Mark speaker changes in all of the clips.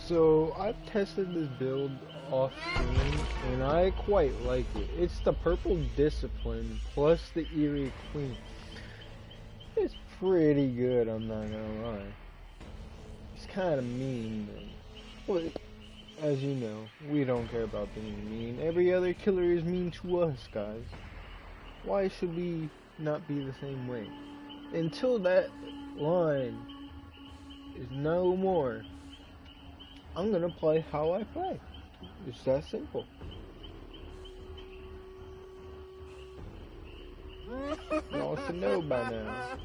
Speaker 1: So I've tested this build off screen and I quite like it. It's the purple discipline plus the eerie queen. It's pretty good, I'm not gonna lie. It's kind of mean, but as you know, we don't care about being mean. Every other killer is mean to us, guys. Why should we not be the same way? Until that line is no more, I'm gonna play how I play. It's that simple. Y'all should know by now.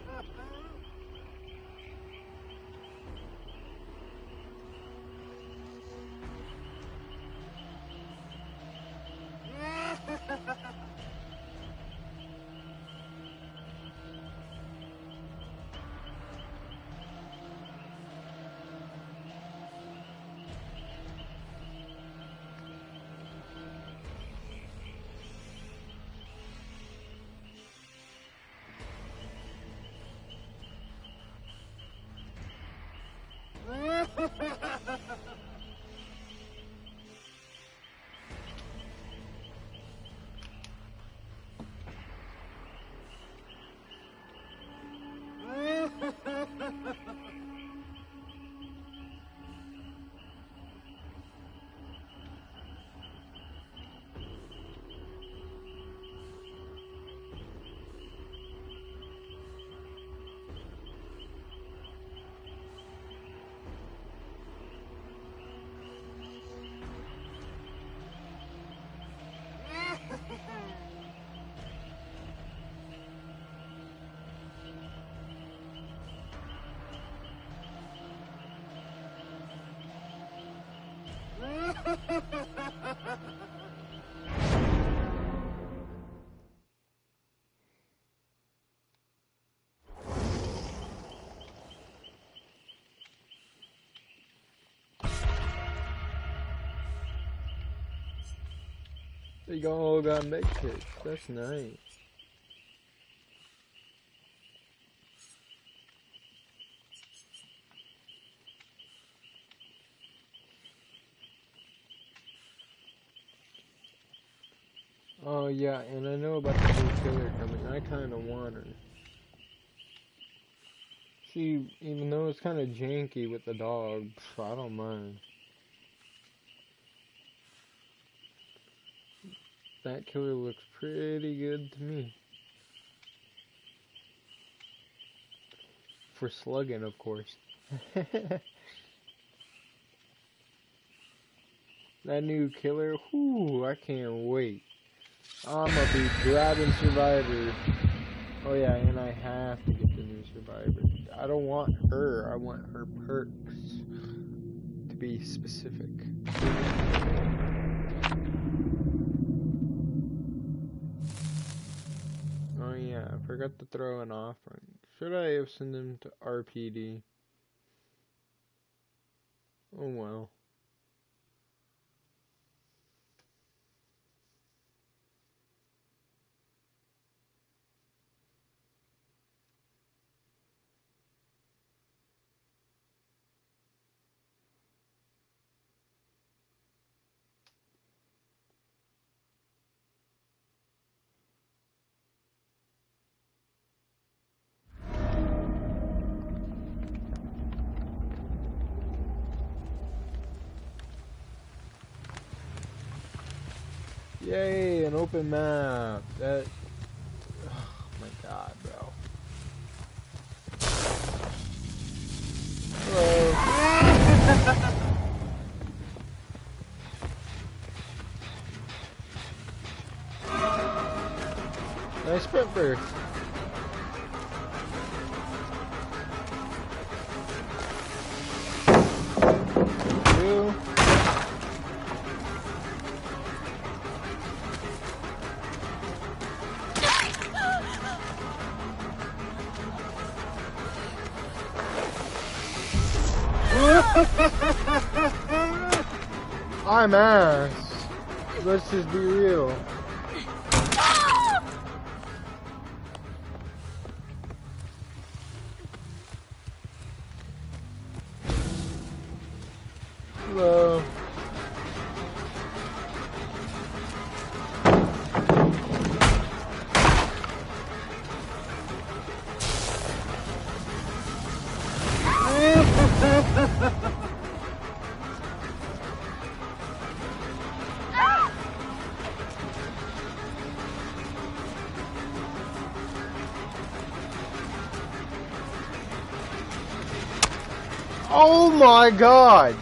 Speaker 1: They all got med kits. That's nice. Oh yeah, and I know about the new killer coming. I kind of want her. She, even though it's kind of janky with the dog, I don't mind. That killer looks pretty good to me. For slugging, of course. That new killer, whoo, I can't wait. I'm gonna be grabbing Survivor. Oh yeah, and I have to get the new Survivor. I don't want her, I want her perks. To be specific. Oh yeah, I forgot to throw an offering. Should I have sent them to RPD? Oh well. Yay, an open map. That. Oh my god, bro. Hello. Nice sprint burst. You. I'm ass. Let's just be real. Hello. Oh my god!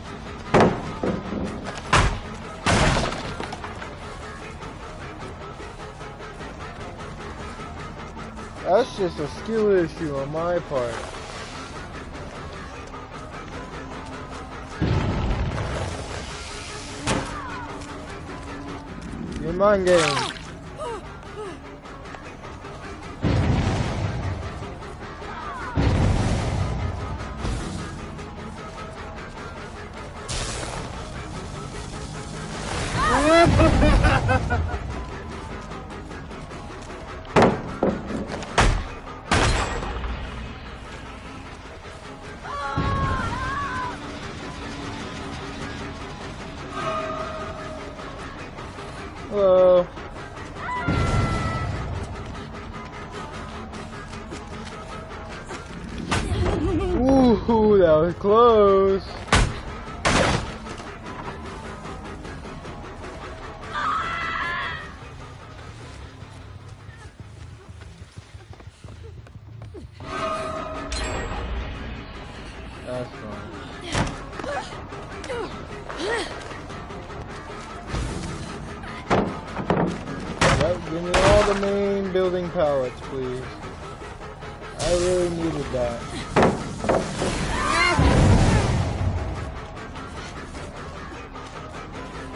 Speaker 1: That's just a skill issue on my part. You're mind game. Hello. Ooh, that was close. That's fine. Yep, give me all the main building pallets, please. I really needed that.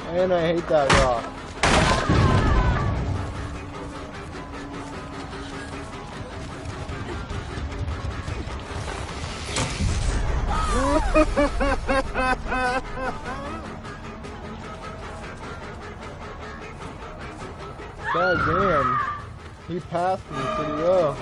Speaker 1: And I hate that rock. God damn, he passed me pretty well.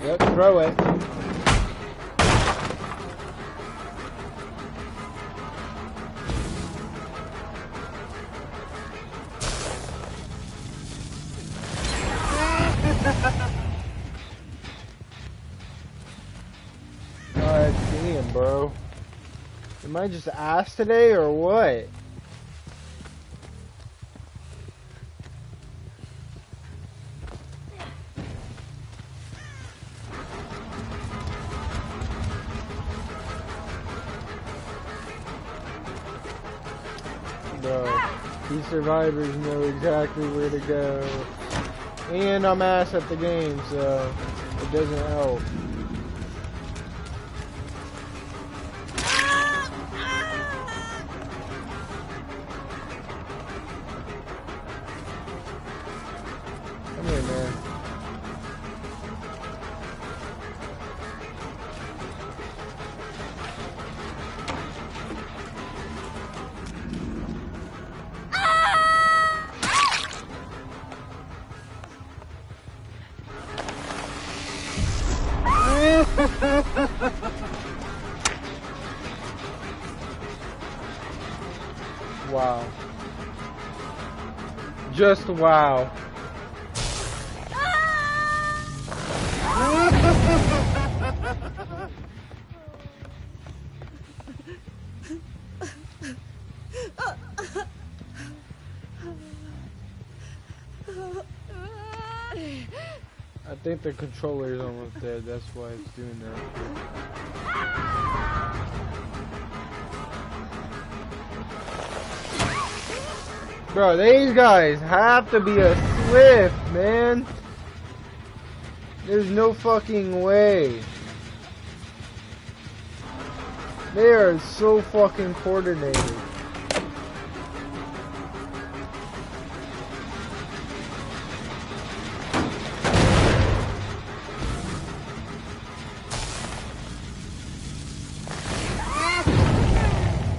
Speaker 1: Yep, throw it. God damn, bro. Am I just ass today or what? Bro, these survivors know exactly where to go. And I'm ass at the game, so it doesn't help. Come here, man. Wow. Just wow. think the controller is almost dead, that's why it's doing that. Bro, these guys have to be a Swift, man. There's no fucking way. They are so fucking coordinated.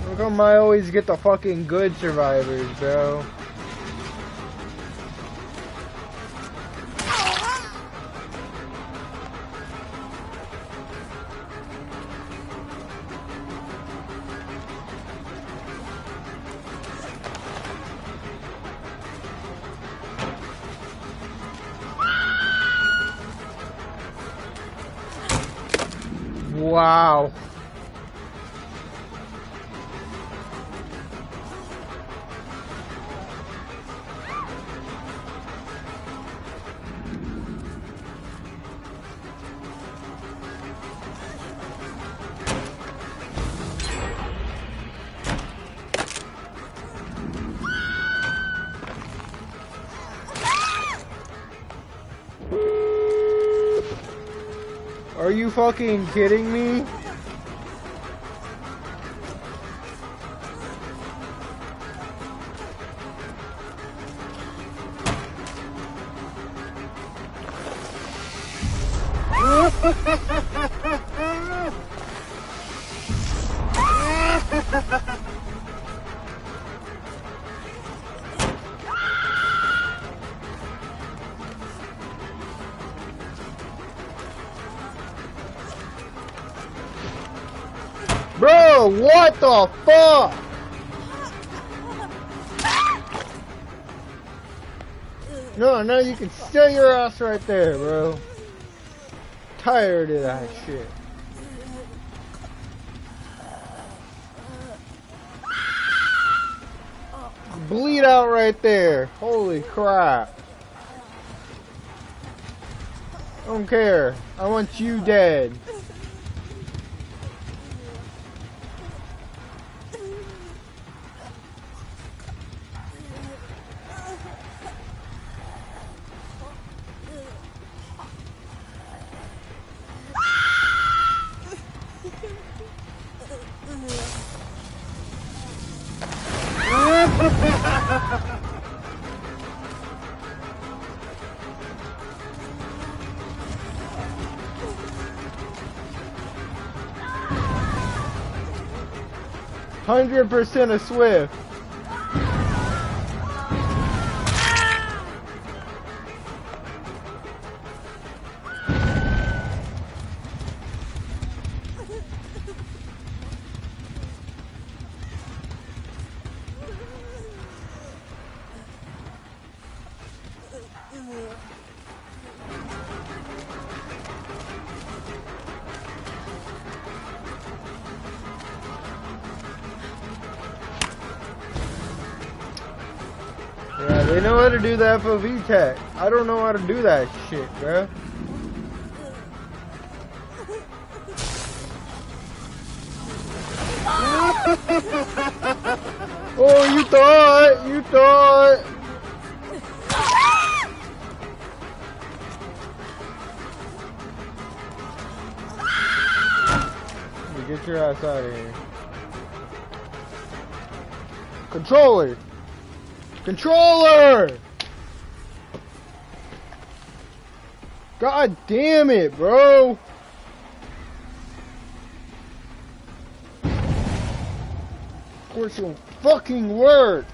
Speaker 1: How come I always get the fucking good survivors, bro? Wow. Are you fucking kidding me? Bro, what the fuck? No, you can steal your ass right there, bro. Tired of that shit. Bleed out right there. Holy crap. I don't care. I want you dead. %100% a Swift. Yeah, they know how to do the FOV tech. I don't know how to do that shit, bro. Oh, you thought. Get your ass out of here. Controller! God damn it, bro! Of course it won't fucking work!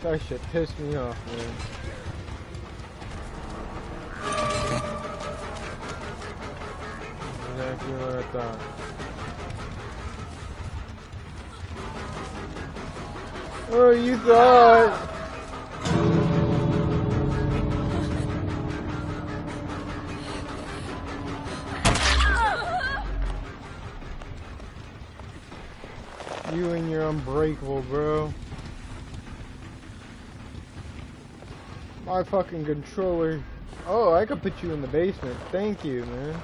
Speaker 1: That shit pissed me off, man. Exactly what I thought. Oh, you thought. You and your unbreakable, bro. My fucking controller. Oh, I could put you in the basement. Thank you, man.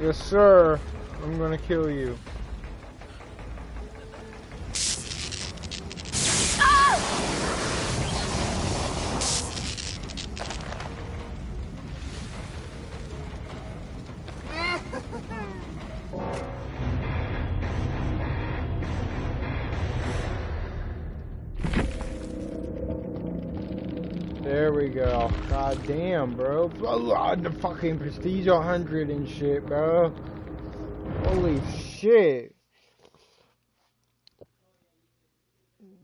Speaker 1: Yes, sir. I'm gonna kill you. There we go. God damn, bro. The fucking Prestige 100 and shit, bro. Holy shit.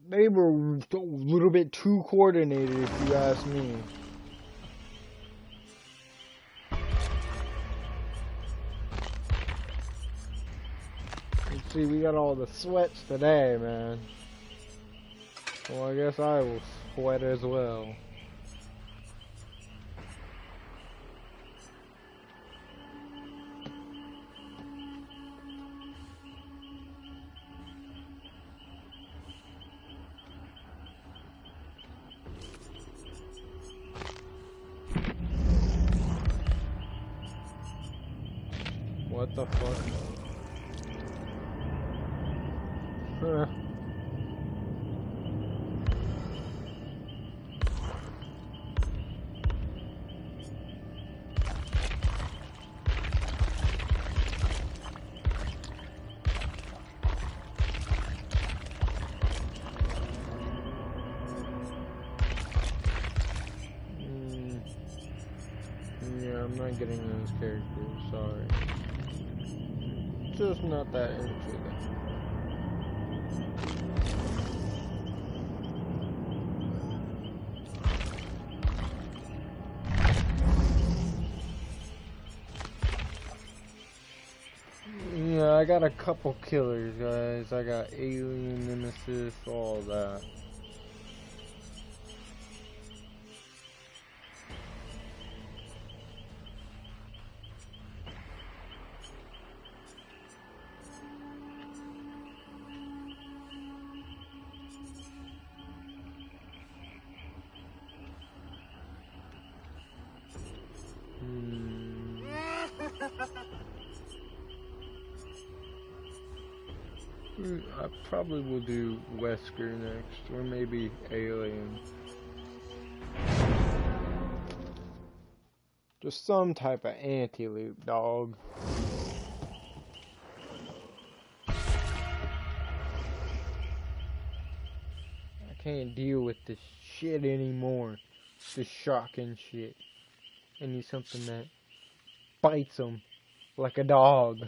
Speaker 1: They were a little bit too coordinated, if you ask me. Let's see, we got all the sweats today, man. Well, I guess I will sweat as well. What the fuck? Huh. Yeah, I'm not getting those characters, sorry. Just not that into them. Yeah, I got a couple killers, guys. I got Alien, Nemesis, all that. I probably will do Wesker next, or maybe Alien. Just some type of anti-loop, dog. I can't deal with this shit anymore. This shocking shit. I need something that bites them like a dog.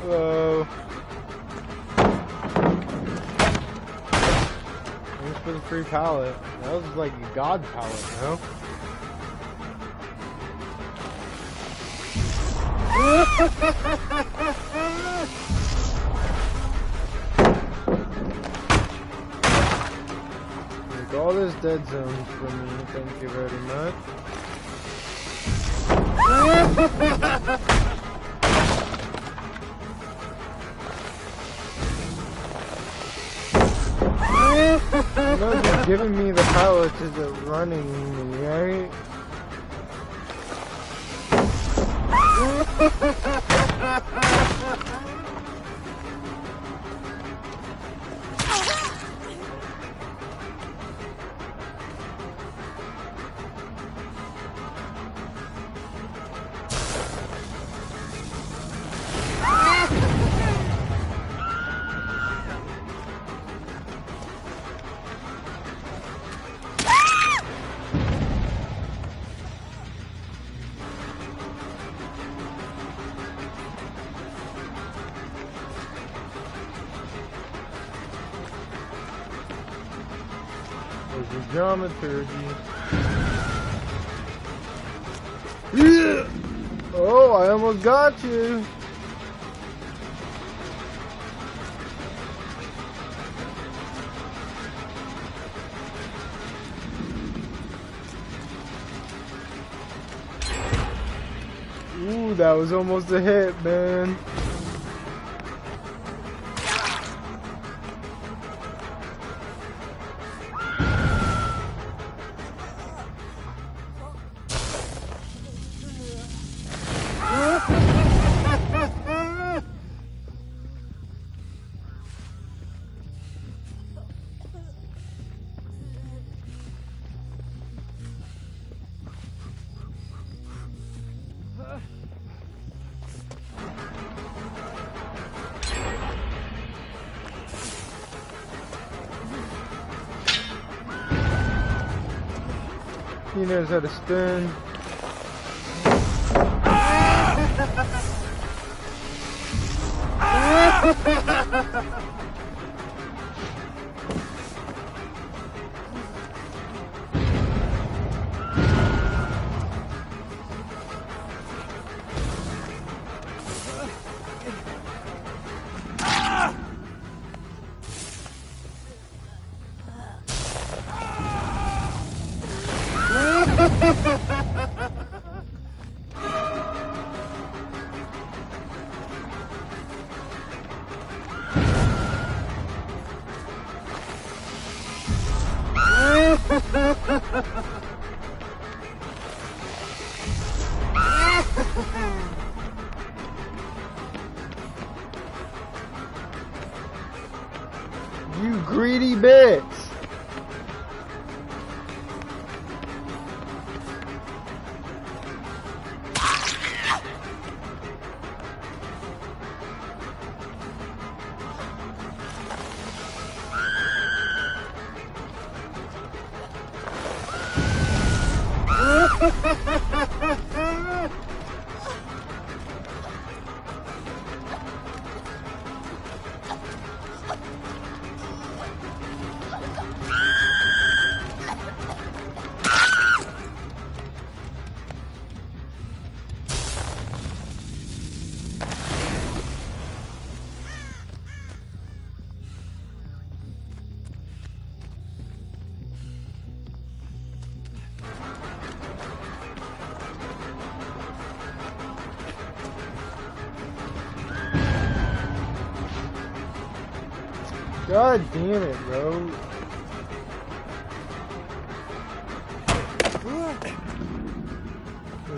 Speaker 1: Hello. Thanks for the free pallet. That was like a god pallet, no? Take all this dead zones from me, thank you very much. You know, just giving me the pallets isn't running me, right? There's your dramaturgy. Yeah. Oh, I almost got you. Ooh, that was almost a hit, man. He knows how to spin. You greedy bitch! God damn it, bro.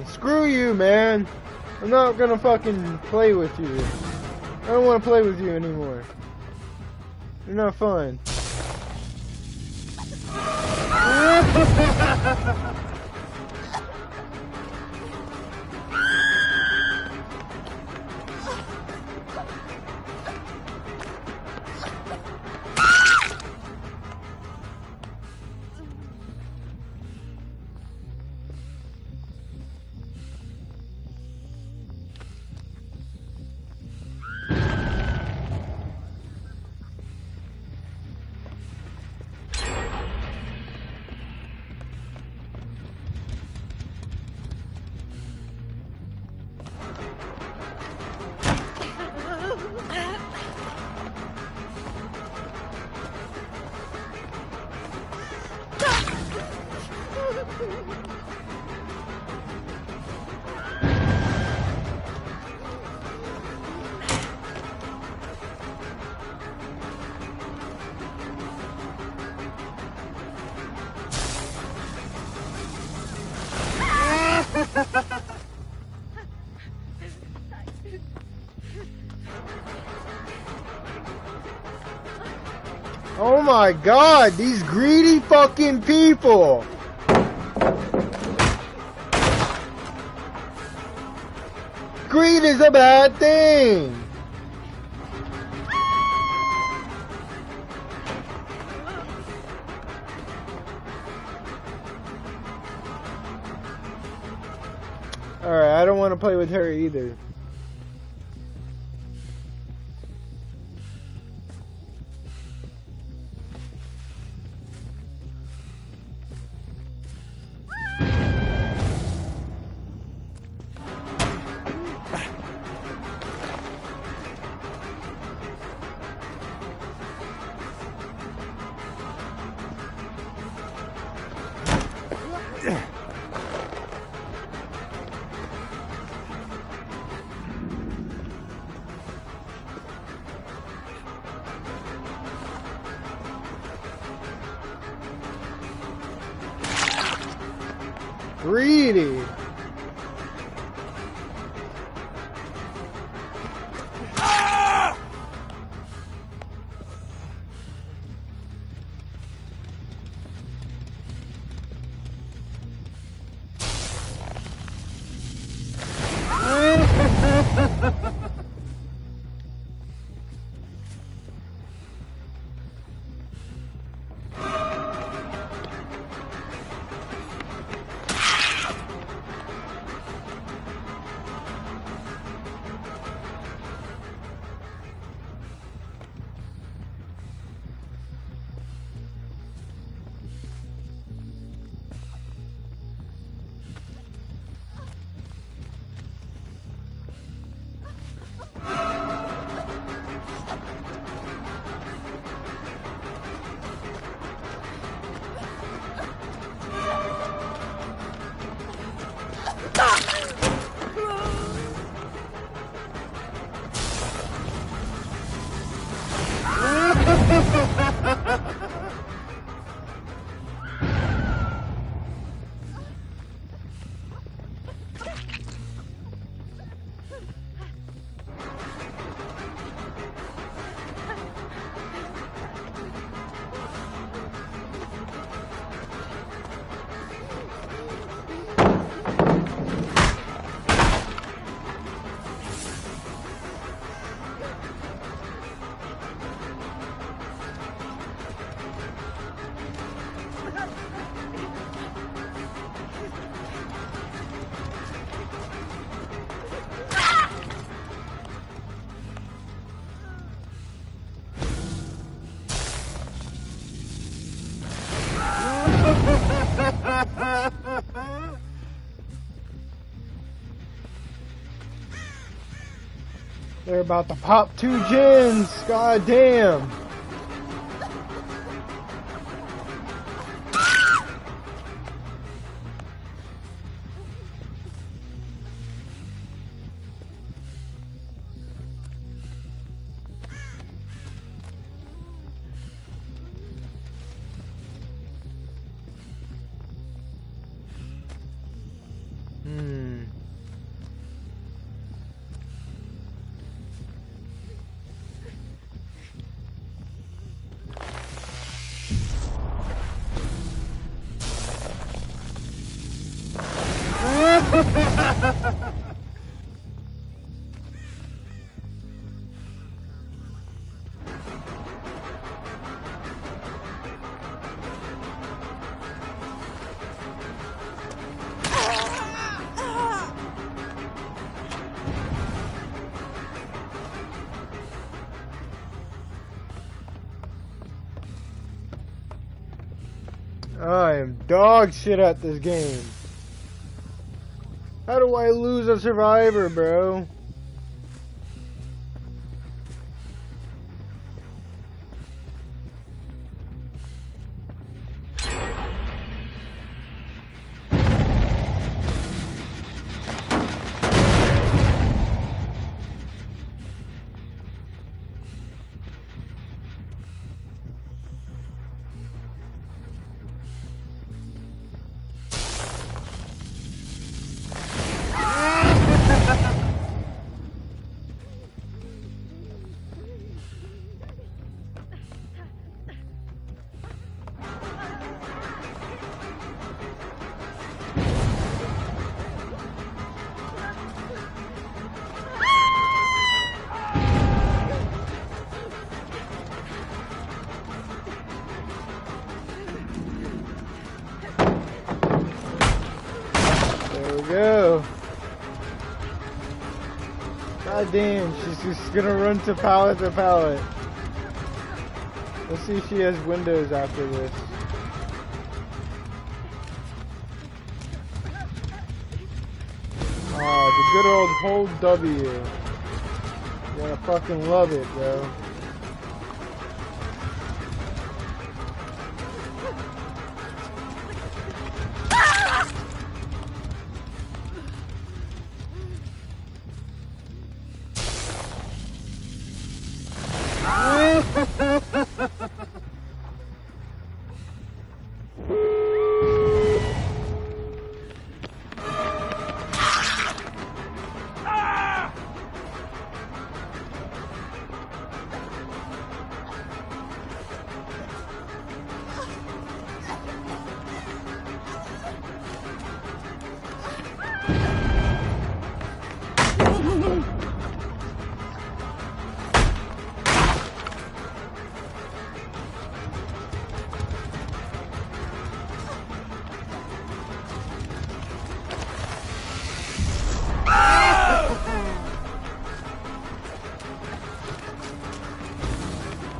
Speaker 1: Screw you, man. I'm not gonna fucking play with you. I don't wanna play with you anymore. You're not fun. Oh my god, these greedy fucking people! Greed is a bad thing! Alright, I don't want to play with her either. Greedy. They're about to pop 2 gens. God damn. I am dog shit at this game. How do I lose a survivor, bro? God damn, she's just gonna run to pallet to pallet. Let's see if she has windows after this. Oh, the good old hold W. You're gonna fucking love it, bro.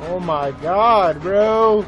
Speaker 1: Oh my god, bro.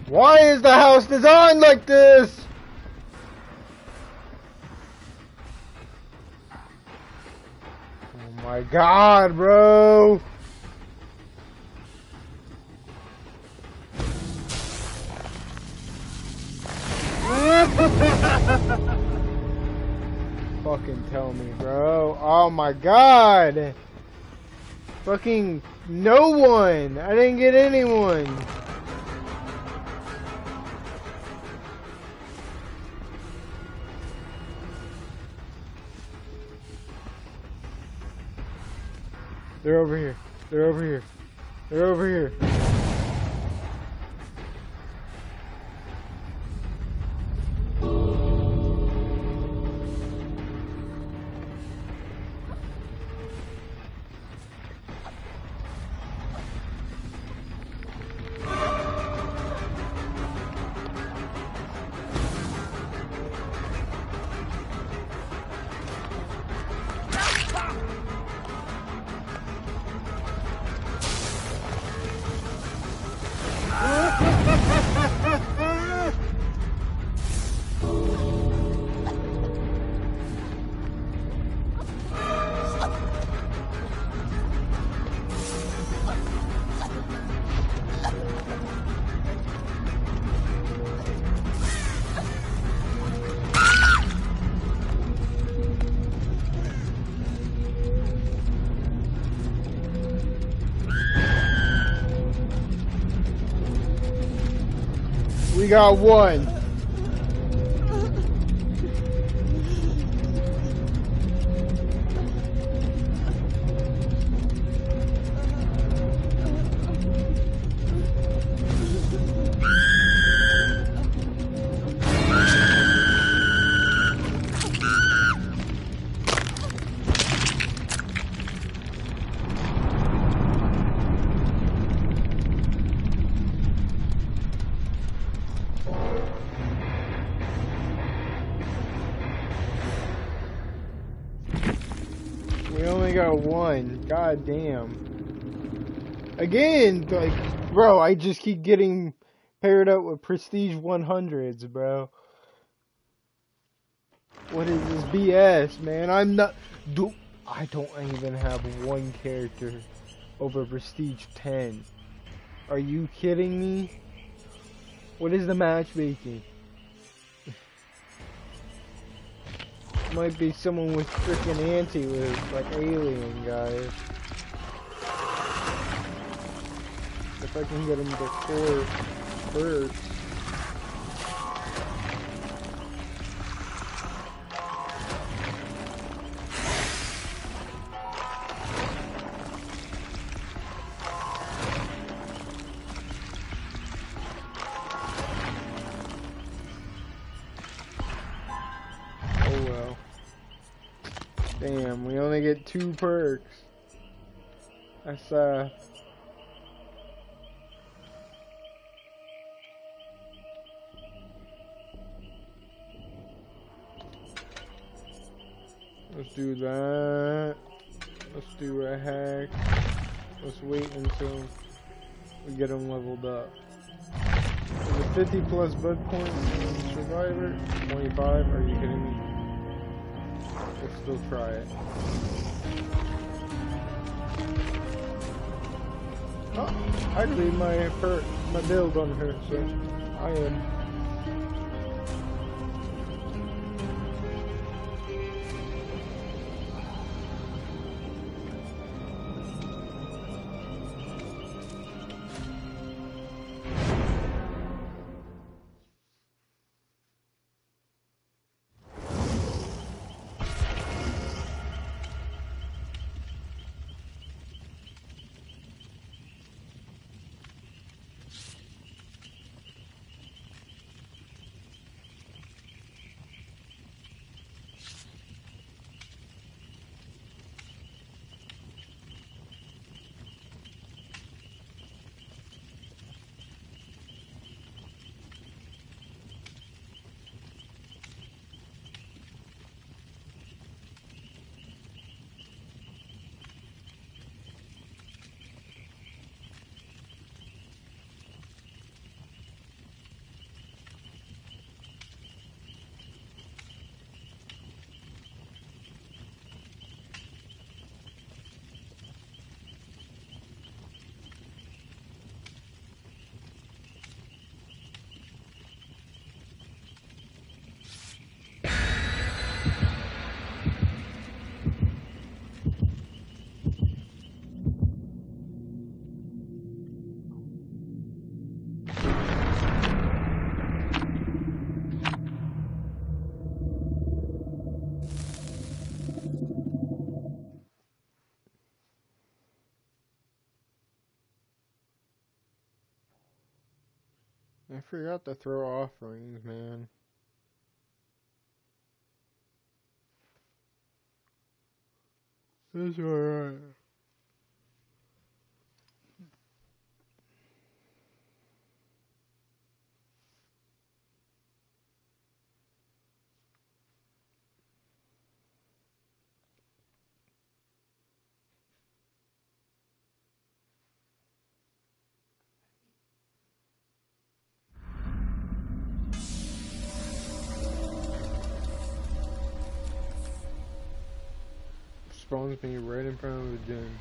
Speaker 1: Why is the house designed like this? Oh my god, bro. Fucking tell me, bro. Oh my god. Fucking no one. I didn't get anyone. They're over here. They're over here. They're over here. We got one. We only got one. God damn. Again, like, bro, I just keep getting Paired up with Prestige 100s, bro. What is this BS, man? I don't even have one character over Prestige 10. Are you kidding me? What is the matchmaking? Might be someone with freaking anti-loot, like alien guys. If I can get him to 4 first. Damn, we only get 2 perks. That's let's do that. Let's do a hack. Let's wait until we get them leveled up. Is it 50 plus bug points in Survivor? 25? Are you kidding me? Let's still try it. Oh, I leave my build on her, so I am. I forgot to throw offerings, man. It's alright. Spawns me right in front of the gym.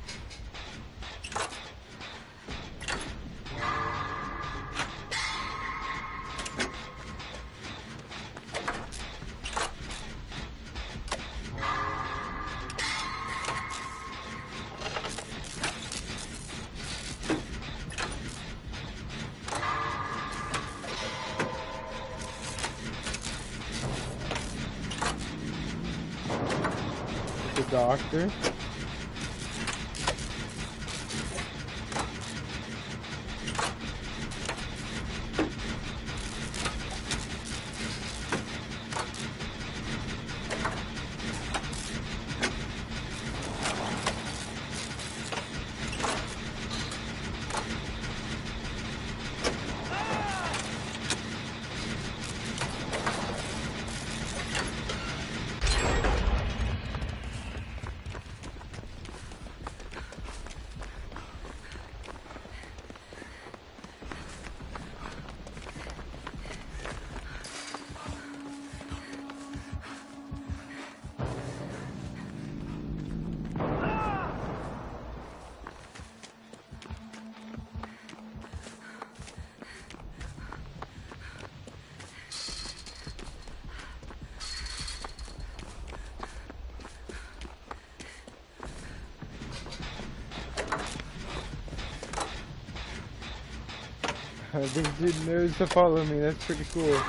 Speaker 1: Doctor. This dude knows to follow me. That's pretty cool.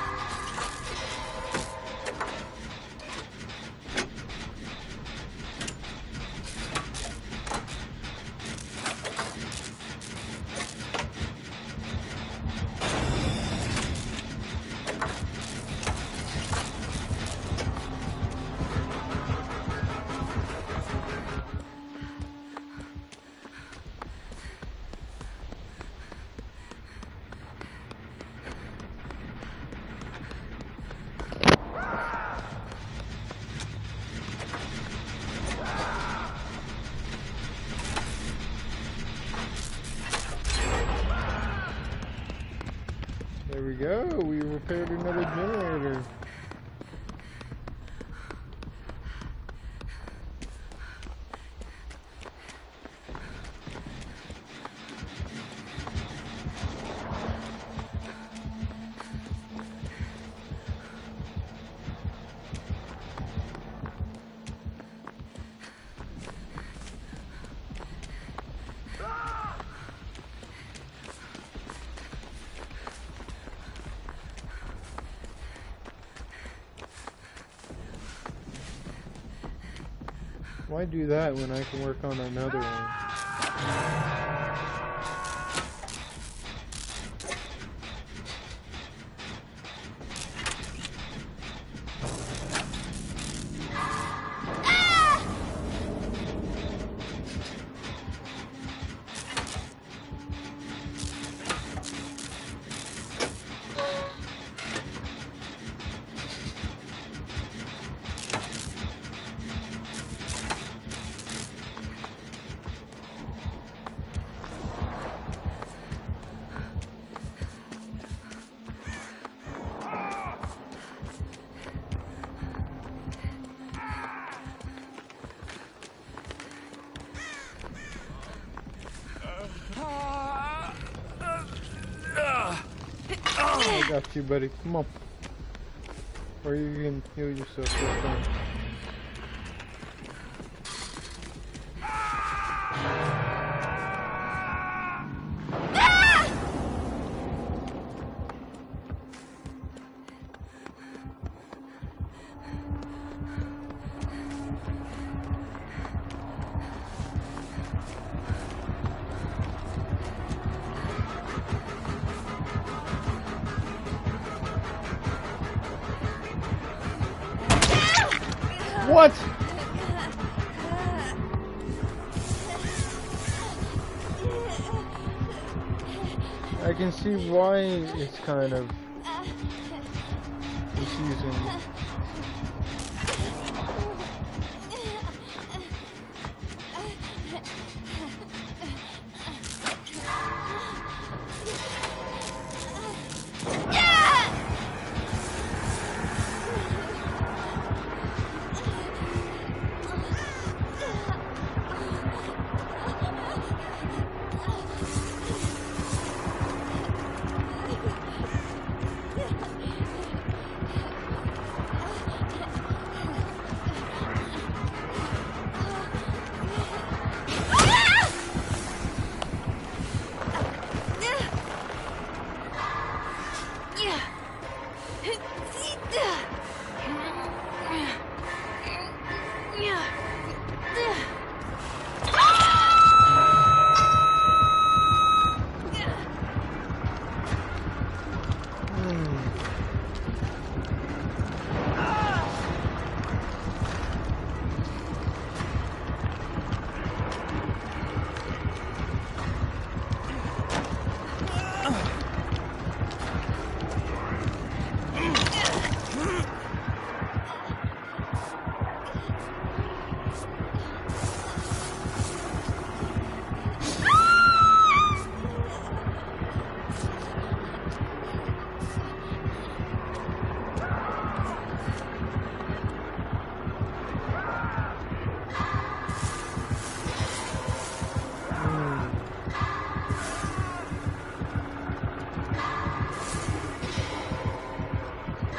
Speaker 1: There we go, we repaired another generator. Why do that when I can work on another one? I got you, buddy. Come on. Or you can heal yourself this time. What? I can see why it's kind of confusing.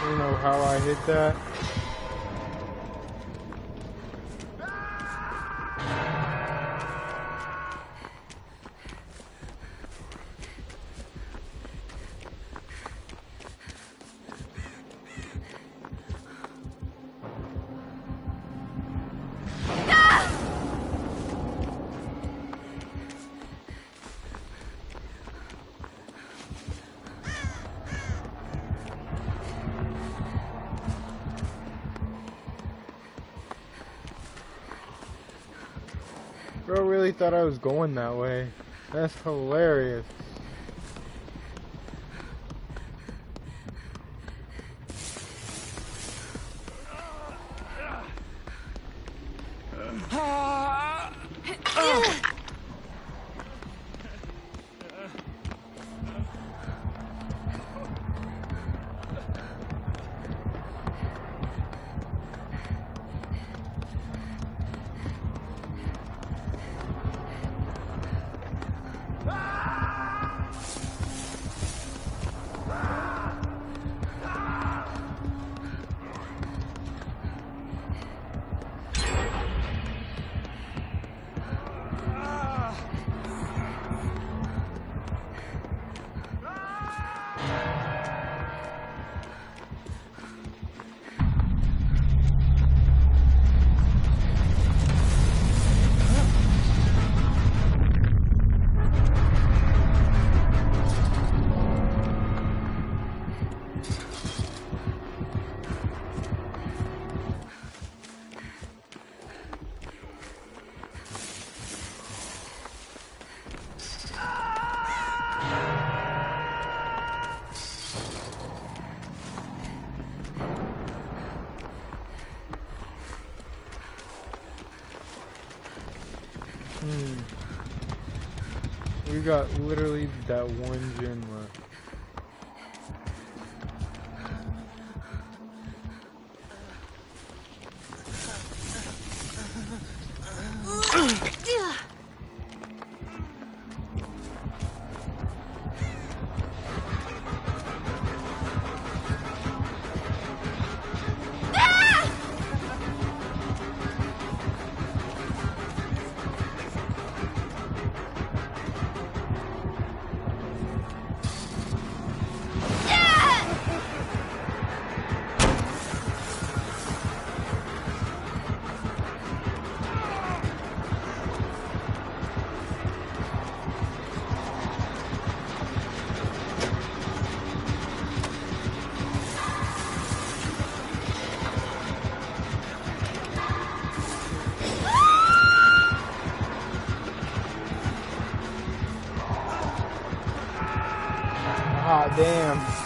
Speaker 1: You know how I hit that? Bro really thought I was going that way. That's hilarious. We got literally that one gen left. Ah, damn.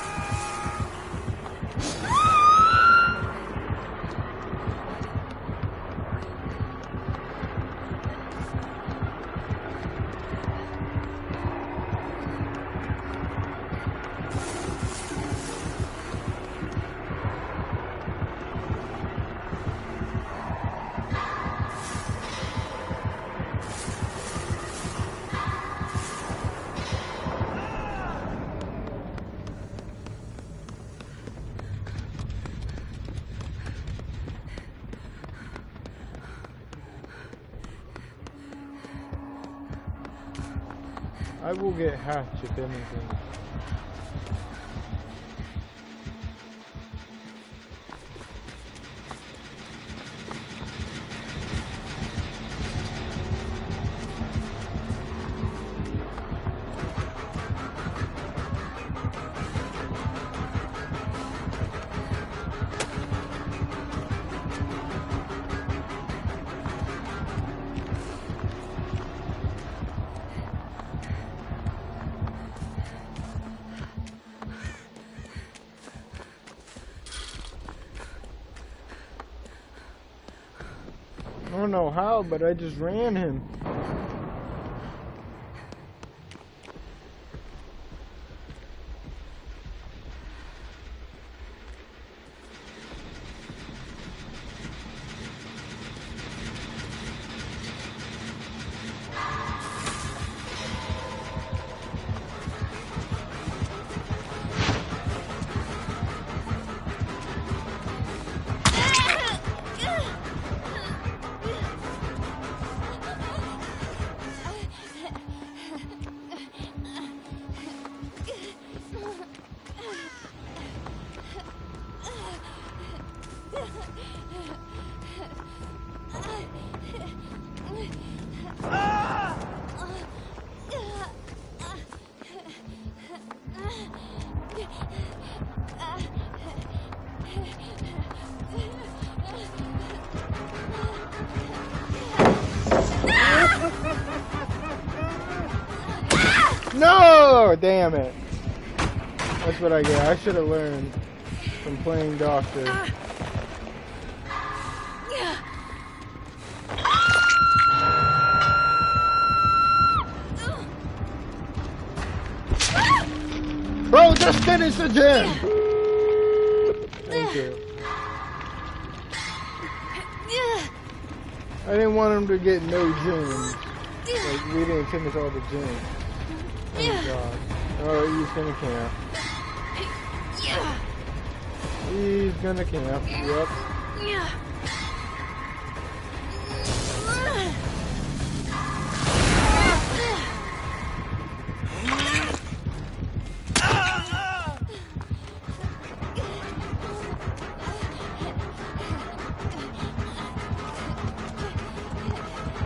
Speaker 1: I will get hatched if anything. I don't know how, but I just ran him. Oh, damn it. That's what I get. I should have learned from playing doctor. Bro, just finish the gym! Thank you. I didn't want him to get no gyms. Like, we didn't finish all the gyms. Oh, God. Oh, he's gonna camp. He's gonna camp. Yep.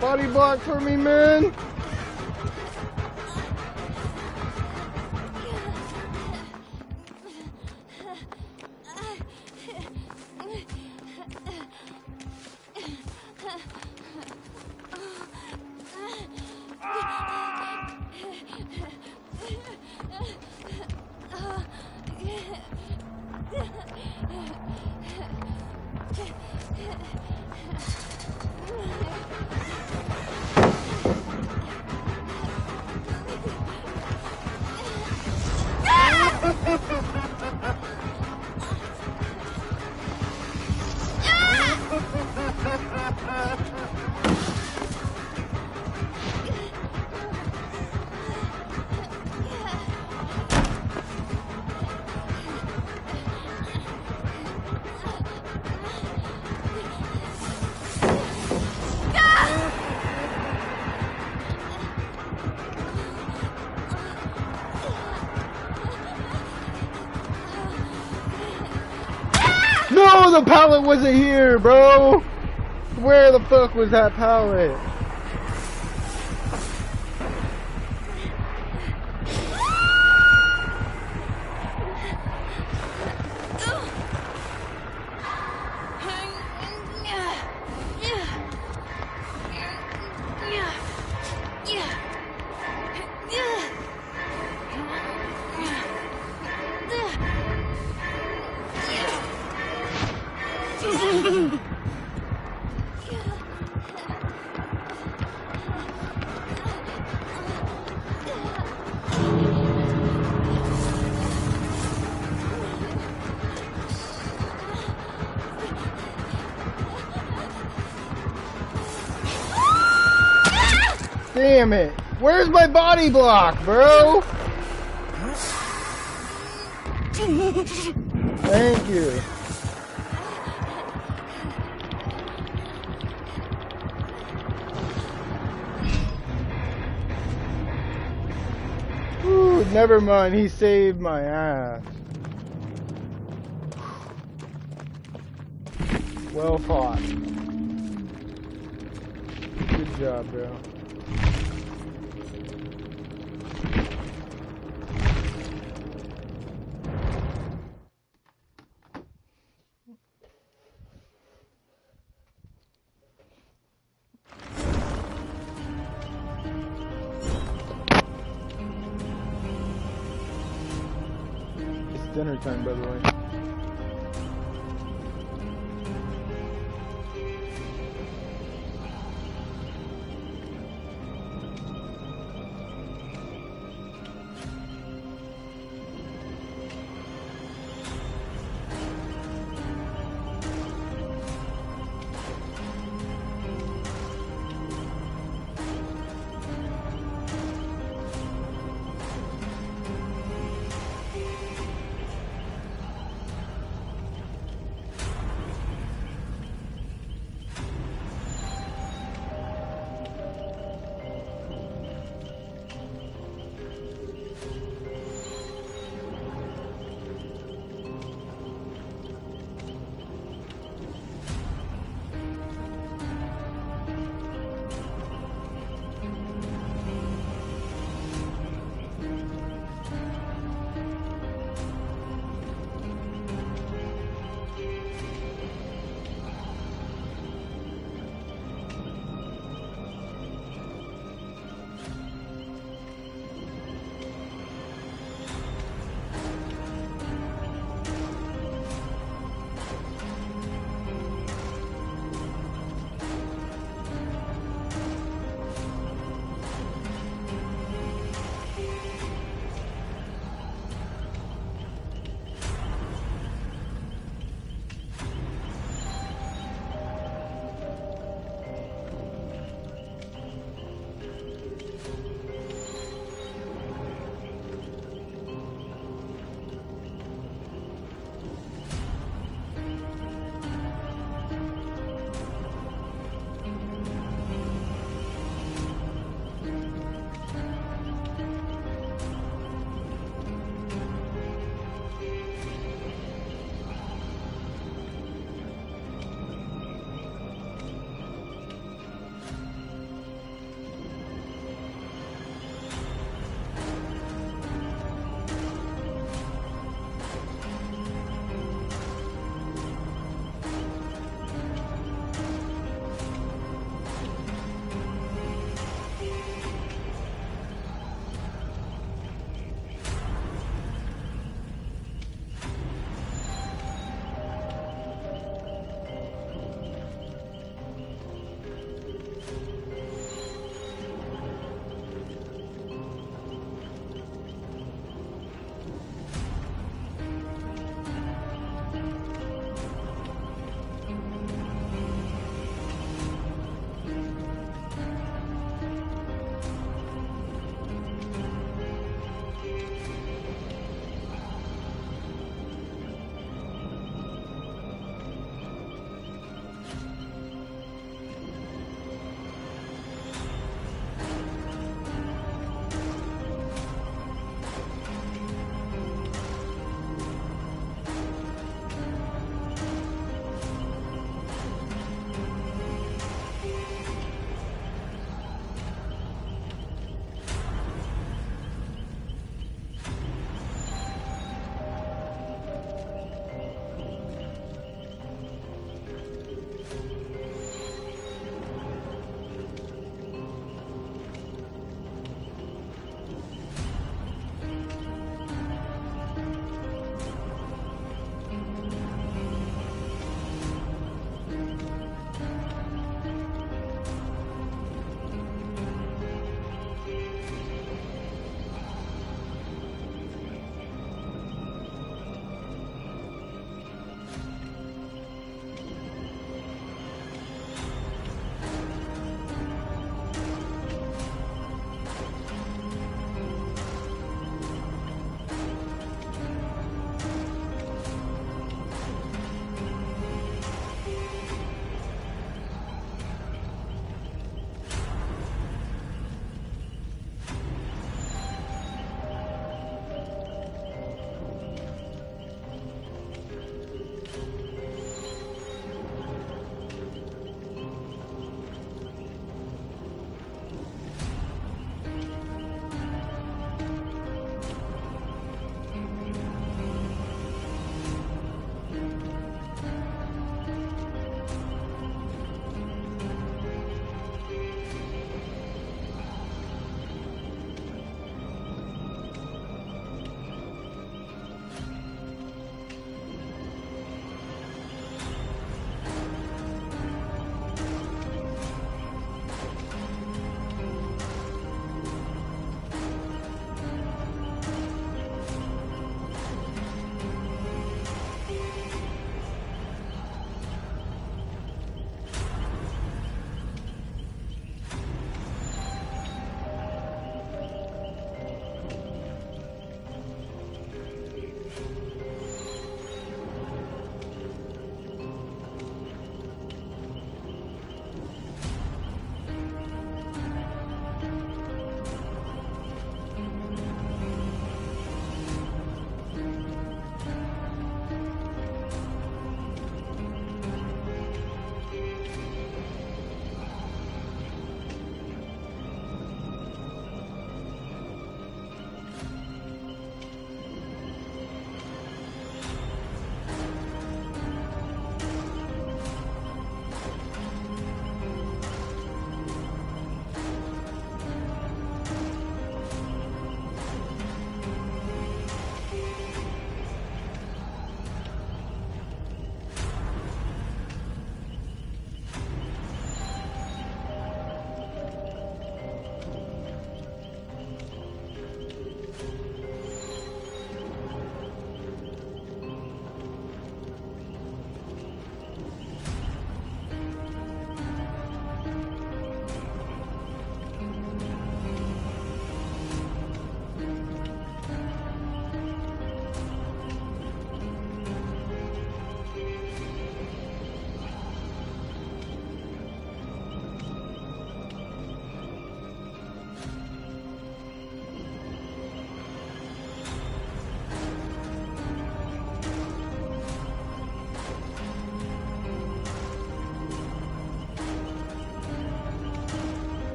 Speaker 1: Body block for me, man! No, the pallet wasn't here, bro! Where the fuck was that pallet? Damn it! Where's my body block, bro? Thank you. Ooh, never mind, he saved my ass. Well fought. Good job, bro. Dinner time, by the way.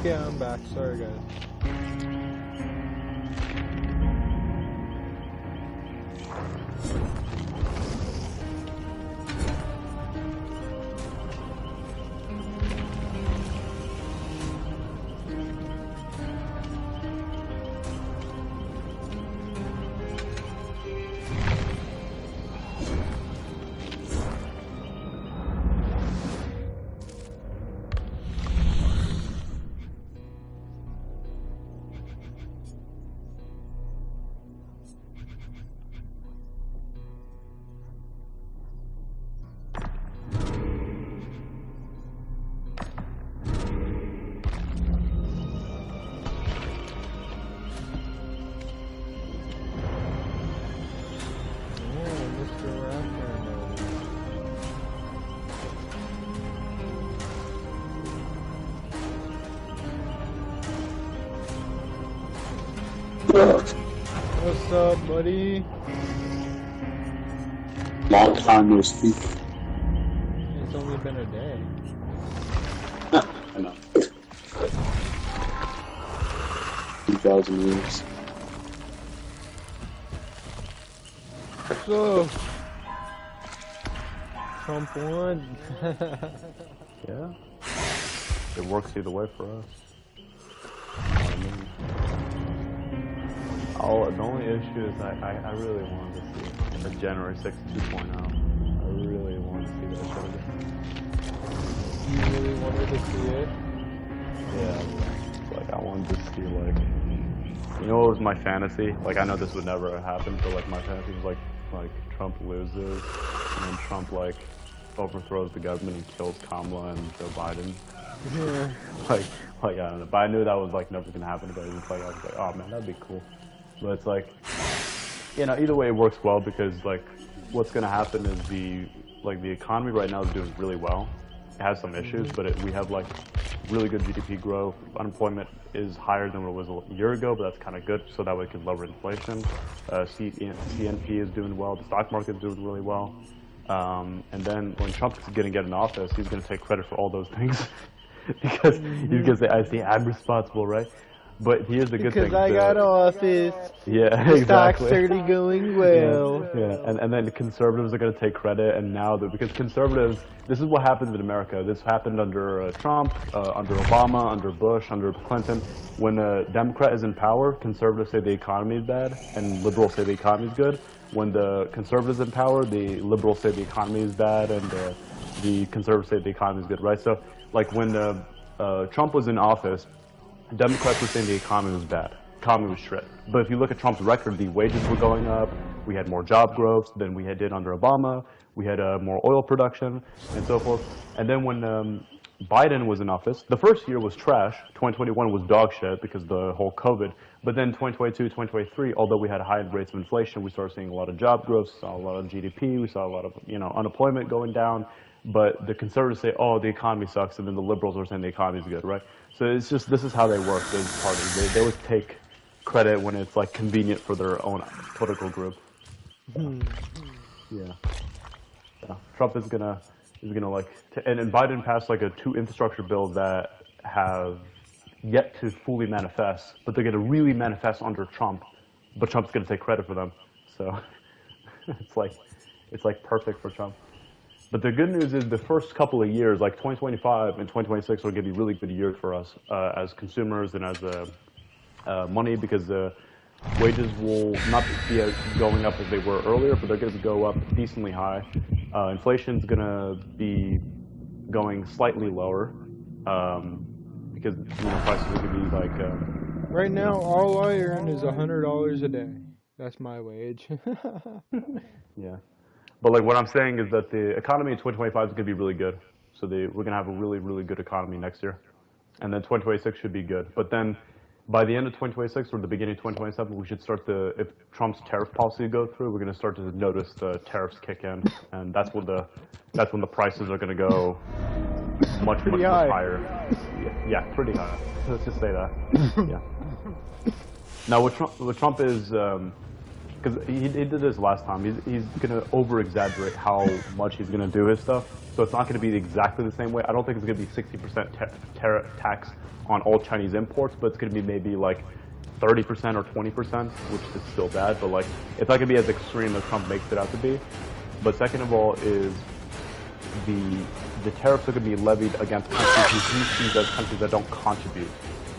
Speaker 1: Okay, I'm back. Sorry, guys. What's up, buddy?
Speaker 2: Long time no speak.
Speaker 1: It's only been a day.
Speaker 2: I know. 2,000 years.
Speaker 1: So, Trump won.
Speaker 3: Yeah. It works either way for us. The only issue is I really wanted to see a January 6th 2.0. I really wanted to see that show again.
Speaker 1: You really wanted to see it?
Speaker 3: Yeah, like I wanted to see like, you know what was my fantasy? Like I know this would never happen, but like my fantasy was like Trump loses, and then Trump like overthrows the government and kills Kamala and Joe Biden.
Speaker 1: Yeah.
Speaker 3: like I don't know, but I knew that was like never gonna happen. But it's like I was like, oh man, that'd be cool. But it's like, you know, either way it works well because like what's gonna happen is the economy right now is doing really well. It has some issues, but we have like really good GDP growth. Unemployment is higher than what it was a year ago, but that's kind of good, so that way it can lower inflation. CNP is doing well. The stock market is doing really well. And then when Trump is going to get in office, he's going to take credit for all those things because he's going to say, "I see, I'm responsible, right?" But here's the good thing.
Speaker 1: Because I got office.
Speaker 3: Yeah,
Speaker 1: the
Speaker 3: exactly.
Speaker 1: Stock's already going well.
Speaker 3: Yeah. And then the conservatives are going to take credit, and now because conservatives, this is what happens in America. This happened under Trump, under Obama, under Bush, under Clinton. When a Democrat is in power, conservatives say the economy is bad, and liberals say the economy is good. When the conservatives in power, the liberals say the economy is bad, and the conservatives say the economy is good, right? So, like when Trump was in office, Democrats were saying the economy was bad. The economy was shit. But if you look at Trump's record, the wages were going up. We had more job growth than we did under Obama. We had more oil production and so forth. And then when Biden was in office, the first year was trash. 2021 was dog shit because of the whole COVID. But then 2022, 2023, although we had high rates of inflation, we started seeing a lot of job growth, saw a lot of GDP, we saw a lot of unemployment going down. But the conservatives say, oh, the economy sucks, and then the liberals are saying the economy is good, right? So it's just, this is how they work, those parties. They always take credit when it's like convenient for their own political group. Yeah. Trump is gonna like, and Biden passed like 2 infrastructure bills that have yet to fully manifest, but they're gonna really manifest under Trump, but Trump's gonna take credit for them. So it's like perfect for Trump. But the good news is the first couple of years, like 2025 and 2026, are going to be really good years for us as consumers and as money, because the wages will not be going up as they were earlier, but they're going to go up decently high. Inflation's going to be going slightly lower because prices are going to be like.
Speaker 1: Right now, all I earn is $100 a day. That's my wage.
Speaker 3: Yeah. But like what I'm saying is that the economy in 2025 is going to be really good. So we're going to have a really, really good economy next year. And then 2026 should be good. But then by the end of 2026 or the beginning of 2027, we should start if Trump's tariff policy go through, we're going to start to notice the tariffs kick in. And that's when the prices are going to go much higher. Yeah, pretty high. Let's just say that. Yeah. Now what Trump is, because he did this last time. He's gonna over-exaggerate how much he's gonna do his stuff. So it's not gonna be exactly the same way. I don't think it's gonna be 60% tariff tax on all Chinese imports, but it's gonna be maybe like 30% or 20%, which is still bad. But like, it's not gonna be as extreme as Trump makes it out to be. But second of all is the tariffs are gonna be levied against countries who he sees as countries that don't contribute,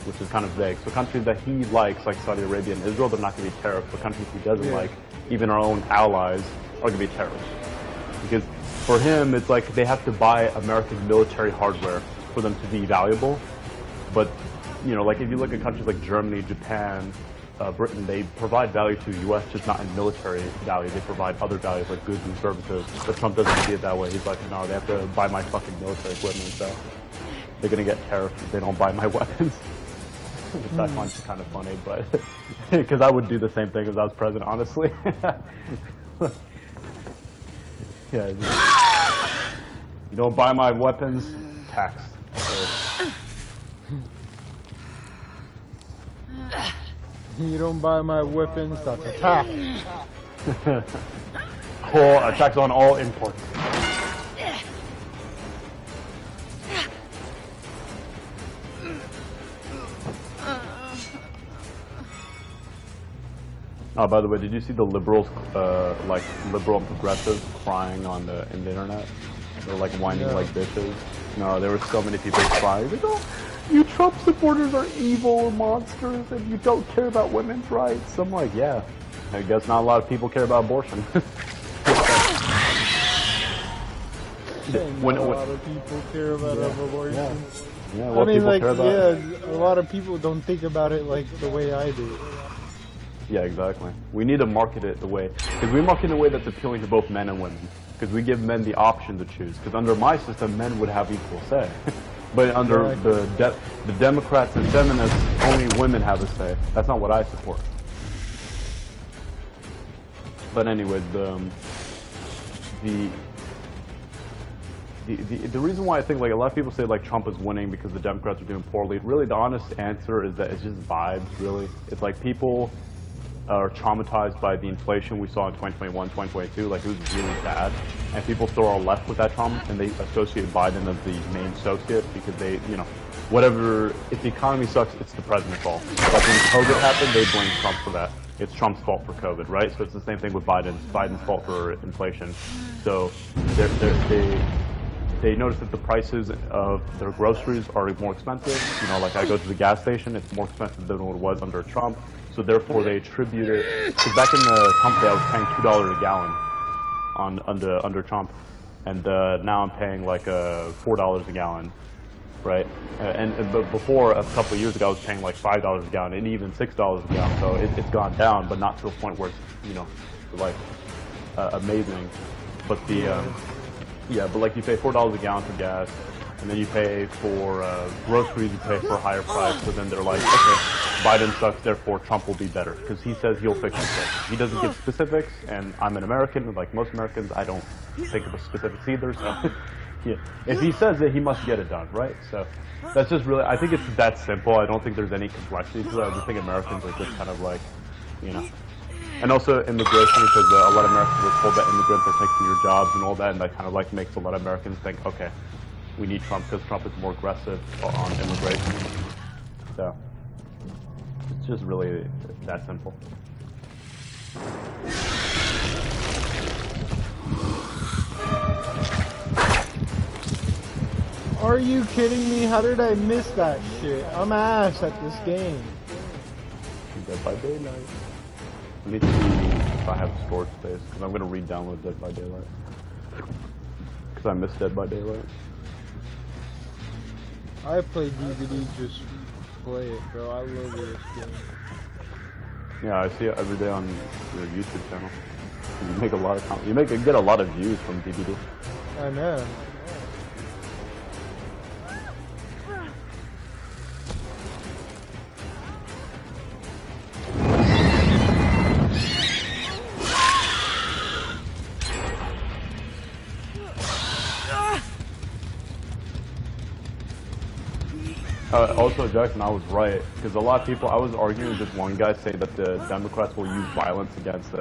Speaker 3: which is kind of vague. So countries that he likes, like Saudi Arabia and Israel, they're not going to be tariffed. But countries he doesn't like, even our own allies, are going to be tariffed. Because for him, it's like they have to buy American military hardware for them to be valuable. But, you know, like if you look at countries like Germany, Japan, Britain, they provide value to the U.S., just not in military value. They provide other values like goods and services. But Trump doesn't see it that way. He's like, no, they have to buy my fucking military equipment, so they're going to get tariffed if they don't buy my weapons. Which I find kind of funny, but because I would do the same thing if I was president, honestly. Yeah, you don't buy my weapons, tax. So.
Speaker 1: You don't buy my weapons, that's a tax.
Speaker 3: Or a tax on all imports. Oh, by the way, did you see the liberals, like liberal and progressives, crying on in the internet? They're like whining like bitches. No, there were so many people crying. Like, oh, you Trump supporters are evil monsters, and you don't care about women's rights. I'm like, yeah, I guess not a lot of people care about abortion.
Speaker 1: When a lot of people care about abortion.
Speaker 3: Yeah,
Speaker 1: I mean, like, a lot of people don't think about it like the way I do.
Speaker 3: Yeah, exactly. We need to market it the way, because we market in a way that's appealing to both men and women. Because we give men the option to choose. Because under my system, men would have equal say. But under the Democrats and feminists, only women have a say. That's not what I support. But anyway, the reason why I think like a lot of people say like Trump is winning because the Democrats are doing poorly. Really, the honest answer is that it's just vibes. Really, it's like people are traumatized by the inflation we saw in 2021, 2022. Like, it was really bad. And people still are left with that trauma, and they associate Biden as the main associate because they, you know, whatever, if the economy sucks, it's the president's fault. Like when COVID happened, they blame Trump for that. It's Trump's fault for COVID, right? So it's the same thing with Biden's fault for inflation. So they notice that the prices of their groceries are more expensive. You know, like I go to the gas station, it's more expensive than what it was under Trump. So therefore they attribute it, because back in the Trump day I was paying $2 a gallon under Trump. And now I'm paying like $4 a gallon, right? But before, a couple of years ago, I was paying like $5 a gallon and even $6 a gallon. So it's gone down, but not to a point where it's, you know, like amazing. But yeah, but like you pay $4 a gallon for gas, and then you pay for groceries, you pay for a higher price. So then they're like, okay, Biden sucks, therefore Trump will be better, because he says he'll fix inflation. He doesn't give specifics, and I'm an American, and like most Americans, I don't think of specifics either. So yeah, if he says it, he must get it done, right? So that's just really, I think it's that simple. I don't think there's any complexity to it. I just think Americans are just kind of like, you know. And also immigration, because a lot of Americans are told that immigrants are taking your jobs and all that, and that kind of like makes a lot of Americans think, okay, we need Trump because Trump is more aggressive on immigration. So it's just really that simple.
Speaker 1: Are you kidding me? How did I miss that shit? I'm ass at this game.
Speaker 3: Dead by Daylight. Let me see if I have storage space, because I'm going to re-download Dead by Daylight. Because I missed Dead by Daylight.
Speaker 1: I play DBD, just play it, bro. I love this game.
Speaker 3: Yeah, I see it every day on your YouTube channel. You make a lot of you get a lot of views from DBD.
Speaker 1: I know.
Speaker 3: Also, Jackson, I was right because a lot of people. I was arguing with this one guy saying that the Democrats will use violence against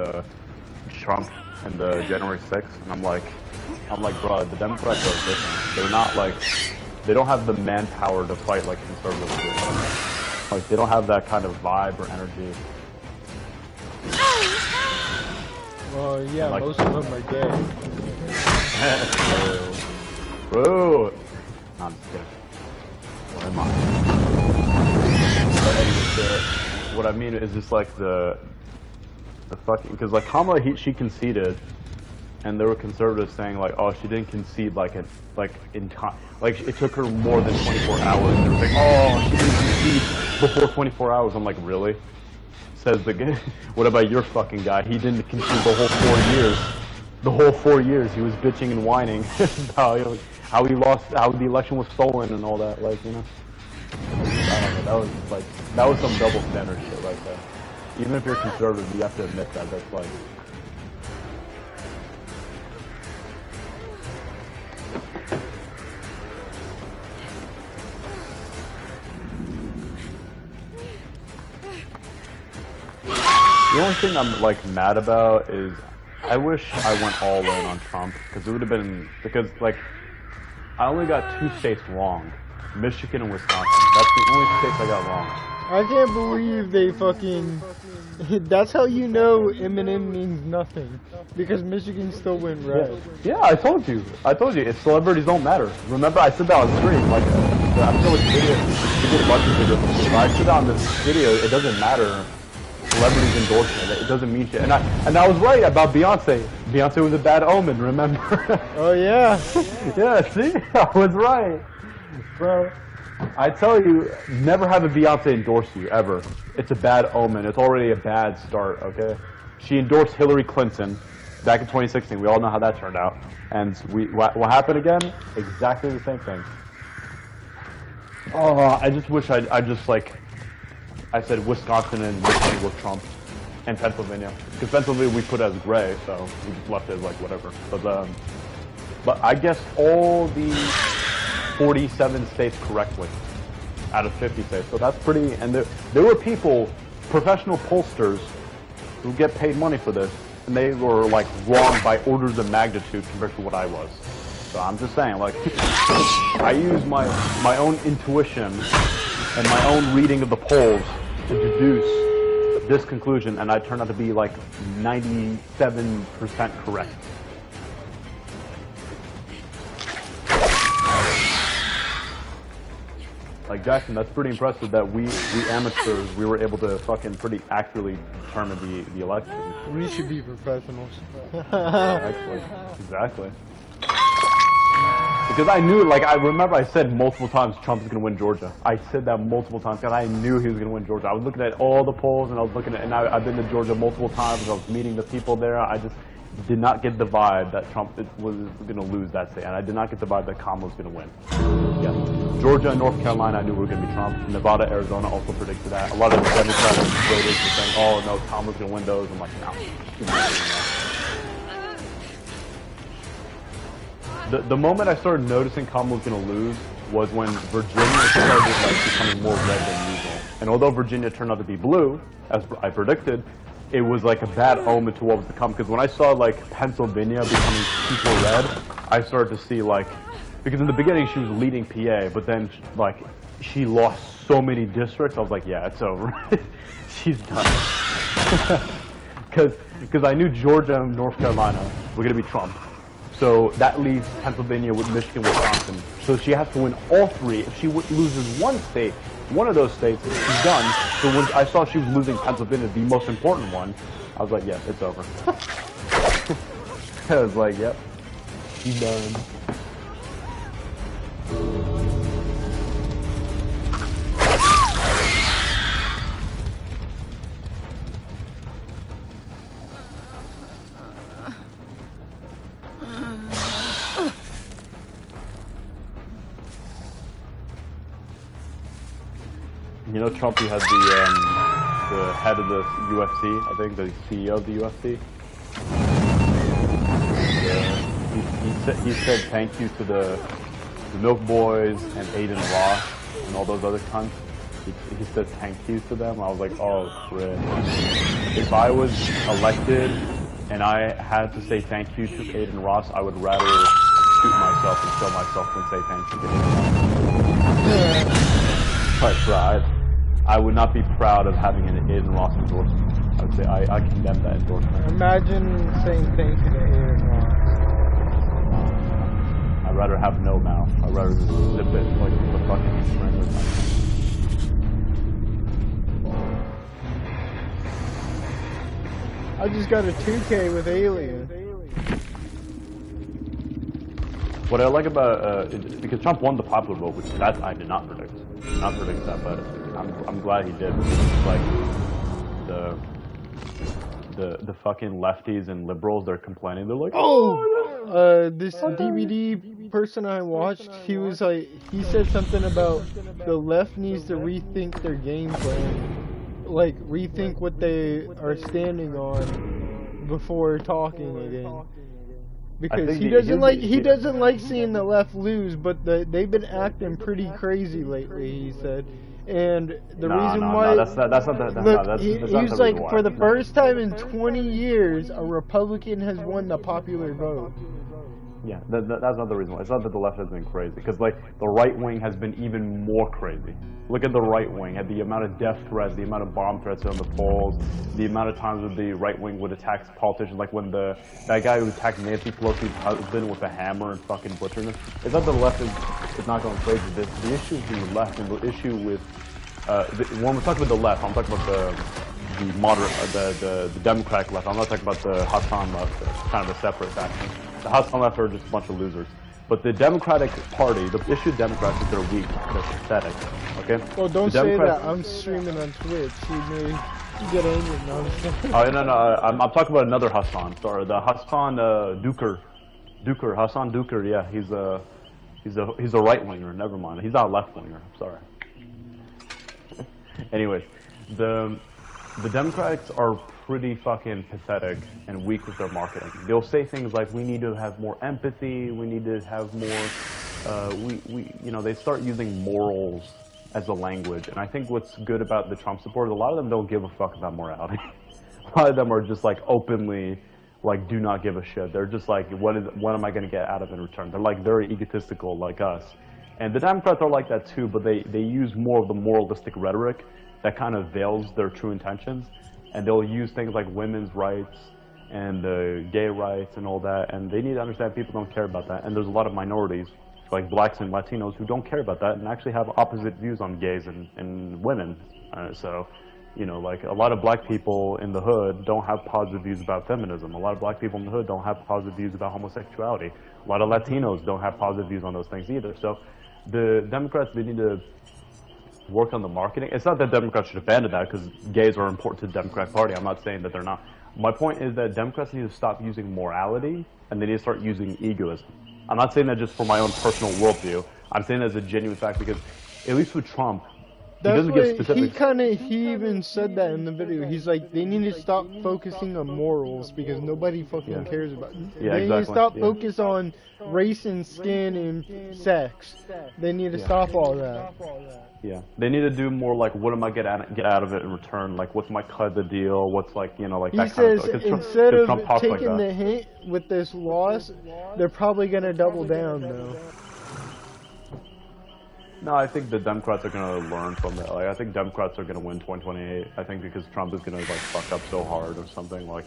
Speaker 3: Trump and the January 6th, and I'm like, bro, the Democrats are different. They're not like, they don't have the manpower to fight like conservatives do. Like, they don't have that kind of vibe or energy.
Speaker 1: Well, yeah, like, most of them are gay.
Speaker 3: Bro. I'm just kidding. What am I? But anyways, what I mean is just like the fucking, because like Kamala, she conceded, and there were conservatives saying like, oh, she didn't concede like it took her more than 24 hours. They were like, oh, she didn't concede before 24 hours. I'm like, really? Says the guy. What about your fucking guy? He didn't concede the whole 4 years. The whole 4 years he was bitching and whining about how he lost, how the election was stolen and all that. Like, you know, I don't know. That was some double standard shit right there. Even if you're conservative, you have to admit that. That's like. The only thing I'm like mad about is I wish I went all in on Trump because it would have been, because like I only got 2 states wrong, Michigan and Wisconsin. That's the only states I got wrong.
Speaker 1: I can't believe they fucking. That's how you know Eminem means nothing, because Michigan still went red.
Speaker 3: Yeah, I told you. If celebrities don't matter. Remember, I said that on stream. Like, I'm still with video. We did a bunch of videos. But I said that on this video. It doesn't matter. Celebrities endorsing it. It doesn't mean shit. And I was right about Beyonce. Beyonce was a bad omen. Remember?
Speaker 1: Oh yeah.
Speaker 3: Yeah. See, I was right, bro. I tell you, never have a Beyonce endorse you, ever. It's a bad omen. It's already a bad start, okay? She endorsed Hillary Clinton back in 2016. We all know how that turned out. And what happened again? Exactly the same thing. Oh, I just wish I I said Wisconsin and Michigan were Trump, and Pennsylvania. Because Pennsylvania we put as gray, so we just left it as like whatever. But I guessed all the 47 states correctly out of 50 states, so that's pretty. And there were people, professional pollsters, who get paid money for this, and they were like wrong by orders of magnitude compared to what I was. So I'm just saying, like, I use my own intuition and my own reading of the polls to deduce this conclusion, and I turned out to be like 97% correct. Like, Jackson, that's pretty impressive that we amateurs, we were able to fucking pretty accurately determine the election.
Speaker 1: We should be professionals.
Speaker 3: Exactly. Because I knew, like, I remember I said multiple times Trump is going to win Georgia. I said that multiple times because I knew he was going to win Georgia. I was looking at all the polls, and I was looking at, and I've been to Georgia multiple times, and I was meeting the people there. I just did not get the vibe that Trump was going to lose that state, and I did not get the vibe that Kamala was going to win. Yeah. Georgia and North Carolina, I knew were going to be Trump. Nevada, Arizona also predicted that. A lot of the Democrats and voters were saying, oh, no, Kamala's going to win those. I'm like, no. The moment I started noticing Kamala was going to lose was when Virginia started like becoming more red than usual. And although Virginia turned out to be blue, as I predicted, it was like a bad omen to what was to come. Because when I saw like Pennsylvania becoming super red, I started to see like, because in the beginning she was leading PA, but then like she lost so many districts. I was like, yeah, it's over. She's done. Because I knew Georgia and North Carolina were going to be Trump. So that leaves Pennsylvania with Michigan, Wisconsin. So she has to win all 3. If she loses one state, one of those states, she's done. So when I saw she was losing Pennsylvania, the most important one, I was like, yeah, it's over. I was like, yep, she's done. You know, Trump, he had the head of the UFC, I think, the CEO of the UFC. He said thank you to the Milk Boys and Aiden Ross and all those other cunts. He said thank you to them. I was like, oh shit. If I was elected and I had to say thank you to Aiden Ross, I would rather shoot myself and kill myself than say thank you to Aiden Ross. But I would not be proud of having an Aiden Ross endorsement. I would say I condemn that endorsement.
Speaker 1: Imagine saying thank you to Aiden Ross.
Speaker 3: I'd rather have no mouth. I'd rather just zip it like the fucking string with my mouth.
Speaker 1: I just got a 2K with Alien.
Speaker 3: What I like about because Trump won the popular vote, which that I did not predict. Not predict that, but I'm glad he did. It's like the fucking lefties and liberals, they're complaining. They're like,
Speaker 1: this DBD person I watched, he was like, he said something about the left needs to rethink their game plan. Like, rethink what they are standing on before talking again. Because he doesn't like seeing the left lose, but they've been acting pretty crazy lately, he said. And the reason why
Speaker 3: that's not
Speaker 1: he was like, for the first time in 20 years, a Republican has won the popular vote.
Speaker 3: Yeah, that's not the reason why. It's not that the left has been crazy, because like the right wing has been even more crazy. Look at the right wing, at the amount of death threats, the amount of bomb threats on the polls, the amount of times that the right wing would attack politicians, like when that guy who attacked Nancy Pelosi's husband with a hammer and fucking butchered him. It's not that the left is not going crazy. The issue is the left, and the issue with when we're talking about the left, I'm talking about the moderate, the Democratic left. I'm not talking about the Hassan left, kind of a separate faction. The Hassan left are just a bunch of losers. But the Democratic Party, the issue of Democrats is they're weak, they're pathetic. Okay?
Speaker 1: Well, don't say that. I'm streaming on Twitch. You get angry. No,
Speaker 3: no. I'm talking about another Hassan. Sorry, the Hassan Hassan Duker. Yeah, he's a right winger. Never mind. He's not a left winger. Sorry. Anyways, the Democrats are pretty fucking pathetic and weak with their marketing. They'll say things like, we need to have more empathy, we need to have more, they start using morals as a language. And I think what's good about the Trump supporters, a lot of them don't give a fuck about morality. A lot of them are just like openly, like, do not give a shit. They're just like, what am I going to get out of it in return? They're like very egotistical like us. And the Democrats are like that too, but they use more of the moralistic rhetoric that kind of veils their true intentions. And they'll use things like women's rights and gay rights and all that. And they need to understand people don't care about that. And there's a lot of minorities, like blacks and Latinos, who don't care about that and actually have opposite views on gays and women. So, like a lot of black people in the hood don't have positive views about feminism. A lot of black people in the hood don't have positive views about homosexuality. A lot of Latinos don't have positive views on those things either. So the Democrats, they need to work on the marketing. It's not that Democrats should abandon that, because gays are important to the Democratic Party. I'm not saying that they're not. My point is that Democrats need to stop using morality, and they need to start using egoism. I'm not saying that just for my own personal worldview. I'm saying that as a genuine fact, because at least with Trump,
Speaker 1: that's what he even said that in the video. He's like, they need to stop focusing on morals because nobody fucking cares about it. They need to stop focus on race and skin and sex. They need to stop all that.
Speaker 3: Yeah, they need to do more like, what am I get out of it in return? Like, what's my cut of the deal? What's like, like that kind of stuff.
Speaker 1: He says instead of taking the hit with this loss, they're probably gonna double down though.
Speaker 3: No, I think the Democrats are going to learn from it. Like, I think Democrats are going to win 2028. I think because Trump is going to like fuck up so hard or something, like,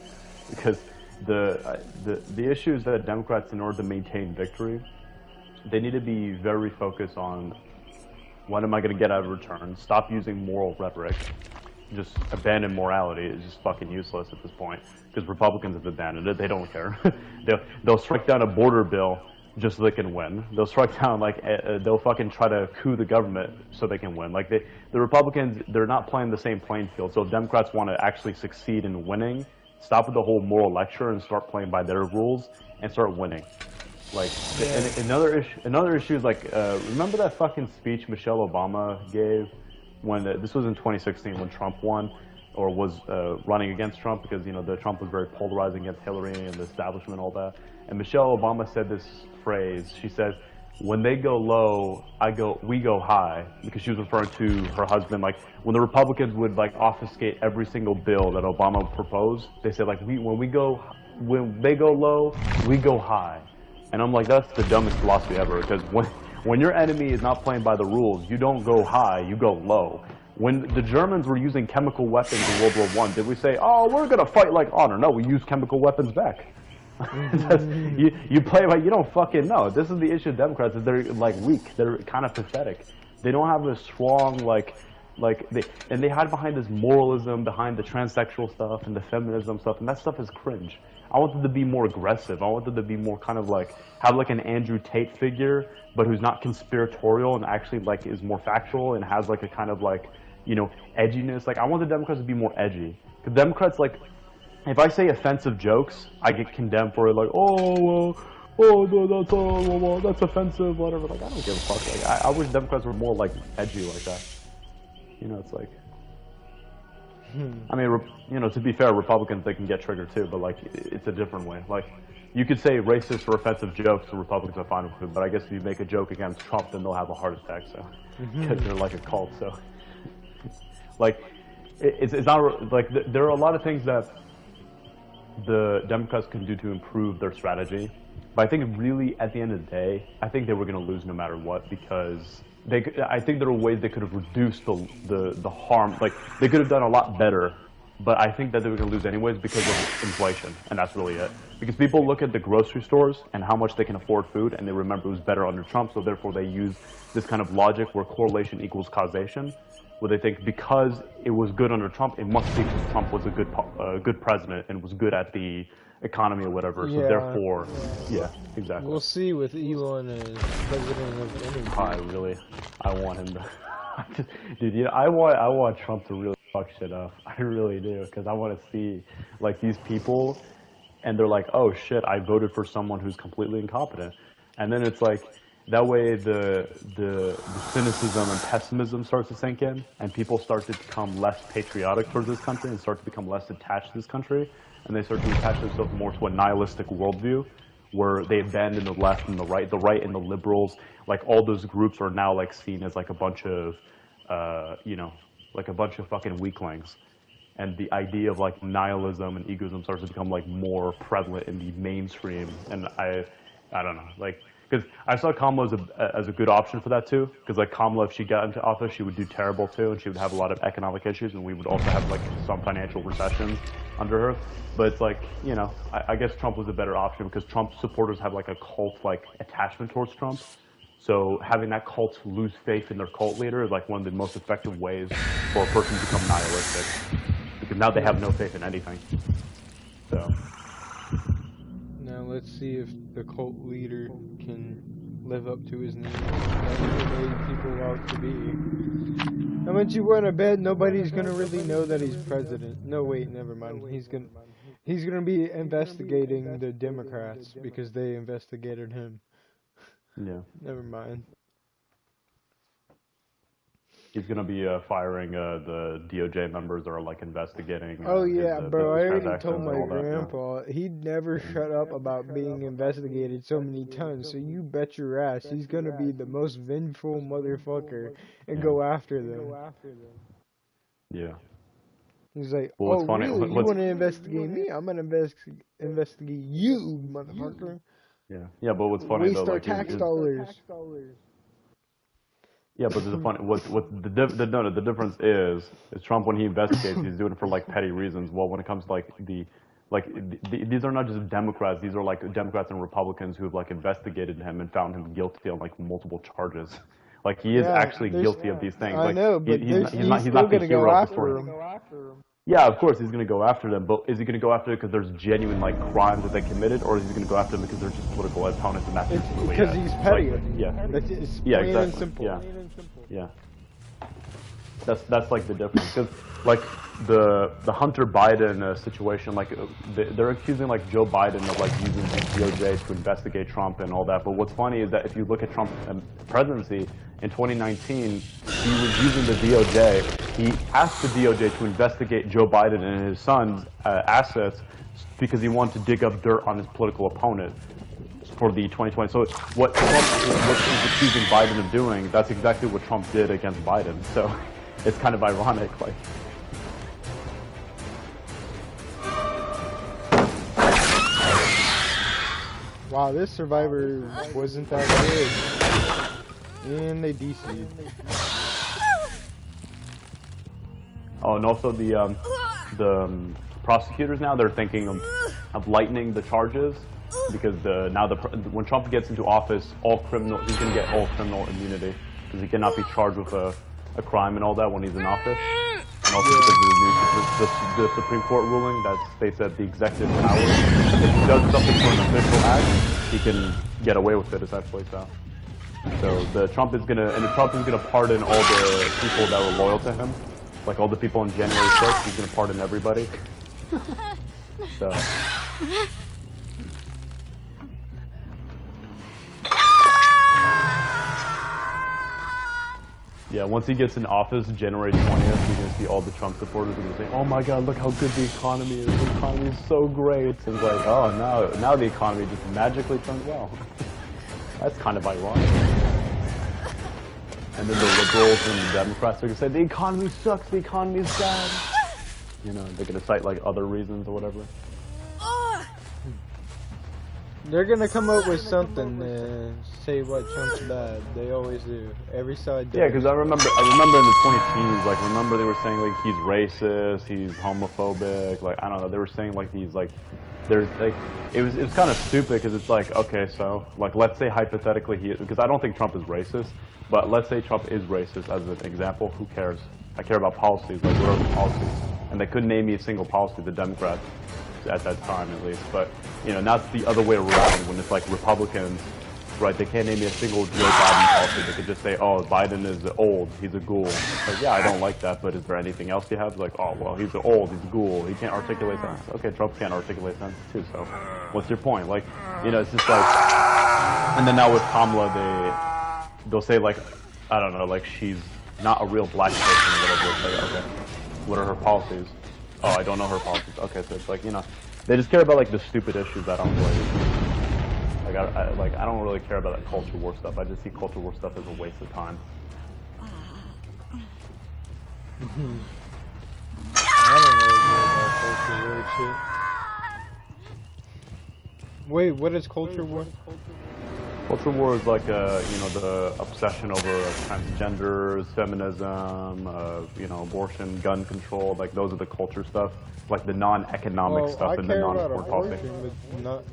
Speaker 3: because the issue is that Democrats, in order to maintain victory, they need to be very focused on what am I going to get out of return. Stop using moral rhetoric. Just abandon morality. It's just fucking useless at this point, because Republicans have abandoned it. They don't care. They'll strike down a border bill just so they can win. They'll strike down, like, they'll fucking try to coup the government so they can win. Like, the Republicans, they're not playing the same playing field. So if Democrats want to actually succeed in winning, stop with the whole moral lecture and start playing by their rules and start winning. Like, and another issue is, like, remember that fucking speech Michelle Obama gave when, this was in 2016 when Trump won, or was running against Trump, because, the Trump was very polarizing against Hillary and the establishment and all that. And Michelle Obama said this phrase. She said, when they go low, we go high, because she was referring to her husband. Like when the Republicans would like obfuscate every single bill that Obama proposed, they said like when they go low, we go high. And I'm like, that's the dumbest philosophy ever, because when your enemy is not playing by the rules, you don't go high, you go low. When the Germans were using chemical weapons in World War I, did we say, oh, we're going to fight like honor? No, we use chemical weapons back. You play by, you don't fucking know. This is the issue with Democrats, is they're like weak. They're kind of pathetic. They don't have a strong, and they hide behind this moralism, behind the transsexual stuff and the feminism stuff, and that stuff is cringe. I want them to be more aggressive. I want them to be more kind of like, have like an Andrew Tate figure, but who's not conspiratorial and actually like is more factual and has like a kind of like, you know, edginess. Like I want the Democrats to be more edgy. Because Democrats, like, if I say offensive jokes, I get condemned for it. Like, no, that's offensive, whatever. Like, I don't give a fuck. Like, I wish Democrats were more like edgy like that. You know, it's like, I mean, you know, to be fair, Republicans, they can get triggered too, but like, it's a different way. Like, you could say racist or offensive jokes, the Republicans are fine with it, but I guess if you make a joke against Trump, then they'll have a heart attack. So, because they're like a cult. So, like, it's not like there are a lot of things that the Democrats can do to improve their strategy, but I think really at the end of the day, I think they were going to lose no matter what, because I think there are ways they could have reduced the harm. Like they could have done a lot better, but I think that they were going to lose anyways because of inflation, and that's really it. Because people look at the grocery stores and how much they can afford food, and they remember it was better under Trump, so therefore they use this kind of logic where correlation equals causation, where they think because it was good under Trump, it must be because Trump was a good president and was good at the economy or whatever. So therefore, yeah, exactly.
Speaker 1: We'll see with Elon as president of energy.
Speaker 3: I want him to, dude. You know, I want Trump to really fuck shit up. I really do, because I want to see like these people, and they're like, oh shit, I voted for someone who's completely incompetent, and then it's like. That way, the cynicism and pessimism starts to sink in, and people start to become less patriotic towards this country and start to become less attached to this country, and they start to attach themselves more to a nihilistic worldview, where they abandon the left and the right and the liberals. Like all those groups are now like seen as like a bunch of, you know, like a bunch of fucking weaklings, and the idea of like nihilism and egoism starts to become like more prevalent in the mainstream. And I don't know, like. Because I saw Kamala as a good option for that too. Because like Kamala, if she got into office, she would do terrible too, and she would have a lot of economic issues, and we would also have like some financial recessions under her. But it's like, you know, I guess Trump was a better option because Trump supporters have like a cult-like attachment towards Trump. So having that cult lose faith in their cult leader is like one of the most effective ways for a person to become nihilistic. Because now they have no faith in anything. So.
Speaker 1: Now let's see if the cult leader can live up to his name. That's the way people out to be. And once you go to bed, nobody's gonna really know that he's president. No, wait, never mind. He's gonna be investigating the Democrats because they investigated him.
Speaker 3: Yeah.
Speaker 1: Never mind.
Speaker 3: He's gonna be firing the DOJ members that are like investigating.
Speaker 1: Oh yeah, bro! I already told my
Speaker 3: that,
Speaker 1: grandpa he'd never shut up about being investigated so many times. So you bet your ass he's gonna be the most vengeful motherfucker and go after them.
Speaker 3: Yeah.
Speaker 1: He's like,
Speaker 3: well,
Speaker 1: oh
Speaker 3: funny,
Speaker 1: really? You want to investigate me? I'm gonna investigate you, motherfucker.
Speaker 3: Yeah. Yeah, but what's funny though,
Speaker 1: waste our
Speaker 3: like,
Speaker 1: tax dollars.
Speaker 3: Yeah, but there's a funny. The difference is Trump, when he investigates, he's doing it for like petty reasons. Well, when it comes to like these are not just Democrats; these are like Democrats and Republicans who have like investigated him and found him guilty on like multiple charges. Like he is actually guilty of these things.
Speaker 1: I know, but
Speaker 3: he's not the hero of the story. Yeah, of course he's going to go after them, but is he going to go after it because there's genuine like crimes that they committed, or is he going to go after them because they're just political opponents and that's just
Speaker 1: because he's petty?
Speaker 3: Like, yeah,
Speaker 1: it's
Speaker 3: yeah,
Speaker 1: plain
Speaker 3: exactly.
Speaker 1: and simple.
Speaker 3: Yeah. That's like the difference, because like the Hunter Biden situation, like they're accusing like Joe Biden of like using the DOJ to investigate Trump and all that. But what's funny is that if you look at Trump's presidency in 2019, he was using the DOJ. He asked the DOJ to investigate Joe Biden and his son's assets because he wanted to dig up dirt on his political opponent. for the 2020. So what is accusing Biden of doing, that's exactly what Trump did against Biden. So it's kind of ironic. Like,
Speaker 1: wow, this Survivor wasn't that good. And they DC'd.
Speaker 3: oh, and also the prosecutors now, they're thinking of lightening the charges because when Trump gets into office, he's gonna get all criminal immunity because he cannot be charged with a crime and all that when he's in office. And also because of the Supreme Court ruling that states that the executive power, if he does something for an official act, he can get away with it essentially. So Trump is gonna pardon all the people that were loyal to him, like all the people on January 6th. He's gonna pardon everybody. So. Yeah, once he gets in office, January 20th, you're going to see all the Trump supporters are going to say, oh my god, look how good the economy is. The economy is so great. And it's like, oh, now the economy just magically turned well. That's kind of ironic. And then the liberals and the Democrats are going to say, the economy sucks, the economy is bad. You know, they're going to cite like other reasons or whatever.
Speaker 1: They're gonna come up with something to say what Trump's bad. They always do. Every side does.
Speaker 3: Yeah, because I remember in the 2010s, like, remember they were saying, like, he's racist, he's homophobic, like, I don't know, they were saying, like, he's, like, there's, like, it was kind of stupid, because it's like, okay, so, like, let's say hypothetically because I don't think Trump is racist, but let's say Trump is racist as an example, who cares? I care about policies, like, what are the policies? And they couldn't name me a single policy, the Democrats, at that time at least, but, you know, now it's the other way around when it's like Republicans, right, they can't name me a single Joe Biden policy. They could just say, oh, Biden is old, he's a ghoul. It's like, yeah, I don't like that, but is there anything else you have? Like, oh, well, he's old, he's a ghoul, he can't articulate sense. Okay, Trump can't articulate sense too, so what's your point? Like, you know, it's just like, and then now with Kamala, they'll say, like, I don't know, like, she's not a real black person or whatever. It's like, okay, what are her policies? Oh, I don't know her policies. Okay, so it's like, you know, they just care about like the stupid issues that I don't really, I don't really care about that culture war stuff. I just see culture war stuff as a waste of time.
Speaker 1: I don't really care about culture war shit. Wait, what is culture war?
Speaker 3: Culture war is like, you know, the obsession over transgenders, feminism, you know, abortion, gun control, like those are the culture stuff, like the non-economic stuff and the non-sport policy.
Speaker 1: But not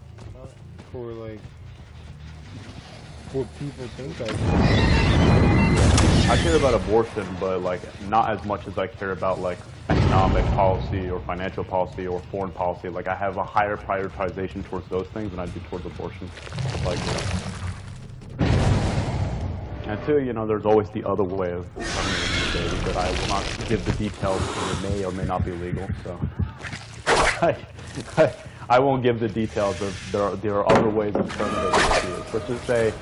Speaker 1: for like what people think I do.
Speaker 3: I care about abortion, but like not as much as I care about like economic policy or financial policy or foreign policy. Like I have a higher prioritization towards those things than I do towards abortion. Like, you know. And two, you know, there's always the other way of running the debate, but I will not give the details because it may or may not be legal. So I won't give the details of there are other ways of terminating abuse. Let's just say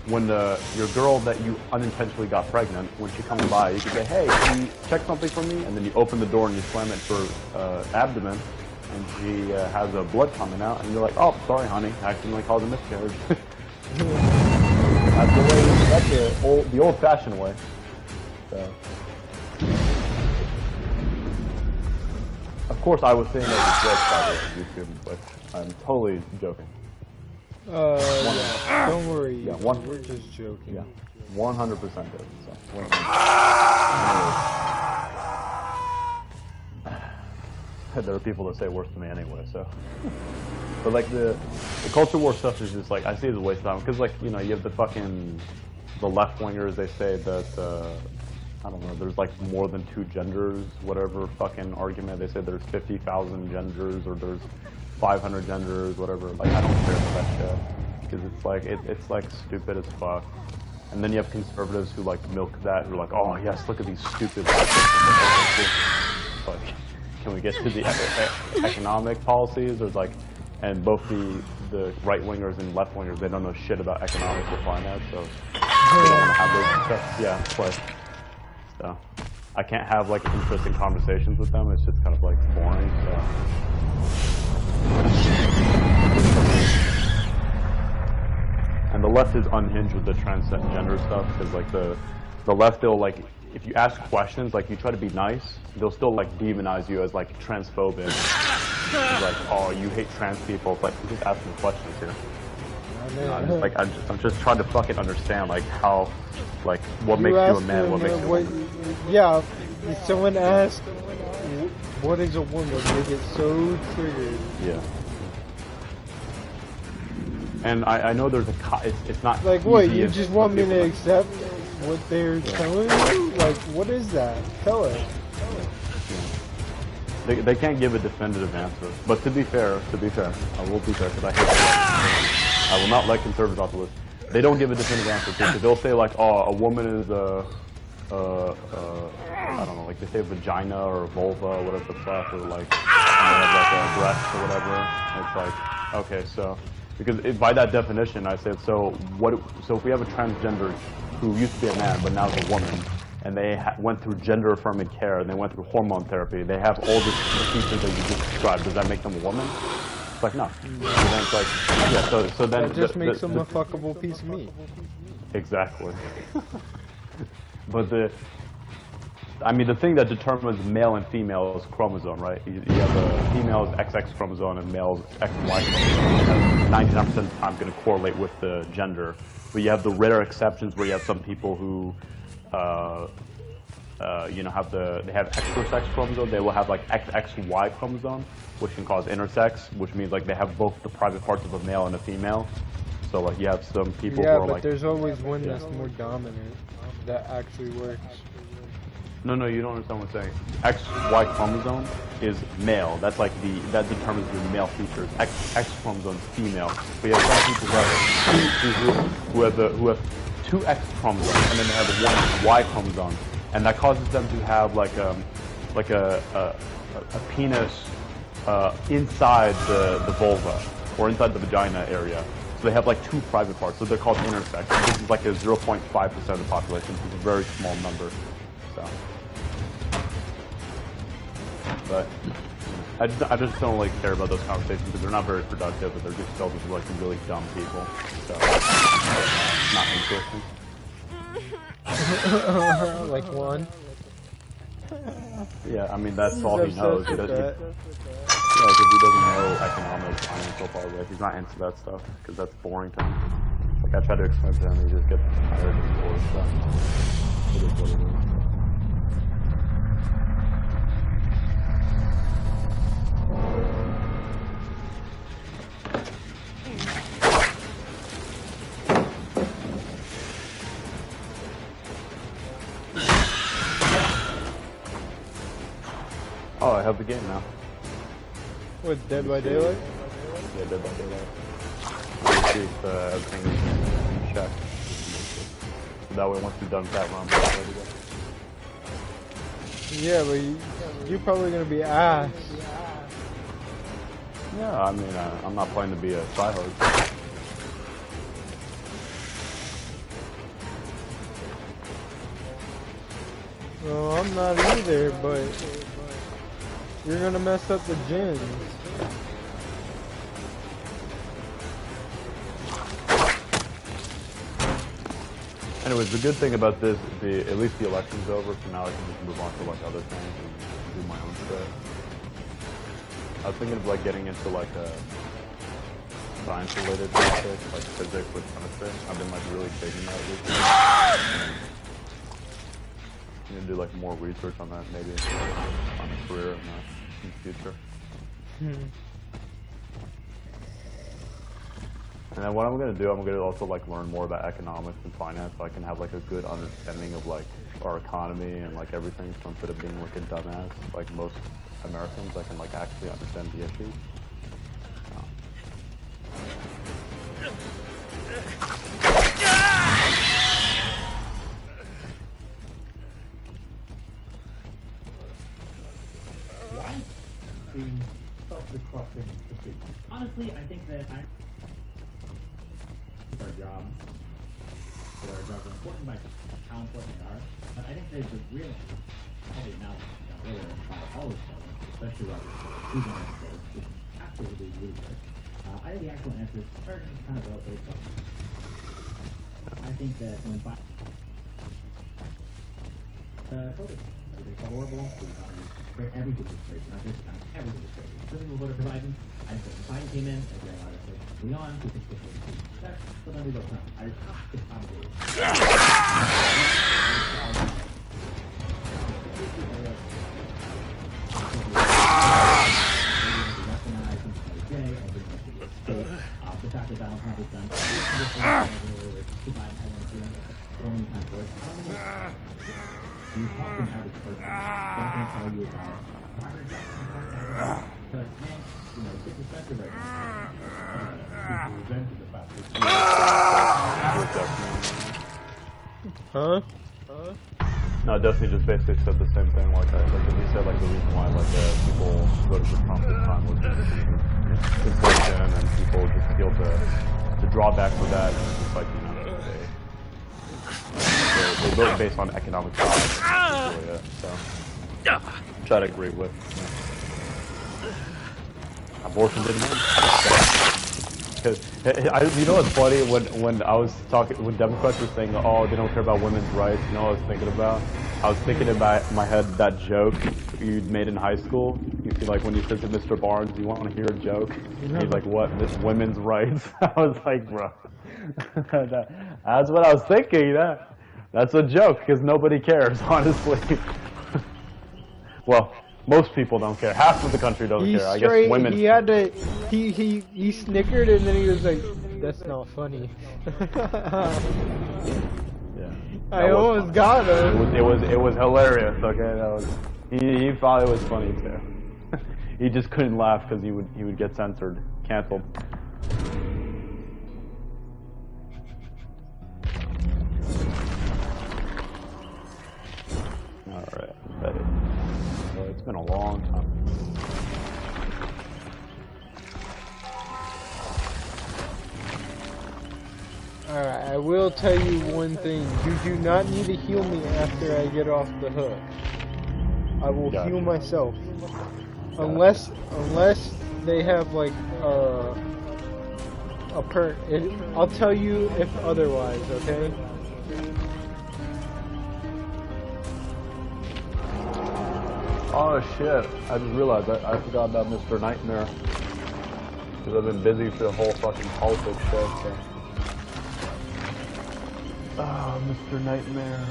Speaker 3: when your girl that you unintentionally got pregnant, when she comes by, you can say, hey, can you check something for me? And then you open the door and you slam it for abdomen, and she has a blood coming out, and you're like, oh, sorry, honey, I accidentally caused a miscarriage. That's the way. That's the old-fashioned way. So. Of course, I was saying that as a joke by YouTube, but I'm totally joking.
Speaker 1: Yeah, don't worry.
Speaker 3: Yeah,
Speaker 1: we're just joking.
Speaker 3: Yeah, 100% joking. So, there are people that say worse than me anyway, so. But like the culture war stuff is just like, I see it as a waste of time, because like, you know, you have the left-wingers, they say that, I don't know, there's like more than 2 genders, whatever fucking argument, they say there's 50,000 genders, or there's 500 genders, whatever, like I don't care about that shit, because it's like, it's like stupid as fuck. And then you have conservatives who like milk that, who are like, oh yes, look at these stupid black people. Like, can we get to the economic policies? Or like, and both the right-wingers and left-wingers, they don't know shit about economics or finance, so they don't want to have those stuff. Yeah, it's like, so I can't have like interesting conversations with them. It's just kind of like boring. So. and the left is unhinged with the transgender stuff because like the left, they'll like, if you ask questions, like you try to be nice, they'll still like demonize you as like transphobic. It's like, oh, you hate trans people. It's like, I'm just asking questions here. I'm just trying to fucking understand like how, like what makes you a man, what makes you a woman.
Speaker 1: Yeah, if someone asks, what is a woman? They get so triggered.
Speaker 3: Yeah. And I know there's it's not
Speaker 1: like what, you just want me to accept what they're telling you? Like, what is that? Tell us.
Speaker 3: Yeah. They can't give a definitive answer. But to be fair, I will be fair because I hate that. I will not let conservatives off the list. They don't give a definitive answer because they'll say like, oh, a woman is I don't know, like they say vagina or vulva or whatever the fuck, or like, and they have like a breast or whatever. And it's like, okay, so, because by that definition, I said, so if we have a transgender who used to be a man but now is a woman, and they went through gender affirming care and they went through hormone therapy, they have all the features that you just described, does that make them a woman? It's like, no. And then it's like, yeah, so then...
Speaker 1: That just makes them a fuckable piece of meat.
Speaker 3: Exactly. But the thing that determines male and female is chromosome, right? You have a female's XX chromosome and male's X and Y chromosome. That's 99% of the time going to correlate with the gender. But you have the rare exceptions where you have some people who, you know, they have extra sex chromosome. They will have like XXY chromosome, which can cause intersex, which means like they have both the private parts of a male and a female. So like you have some people who are like...
Speaker 1: Yeah, but there's always one that's more dominant that actually works.
Speaker 3: No, you don't understand what I'm saying. XY chromosome is male. That's like that determines your male features. X chromosome is female. But you have some people who have two X chromosomes and then they have one Y chromosome, and that causes them to have like a penis inside the vulva or inside the vagina area. So they have like two private parts. So they're called intersex. This is like a 0.5% of the population. It's a very small number. So. But I just don't like care about those conversations because they're not very productive, but they're just filled with like really dumb people. So not interesting.
Speaker 1: Like one.
Speaker 3: Yeah, I mean that's all he knows. Because he doesn't know economics, financial policy. He's not into that stuff because that's boring to him. Like I try to explain to him, he just gets tired and bored. So it is what it is. Oh, I have the game now.
Speaker 1: What, Dead by Daylight?
Speaker 3: Yeah, Dead by Daylight. Let's see if everything is in check. So that way, once you're done with that run, we're ready to go.
Speaker 1: Yeah, but you're probably gonna be ass.
Speaker 3: Yeah, I mean, I'm not planning to be a tryhard.
Speaker 1: Well, I'm not either, but you're gonna mess up the gens.
Speaker 3: Anyways, the good thing about this is at least the election's over, so now I can just move on to like other things and do my own stuff. I was thinking of like getting into like a science-related topic, like physics or chemistry. I've been like really digging that recently. I'm gonna do like more research on that, maybe on a career in the future. And then what I'm gonna do, I'm gonna also like learn more about economics and finance, so I can have like a good understanding of like our economy and like everything. So instead of being like a dumbass, like most Americans, I can like actually understand the issues.
Speaker 4: Honestly, I think that our jobs are important by how important they are. But I think there's a real, probably now earlier about all this stuff, especially about who's on the show, which is absolutely ludicrous. I think the actual answer is starting to kind of go based on I think that when COVID, it's horrible. Everything was crazy. Not this time. Everything was crazy. Some people voted for Biden. I think when Biden came in, I agree a lot of things. Leon, we think this was better. So then we go Trump. It's probably. The fact that Donald Trump has done you talk to an average person, they're going to tell you about because, you know, it's expensive right now. People resented the fact
Speaker 1: Huh?
Speaker 3: No, Dusty just basically said the same thing. Like he said, like the reason why people voted for Trump this time was because of inflation, and people just feel the drawback for that. And it's just like, you know, they vote based on economic policy. Really, so try to agree with. Abortion didn't win. You know what's funny, when I was talking, when Democrats were saying, oh, they don't care about women's rights, you know what I was thinking about? I was thinking in my head that joke you made in high school. You see, like when you said to Mr. Barnes, you want to hear a joke? He's like, what, this women's rights? I was like, bro, that's what I was thinking. That's a joke, because nobody cares, honestly. Well, most people don't care. Half of the country don't care. I guess women.
Speaker 1: He had to. He snickered and then he was like, "That's not funny."
Speaker 3: Yeah.
Speaker 1: I almost got him.
Speaker 3: It was hilarious. Okay, that was. He thought it was funny too. He just couldn't laugh because he would get censored, canceled. All right, ready. So it's been a long time.
Speaker 1: Alright, I will tell you one thing. You do not need to heal me after I get off the hook. I will heal myself. Unless they have like I'll tell you if otherwise, okay?
Speaker 3: Oh shit, I just realized I forgot about Mr. Nightmare. Because I've been busy for the whole fucking politics shit, so. Oh, Mr. Nightmare.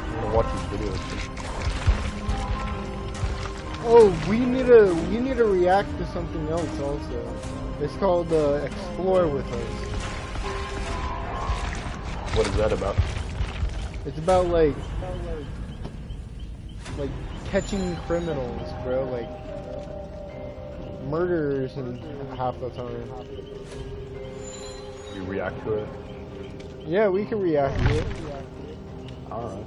Speaker 3: I'm gonna watch his videos.
Speaker 1: Oh, we need to react to something else also. It's called Explore with Us.
Speaker 3: What is that about?
Speaker 1: It's about like catching criminals, bro, like murderers and half the time.
Speaker 3: You react to it?
Speaker 1: Yeah, we can react to it.
Speaker 3: Alright.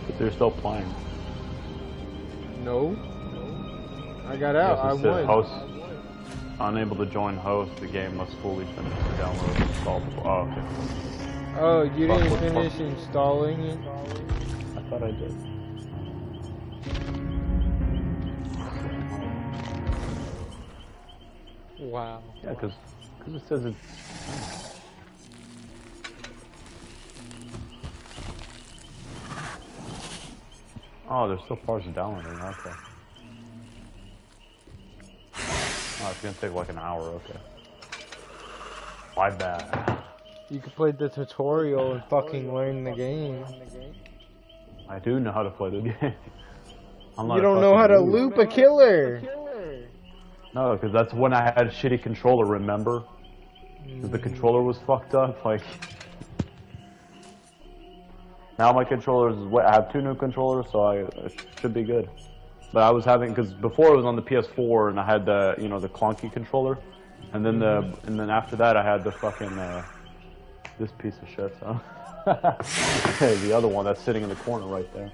Speaker 3: But they're still playing.
Speaker 1: No. I got out. I won.
Speaker 3: Host, unable to join host. The game must fully finish the download and install. Oh, okay.
Speaker 1: Oh, you didn't finish installing it?
Speaker 3: I thought I did.
Speaker 1: Wow.
Speaker 3: Yeah, because it says it's. Oh, there's still parts downloading. Okay. Oh, it's gonna take like an hour. Okay. My bad.
Speaker 1: You could play the tutorial and fucking learn the game.
Speaker 3: I do know how to play the game.
Speaker 1: You don't know how to loop a killer.
Speaker 3: No, because that's when I had a shitty controller. Remember? Because the controller was fucked up. Like. Now my controllers, I have 2 new controllers, so it should be good. But I was having, because before it was on the PS4 and I had the, you know, the clunky controller, and then after that I had the fucking this piece of shit. So hey, the other one that's sitting in the corner right there.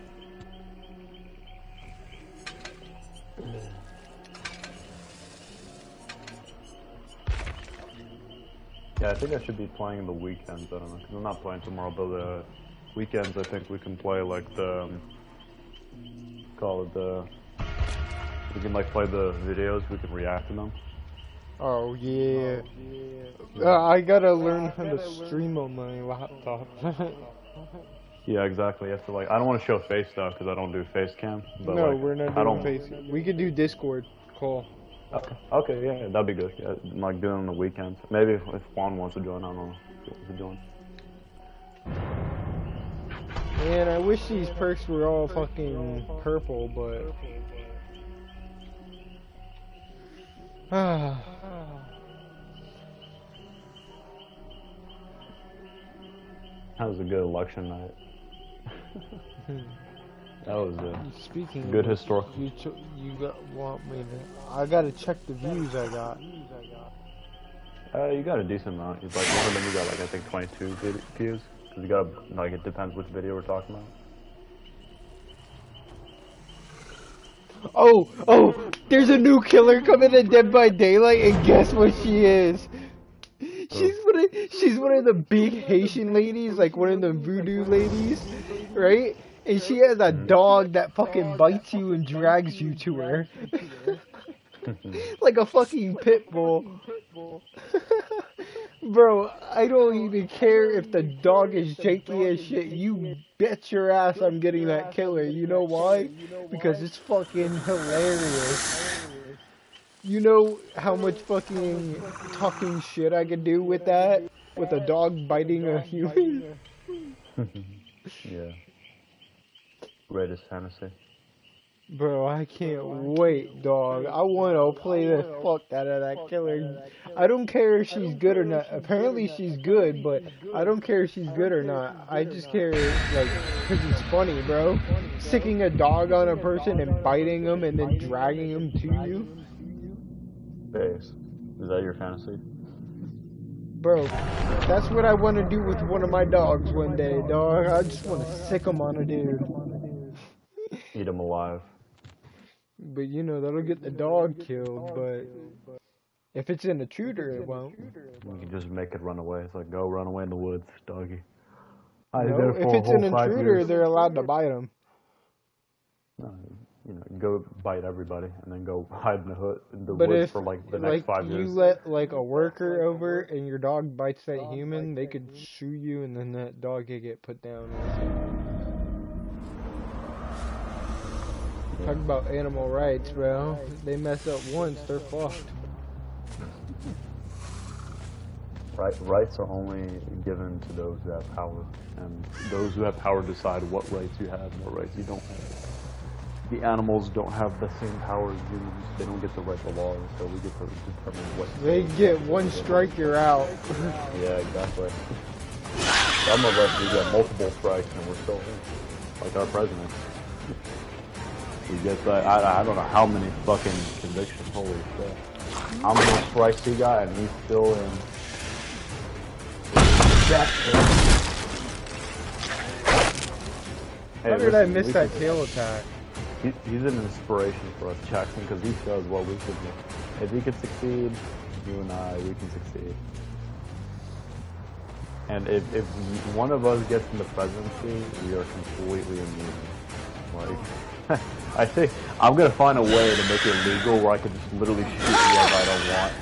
Speaker 3: Yeah, I think I should be playing the weekends. I don't know, because I'm not playing tomorrow, but the weekends I think we can play like the call it the. We can like play the videos. We can react to them.
Speaker 1: Oh yeah. I gotta learn how to stream on my laptop.
Speaker 3: Yeah, exactly. You have to like. I don't want to show face though, because I don't do face cam. But
Speaker 1: No,
Speaker 3: like,
Speaker 1: we're not
Speaker 3: I
Speaker 1: doing
Speaker 3: don't.
Speaker 1: face. We could do Discord call.
Speaker 3: Okay. Okay. Yeah, that'd be good. Yeah, like doing it on the weekends. Maybe if Juan wants to join, I don't know. If he wants to join.
Speaker 1: Man, I wish these perks were all fucking purple, but.
Speaker 3: That was a good election night. That was a
Speaker 1: Speaking
Speaker 3: good
Speaker 1: of,
Speaker 3: historical.
Speaker 1: Want me to? I gotta check the views I got.
Speaker 3: You got a decent amount. It's like one of them you got like I think 22 views. Cause you got like it depends which video we're talking about.
Speaker 1: Oh! There's a new killer coming in Dead by Daylight, and guess what she is? She's one of the big Haitian ladies, like one of the voodoo ladies, right? And she has a dog that fucking bites you and drags you to her. Like a fucking pit bull. Bro, I don't even care if the dog is shaky as shit. You bet your ass I'm getting that killer. You know why? Because it's fucking hilarious. You know how much fucking talking shit I could do with that? With a dog biting a human?
Speaker 3: Yeah. Greatest fantasy.
Speaker 1: Bro, I can't wait, dog. I want to play the fuck out of that killer. I don't care if she's good or not. Apparently she's good, but I don't care if she's good or not. I just care, like, because it's funny, bro. Sticking a dog on a person and biting them and then dragging them to you.
Speaker 3: Base. Is that your fantasy?
Speaker 1: Bro, that's what I want to do with one of my dogs one day, dog. I just want to sick them on a dude.
Speaker 3: Eat him alive.
Speaker 1: But you know, that'll get the dog killed, but if it's an intruder, it won't.
Speaker 3: We can just make it run away. It's like, go run away in the woods, doggy.
Speaker 1: No, if it's an intruder, they're allowed to bite him.
Speaker 3: No, you know, go bite everybody and then go hide in the woods for like the next 5 years.
Speaker 1: You let like a worker over and your dog bites that human, they could sue you and then that dog could get put down. Talk about animal rights, bro. They mess up once, they're fucked.
Speaker 3: Rights are only given to those who have power, and those who have power decide what rights you have and what rights you don't have. The animals don't have the same power as humans. They don't get to write the laws, so we get to determine what.
Speaker 1: They get one strike, you're out.
Speaker 3: Yeah, exactly. Some of us, we get multiple strikes and we're still in. Like our president. He gets like, I don't know how many fucking convictions, holy shit. How many strikes he got and he's still in.
Speaker 1: How did I miss that tail attack?
Speaker 3: He's an inspiration for us, Jackson, because he shows what we could do. If he can succeed, you and I, we can succeed. And if one of us gets in the presidency, we are completely immune. Like, I think I'm gonna find a way to make it legal where I can just literally shoot whoever I don't want,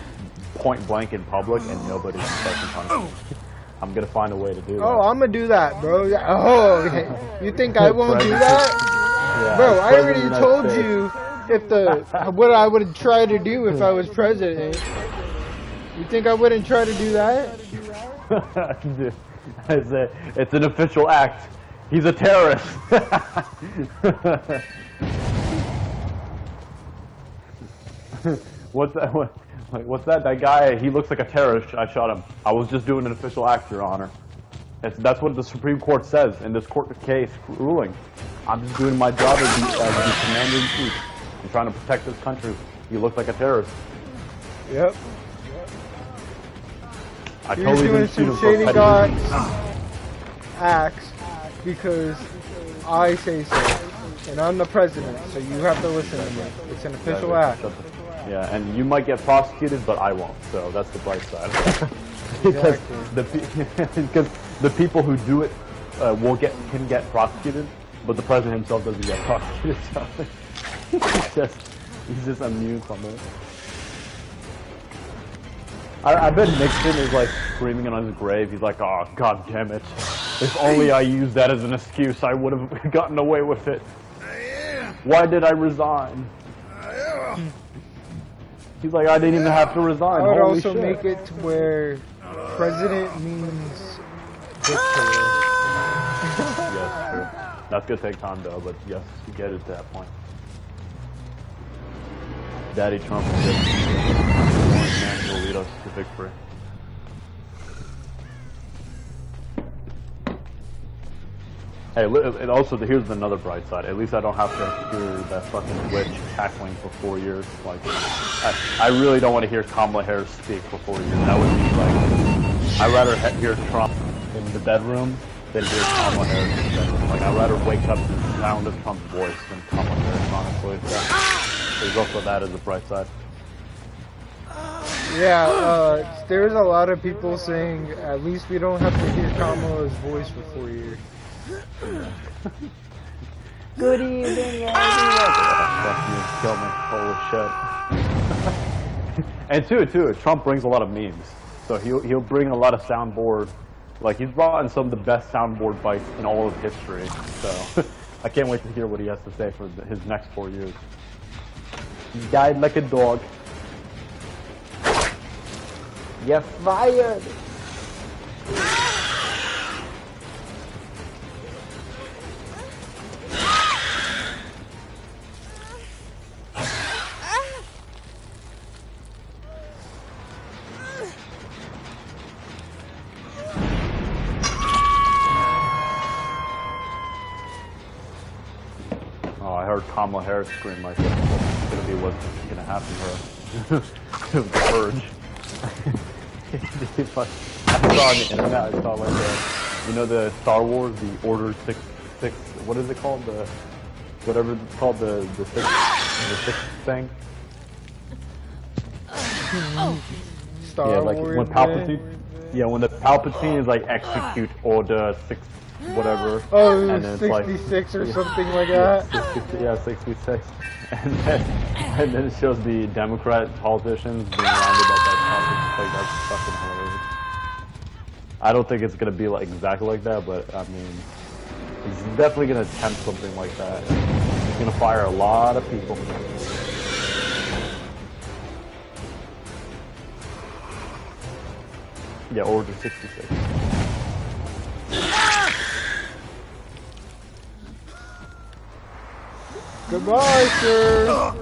Speaker 3: point blank in public, and nobody can fucking punish me. I'm gonna find a way to do that.
Speaker 1: Oh, I'm gonna do that, bro. Oh, okay. You think I won't do that?
Speaker 3: Yeah,
Speaker 1: bro, I already told you if what I would try to do if I was president. You think I wouldn't try to do that?
Speaker 3: It's an official act. He's a terrorist. What's that? What's that? That guy, he looks like a terrorist. I shot him. I was just doing an official act, Your Honor. That's what the Supreme Court says in this court case ruling. I'm just doing my job as the commander-in-chief. I'm trying to protect this country. You look like a terrorist.
Speaker 1: Yep.
Speaker 3: I
Speaker 1: You're
Speaker 3: totally
Speaker 1: doing
Speaker 3: didn't shoot him
Speaker 1: some
Speaker 3: for
Speaker 1: shady
Speaker 3: petty
Speaker 1: god
Speaker 3: reasons.
Speaker 1: acts because I say so. And I'm the president, so you have to listen to me. It's an official act.
Speaker 3: Yeah, and you might get prosecuted, but I won't. So that's the bright side. because
Speaker 1: Exactly.
Speaker 3: because the people who do it can get prosecuted, but the president himself doesn't get prosecuted. So he's just immune from it. I bet Nixon is like screaming on his grave. He's like, "Oh, god damn it! If only I used that as an excuse, I would have gotten away with it. Why did I resign?" He's like, "I didn't even have to resign."
Speaker 1: I would
Speaker 3: Holy
Speaker 1: also
Speaker 3: shit.
Speaker 1: make it to where president means dictator.
Speaker 3: Yes, true. That's gonna take time though, but yes, you get it to that point. Daddy Trump is just one man will lead us to victory. Hey, and also here's another bright side. At least I don't have to hear that fucking witch cackling for 4 years. Like, I really don't want to hear Kamala Harris speak for 4 years. That would be like, I'd rather hear Trump in the bedroom than hear Kamala Harris in the bedroom. Like, I'd rather wake up to the sound of Trump's voice than Kamala Harris, honestly. So there's also that as a bright side.
Speaker 1: Yeah, there's a lot of people saying at least we don't have to hear Kamala's voice for 4 years.
Speaker 3: Good evening, everyone. Fuck you, kill me. Holy shit. And too, Trump brings a lot of memes. So he'll bring a lot of soundboard. Like, he's brought in some of the best soundboard bites in all of history. So I can't wait to hear what he has to say for his next 4 years. He died like a dog. You're fired. Oh, I heard Kamala Harris scream like that's gonna be what's gonna happen to her. To the purge. I saw on the internet, I saw like you know the Star Wars, the Order 66, what is it called? The whatever it's called, the sixth thing.
Speaker 1: Star
Speaker 3: like
Speaker 1: Wars,
Speaker 3: when Palpatine, when the Palpatine is like execute Order 6 whatever.
Speaker 1: Oh,
Speaker 3: and then
Speaker 1: 66 or something like
Speaker 3: yeah,
Speaker 1: that.
Speaker 3: 66. And then it shows the Democrat politicians being rounded up by Trump. Like, that's fucking hilarious. I don't think it's gonna be like exactly like that, but I mean, he's definitely gonna attempt something like that. He's gonna fire a lot of people. Yeah, Order 66.
Speaker 1: Goodbye, sir.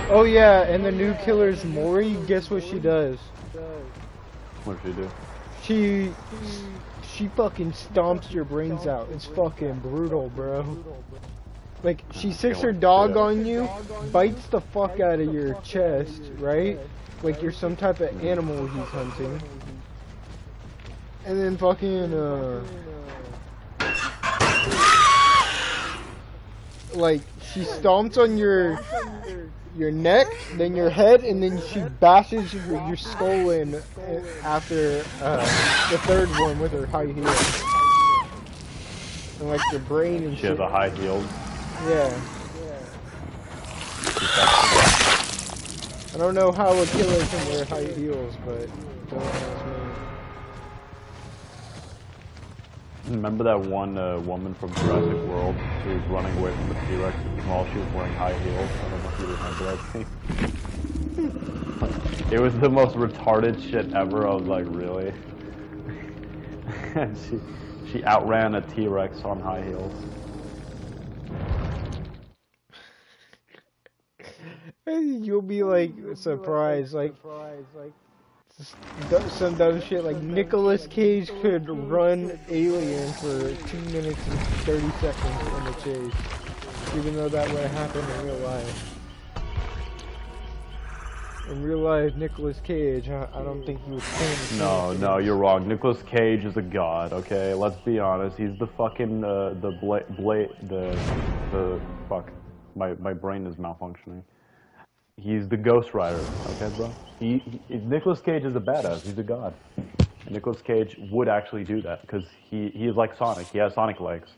Speaker 1: Oh yeah, and the new killer's Mori, guess what she does?
Speaker 3: What did she do?
Speaker 1: She fucking stomps your brains out. It's fucking brutal, bro. Like, she sits her dog on you, bites the fuck out of your chest, right? Like you're some type of animal he's hunting. And then fucking, like, she stomps on your neck, then your head, and then she bashes your skull in after the third one with her high heels. And like your brain and shit.
Speaker 3: She has a high heel.
Speaker 1: Yeah. I don't know how a killer can wear high heels, but don't ask me.
Speaker 3: Remember that one woman from Jurassic World who was running away from the T-Rex while she was wearing high heels? I don't know if you remember that thing. It was the most retarded shit ever. I was like, really? And she outran a T-Rex on high heels.
Speaker 1: You'll be like surprised, like some dumb shit like Nicolas Cage could run Alien for 2 minutes and 30 seconds in the chase, even though that would happen in real life. In real life, Nicolas Cage, I don't think he was paying.
Speaker 3: No, you're wrong. Nicolas Cage is a god. Okay, let's be honest. He's the fucking the fuck. My brain is malfunctioning. He's the Ghost Rider, okay, bro? Nicolas Cage is a badass. He's a god. And Nicolas Cage would actually do that because he is like Sonic. He has Sonic legs.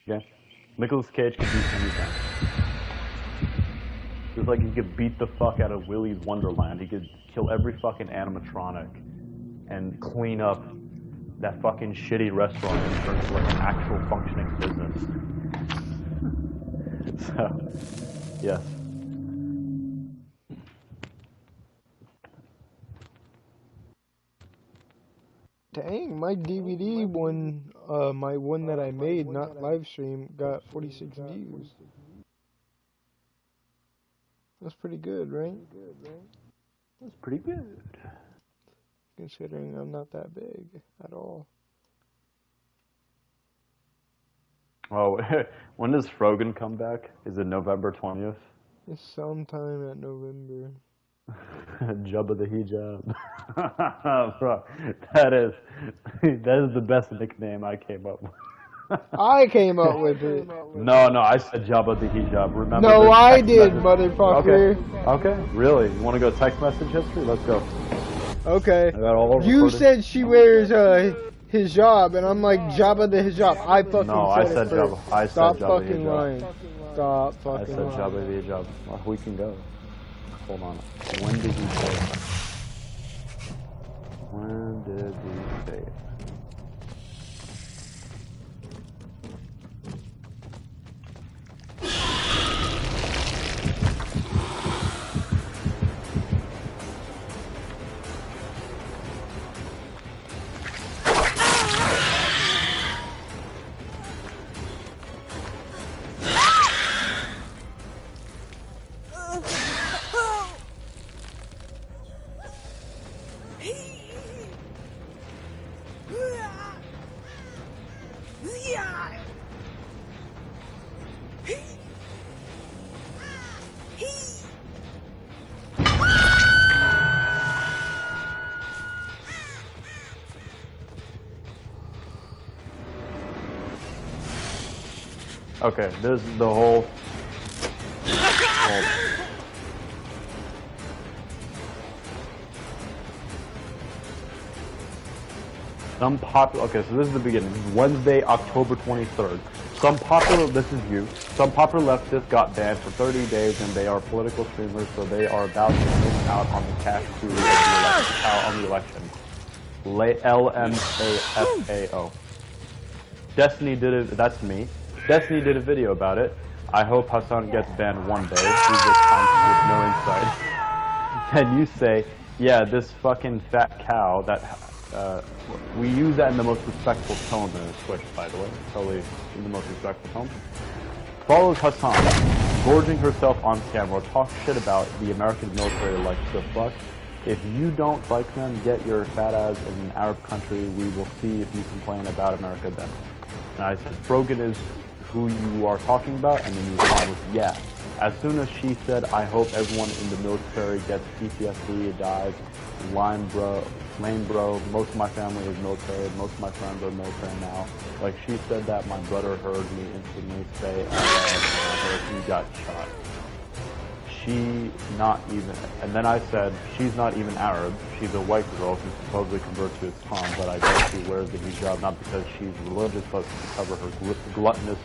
Speaker 3: Okay, Nicolas Cage can do anything. Just like he could beat the fuck out of Willy's Wonderland. He could kill every fucking animatronic and clean up that fucking shitty restaurant and turn it into like an actual functioning business. So, yes.
Speaker 1: Dang, my DVD one, my one that I made, not live stream, got 46 views. That's pretty good, right?
Speaker 3: That's pretty good.
Speaker 1: Considering I'm not that big at all.
Speaker 3: Oh, when does Frogan come back? Is it November 20th?
Speaker 1: It's sometime at November.
Speaker 3: Jabba the Hijab. Bro, that is the best nickname I came up with.
Speaker 1: I came up with it.
Speaker 3: No, I said Jabba the Hijab. Remember?
Speaker 1: No, I did, motherfucker.
Speaker 3: Okay, really? You want to go text message history? Let's go.
Speaker 1: Okay. You said she wears hijab, and I'm like, Jabba the Hijab. I fucking said it first.
Speaker 3: I said
Speaker 1: Stop
Speaker 3: Jabba
Speaker 1: fucking
Speaker 3: the Hijab.
Speaker 1: lying. Stop fucking lying.
Speaker 3: I said Jabba the Hijab. Well, we can go. Hold on. When did he say it? When did he say it? Okay, this is the whole. Okay, so this is the beginning. This is Wednesday, October 23rd. This is you. Some popular leftists got banned for 30 days, and they are political streamers, so they are about to miss out on the cash coup on the election. LMAFAO. Destiny did it. That's me. Destiny did a video about it. I hope Hassan gets banned one day. He's just with no insight. And you say, yeah, this fucking fat cow that, we use that in the most respectful tone in Twitch, by the way. Totally in the most respectful tone. Follows Hassan, gorging herself on camera, talks shit about the American military like the fuck. If you don't like them, get your fat ass in an Arab country. We will see if you complain about America then. And I said, Frogan is who you are talking about, and then you respond with, yeah. As soon as she said, I hope everyone in the military gets PTSD, dies, lame bro, most of my family is military, most of my friends are military now. Like, she said that, my brother heard me instantly say, he got shot. She not even, and then I said, she's not even Arab, she's a white girl who supposedly converts to Islam, but I guess she wears the hijab not because she's religious, but to cover her gluttonous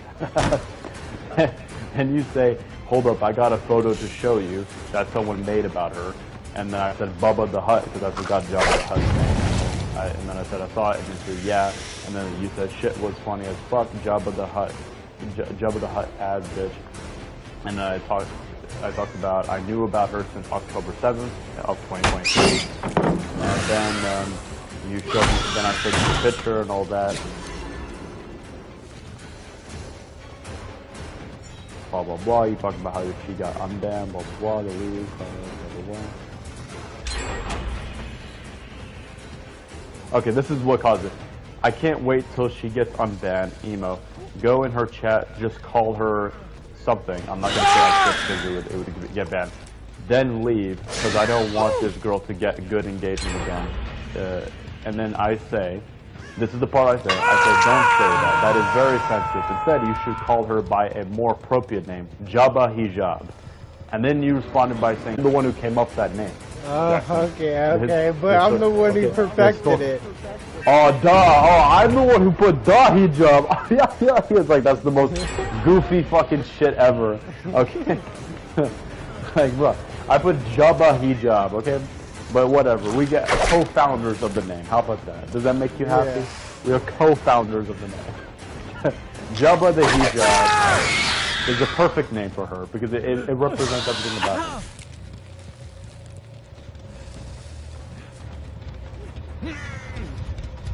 Speaker 3: and you say, hold up, I got a photo to show you that someone made about her. And then I said Bubba the Hutt because I forgot Jabba the Hutt's name. And then I said I saw it, and you said yeah. And then you said shit was funny as fuck. Jabba the Hutt, Jabba the Hutt ass bitch. And then I talked about I knew about her since October 7th of 2023. And then you showed me. Then I showed you the picture and all that. Blah blah blah. You talked about how she got unbanned. Blah blah blah. The league. Blah blah blah. Okay, this is what caused it. I can't wait till she gets unbanned. Emo. Go in her chat. Just call her something. I'm not gonna say that because it would get banned. Then leave because I don't want this girl to get good engagement again. And then I say, this is the part I say. I say, don't say that. That is very sensitive. Instead, you should call her by a more appropriate name, Jabba Hijab. And then you responded by saying, I'm the one who came up with that name.
Speaker 1: Okay, but I'm the one who perfected it.
Speaker 3: Oh, duh. Oh, I'm the one who put the hijab. Yeah. It's like, that's the most goofy fucking shit ever. Okay? Like, bro, I put Jabba hijab, okay? But whatever. We get co-founders of the name. How about that? Does that make you happy?
Speaker 1: Yeah.
Speaker 3: We are co-founders of the name. Jabba the hijab is the perfect name for her because it represents everything about her.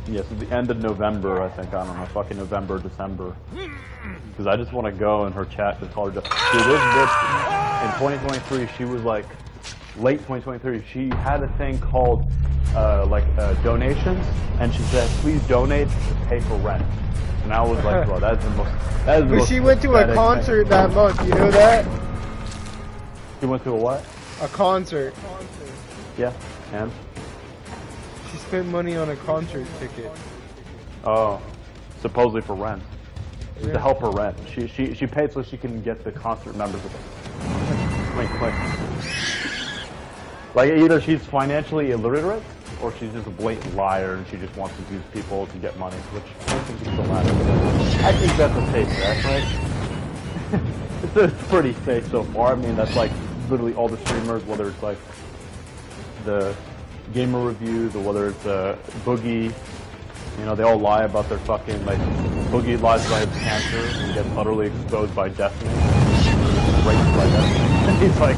Speaker 3: Yes, at the end of November, I think. I don't know, fucking November, December. Because I just want to go in her chat to call her. Dude, this bitch, in 2023, she was like, late 2023, she had a thing called, donations, and she said, please donate to pay for rent. And I was like, bro, that's the most,
Speaker 1: But she went to a concert that month, you know that?
Speaker 3: She went to a what?
Speaker 1: A concert.
Speaker 3: Yeah, and?
Speaker 1: She spent money on a concert ticket.
Speaker 3: Oh, supposedly for rent. It was
Speaker 1: Yeah.
Speaker 3: to help her rent. She paid so she can get the concert members with her. Wait. Like, either she's financially illiterate, or she's just a blatant liar and she just wants to use people to get money, which I don't think is the latter. I think that's a safe bet, right? It's pretty safe so far. I mean, that's like literally all the streamers, whether it's like the gamer reviews or whether it's Boogie, you know, they all lie about their fucking, like, Boogie lies about his cancer and gets utterly exposed by Destiny. Raped by Destiny. He's like...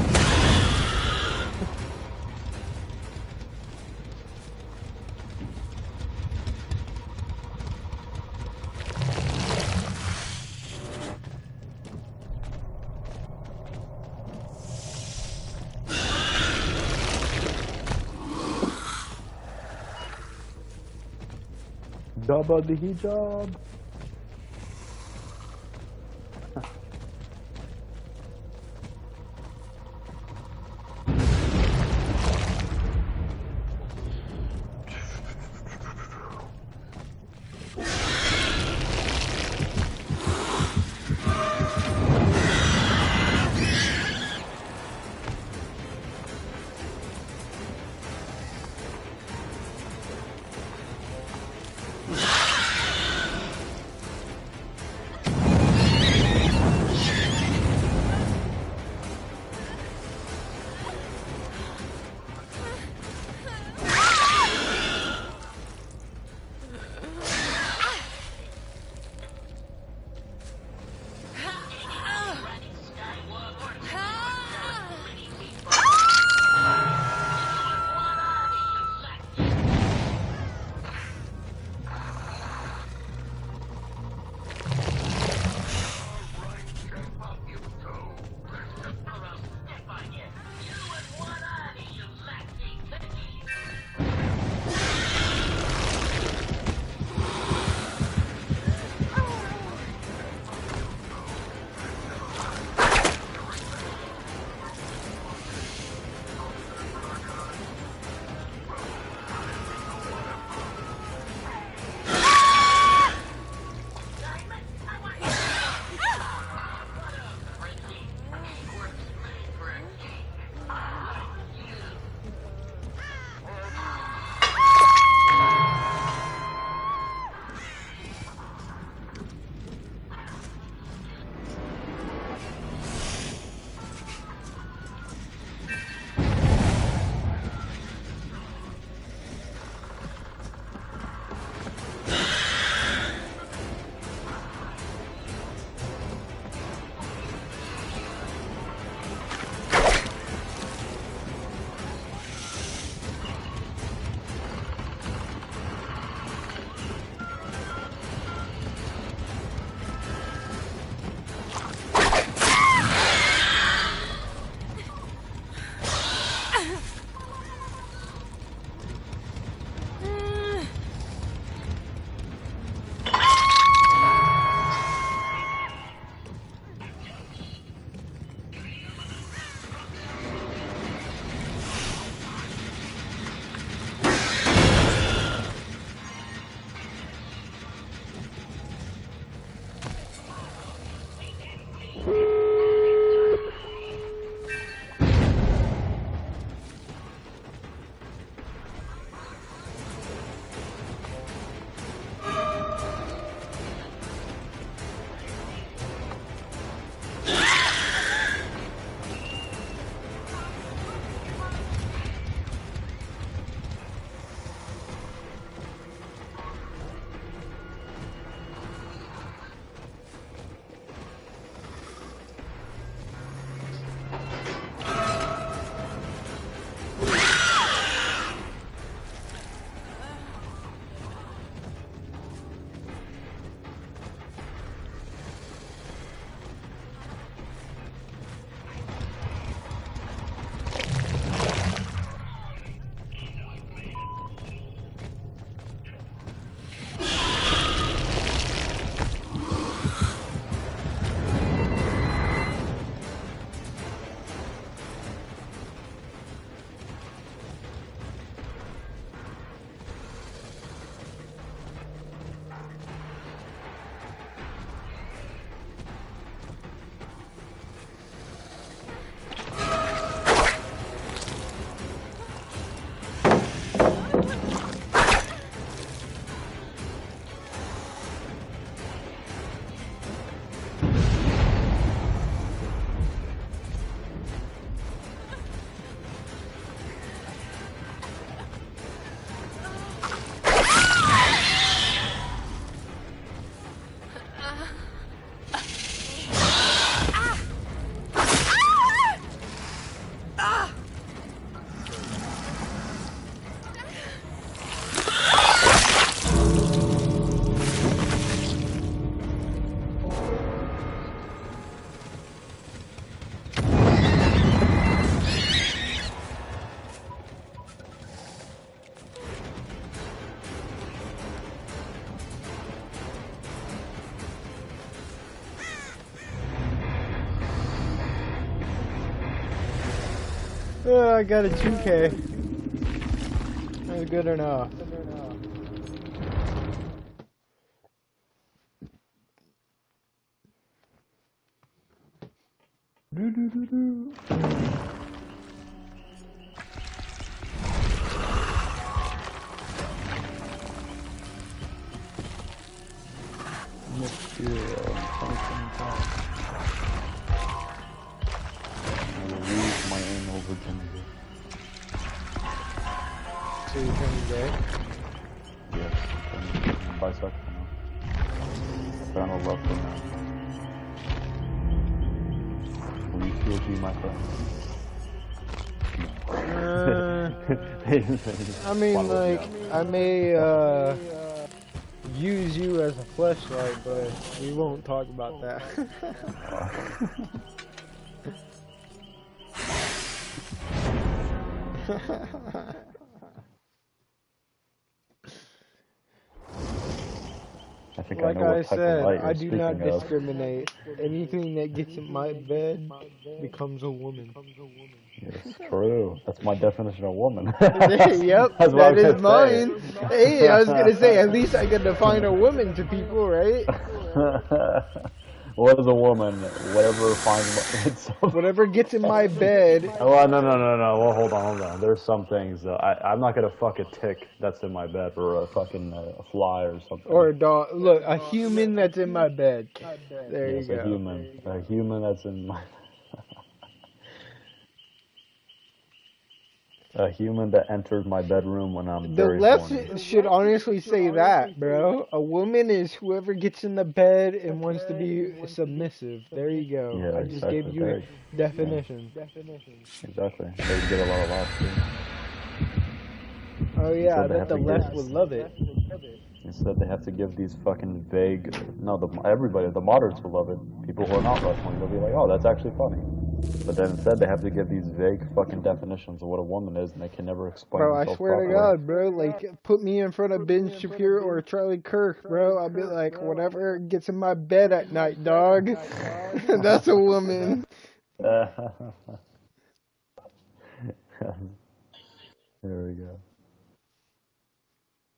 Speaker 3: Jabba the hijab.
Speaker 1: I got a 2K. That's good enough.
Speaker 3: Do do do do. Material 2025. I will lose my anal virginity.
Speaker 1: So you're turning gay?
Speaker 3: Yes, I'm bisexual now. I found a love for men. Will you still be my friend?
Speaker 1: I mean, like, I may, use you as a fleshlight, but we won't talk about that.
Speaker 3: I think
Speaker 1: Like
Speaker 3: I know
Speaker 1: I
Speaker 3: what type
Speaker 1: said,
Speaker 3: of light
Speaker 1: I
Speaker 3: you're
Speaker 1: do
Speaker 3: speaking
Speaker 1: not
Speaker 3: of.
Speaker 1: discriminate. Anything that gets in my bed becomes a woman.
Speaker 3: Yes, true. That's my definition of woman.
Speaker 1: Yep,
Speaker 3: That's what
Speaker 1: that
Speaker 3: I
Speaker 1: is
Speaker 3: was
Speaker 1: mine.
Speaker 3: gonna say.
Speaker 1: Hey, I was gonna say, at least I can define a woman to people, right?
Speaker 3: What is a woman? Whatever finds itself.
Speaker 1: Whatever gets in my bed.
Speaker 3: Oh, well, no. Well, hold on. There's some things. I'm not gonna fuck a tick that's in my bed, or a fucking a fly or something.
Speaker 1: Or a dog. Look, a human that's in my bed. There
Speaker 3: Yes,
Speaker 1: you go.
Speaker 3: a human that's in my. A human that enters my bedroom when I'm
Speaker 1: The
Speaker 3: very
Speaker 1: left
Speaker 3: horny.
Speaker 1: should honestly say that, bro. A woman is whoever gets in the bed and wants to be submissive. There you go.
Speaker 3: Yeah,
Speaker 1: I just
Speaker 3: exactly.
Speaker 1: gave you a definition.
Speaker 3: Exactly. They get a lot of laughs too.
Speaker 1: Oh yeah, I
Speaker 3: Instead they
Speaker 1: bet
Speaker 3: have
Speaker 1: the
Speaker 3: to
Speaker 1: left
Speaker 3: give-
Speaker 1: would love it.
Speaker 3: Instead, they have to give these fucking vague. No, everybody, the moderates will love it. People who are not wrestling, they'll be like, "Oh, that's actually funny." But then instead, they have to give these vague fucking definitions of what a woman is, and they can never explain
Speaker 1: Bro, I
Speaker 3: themselves
Speaker 1: swear to
Speaker 3: properly.
Speaker 1: God, bro, like, put me in front of Ben Shapiro or Charlie Kirk, bro. I'll be like, whatever gets in my bed at night, dog. That's a woman.
Speaker 3: There we go.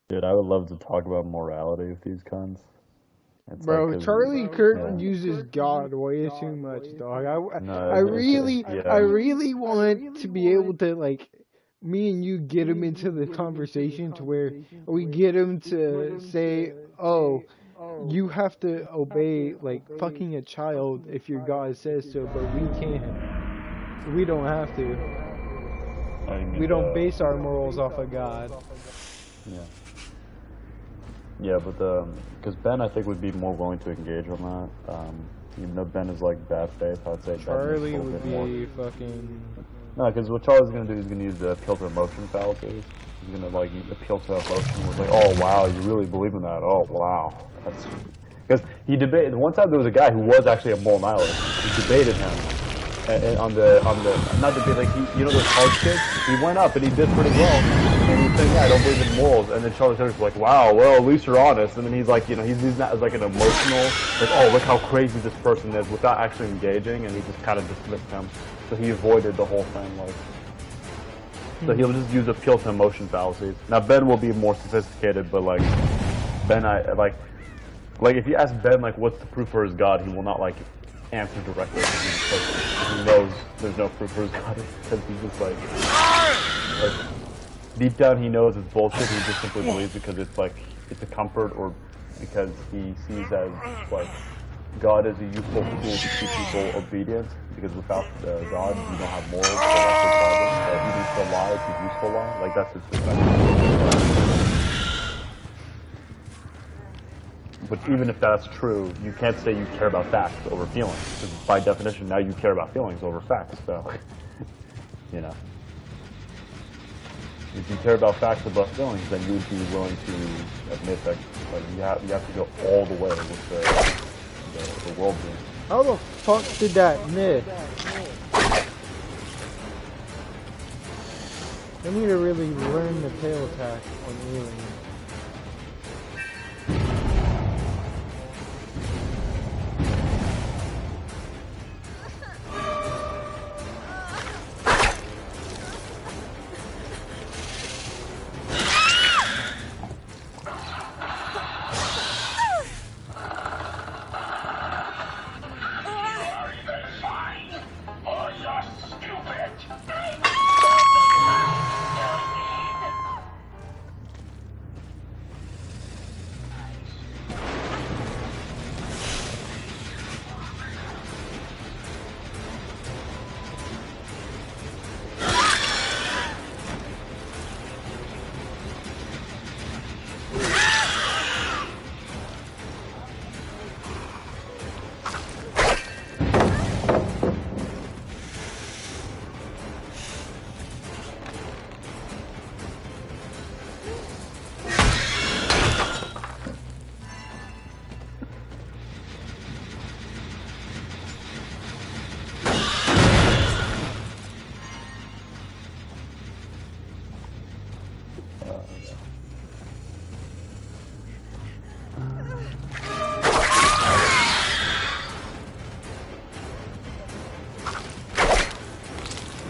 Speaker 3: Dude, I would love to talk about morality with these cunts. It's
Speaker 1: Bro,
Speaker 3: like, 'cause-
Speaker 1: Charlie Kirk
Speaker 3: yeah.
Speaker 1: uses God way too much, dog.
Speaker 3: No,
Speaker 1: I really
Speaker 3: yeah.
Speaker 1: want to be able to, like, me and you get him into the conversation to where we get him to say, oh, you have to obey, like, fucking a child if your God says so, but we can't. We don't have to. We don't base our morals off of God.
Speaker 3: Yeah. Yeah, but because Ben, I think, would be more willing to engage on that. Even though Ben is like bad faith, I'd say
Speaker 1: Charlie
Speaker 3: Ben is a
Speaker 1: would
Speaker 3: little bit
Speaker 1: be fucking.
Speaker 3: No, because what Charlie's gonna do is gonna use the appeal to emotion fallacies. He's gonna like appeal to emotion. Was like, oh wow, you really believe in that? Oh wow, that's because he debated. One time there was a guy who was actually a moral nihilist. He debated him. And on the not debate, like you know those college kids. He went up and he did pretty well. And he's saying, yeah, I don't believe in morals. And then Charlie Kirk's like, wow, well at least you're honest. And then he's like, you know, he's using that as like an emotional, like, oh look how crazy this person is, without actually engaging. And he just kind of dismissed him. So he avoided the whole thing, like. So he'll just use appeal to emotion fallacies. Now Ben will be more sophisticated, but like Ben, like if you ask Ben like what's the proof for his God, he will not like answer directly. He knows there's no proof for his God because he's just like deep down he knows it's bullshit. He just simply believes because it's like it's a comfort or because he sees as like God is a useful tool to keep people obedient. Because without God, you don't have morals. So that's the problem. So he needs to lie to useful lie. Like that's his perspective. But even if that's true, you can't say you care about facts over feelings. Because by definition, now you care about feelings over facts. So, you know. If you care about facts above feelings, then you would be willing to admit that like, you have to go all the way with the worldview.
Speaker 1: How the fuck did that miss? I need to really learn the tail attack on Alien.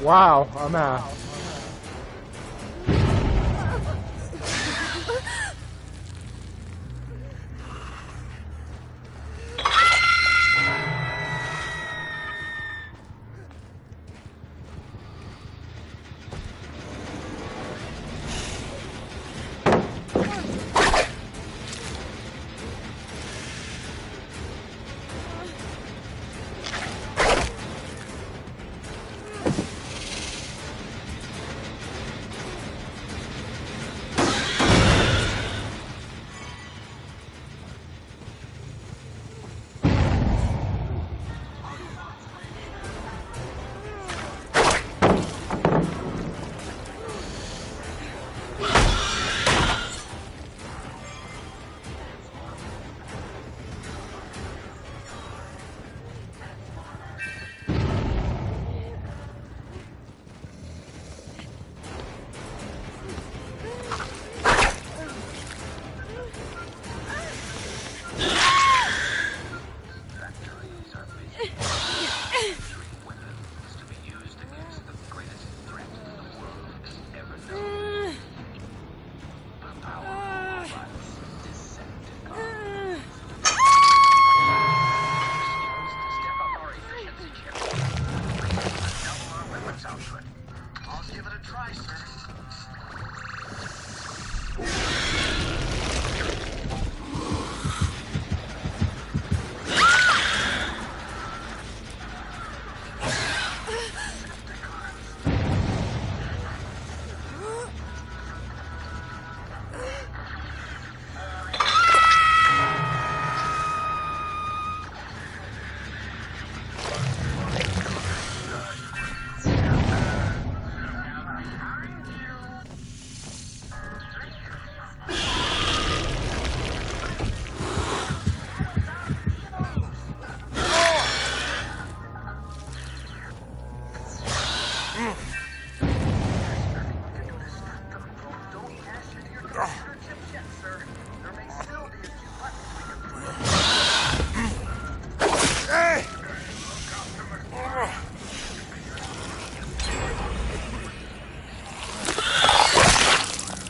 Speaker 1: Wow, I'm out.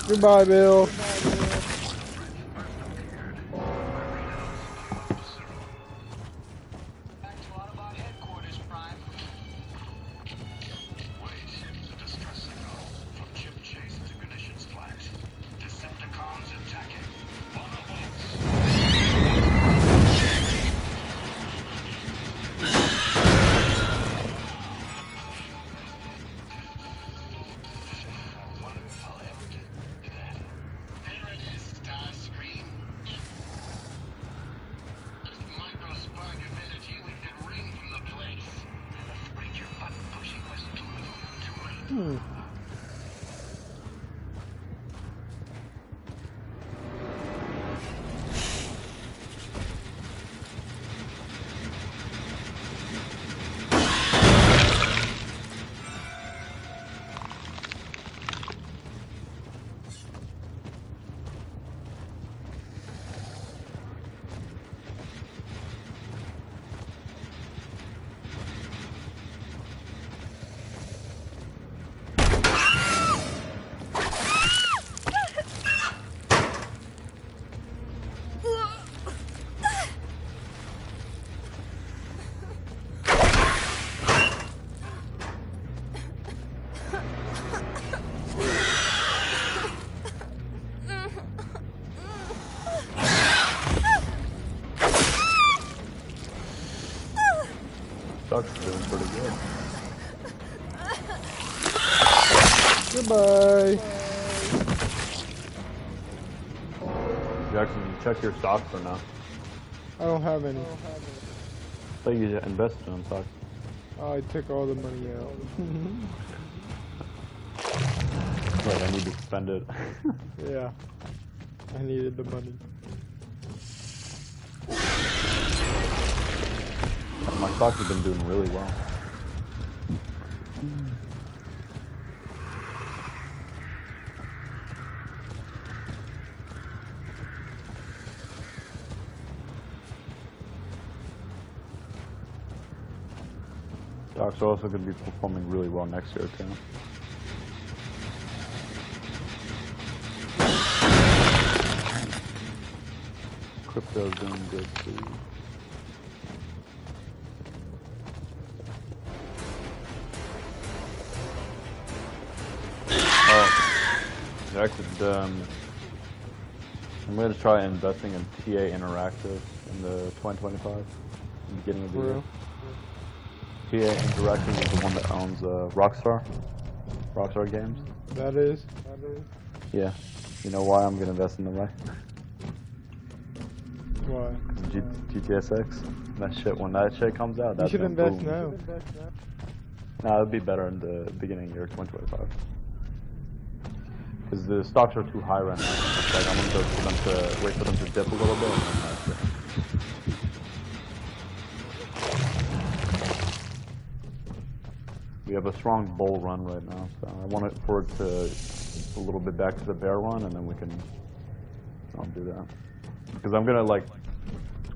Speaker 1: Goodbye, Bill.
Speaker 3: Duck's doing pretty good.
Speaker 1: Goodbye.
Speaker 3: Jackson, check your stocks for now.
Speaker 1: I don't have any.
Speaker 3: I thought you invested in stocks.
Speaker 1: I took all the money out.
Speaker 3: Right, I need to spend it.
Speaker 1: Yeah. I needed the money.
Speaker 3: My stocks have been doing really well. Stocks are also going to be performing really well next year too. Crypto's doing good too. Oh, Jackson, I'm going to try investing in TA Interactive in the 2025, in the beginning of the year. TA Interactive is the one that owns Rockstar Games.
Speaker 1: That is.
Speaker 3: Yeah. You know why I'm going to invest in them, right?
Speaker 1: Why?
Speaker 3: GTA 6. That shit, when that shit comes out,
Speaker 1: You
Speaker 3: that's
Speaker 1: should
Speaker 3: gonna
Speaker 1: invest
Speaker 3: boom.
Speaker 1: now.
Speaker 3: Nah, it'd be better in the beginning of year 2025. Because the stocks are too high right now. Like, I'm gonna wait for them to dip a little bit and then that's it. We have a strong bull run right now, so I want it for it to a little bit back to the bear run, and then we can do that. Because I'm gonna like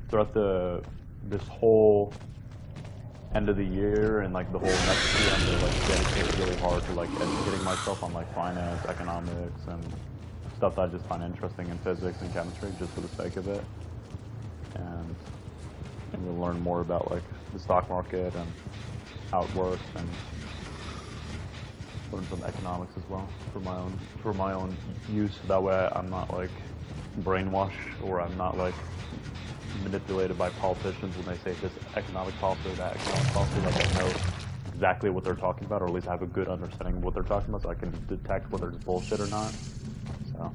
Speaker 3: throughout this whole end of the year and like the whole next year, I'm gonna like dedicate really hard to like educating myself on like finance, economics, and stuff that I just find interesting in physics and chemistry, just for the sake of it. And we'll learn more about like the stock market and how it works, and learn some economics as well for my own use. That way I'm not like brainwashed, or I'm not like manipulated by politicians when they say this economic policy or that economic policy. Like, I know exactly what they're talking about, or at least I have a good understanding of what they're talking about, so I can detect whether it's bullshit or not. So.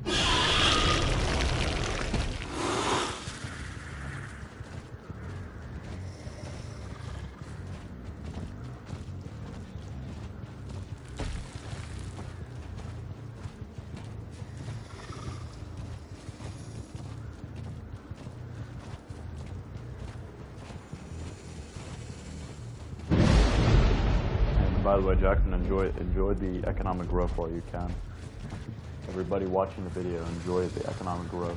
Speaker 3: By the way, Jackson, enjoy the economic growth while you can. Everybody watching the video, enjoy the economic growth.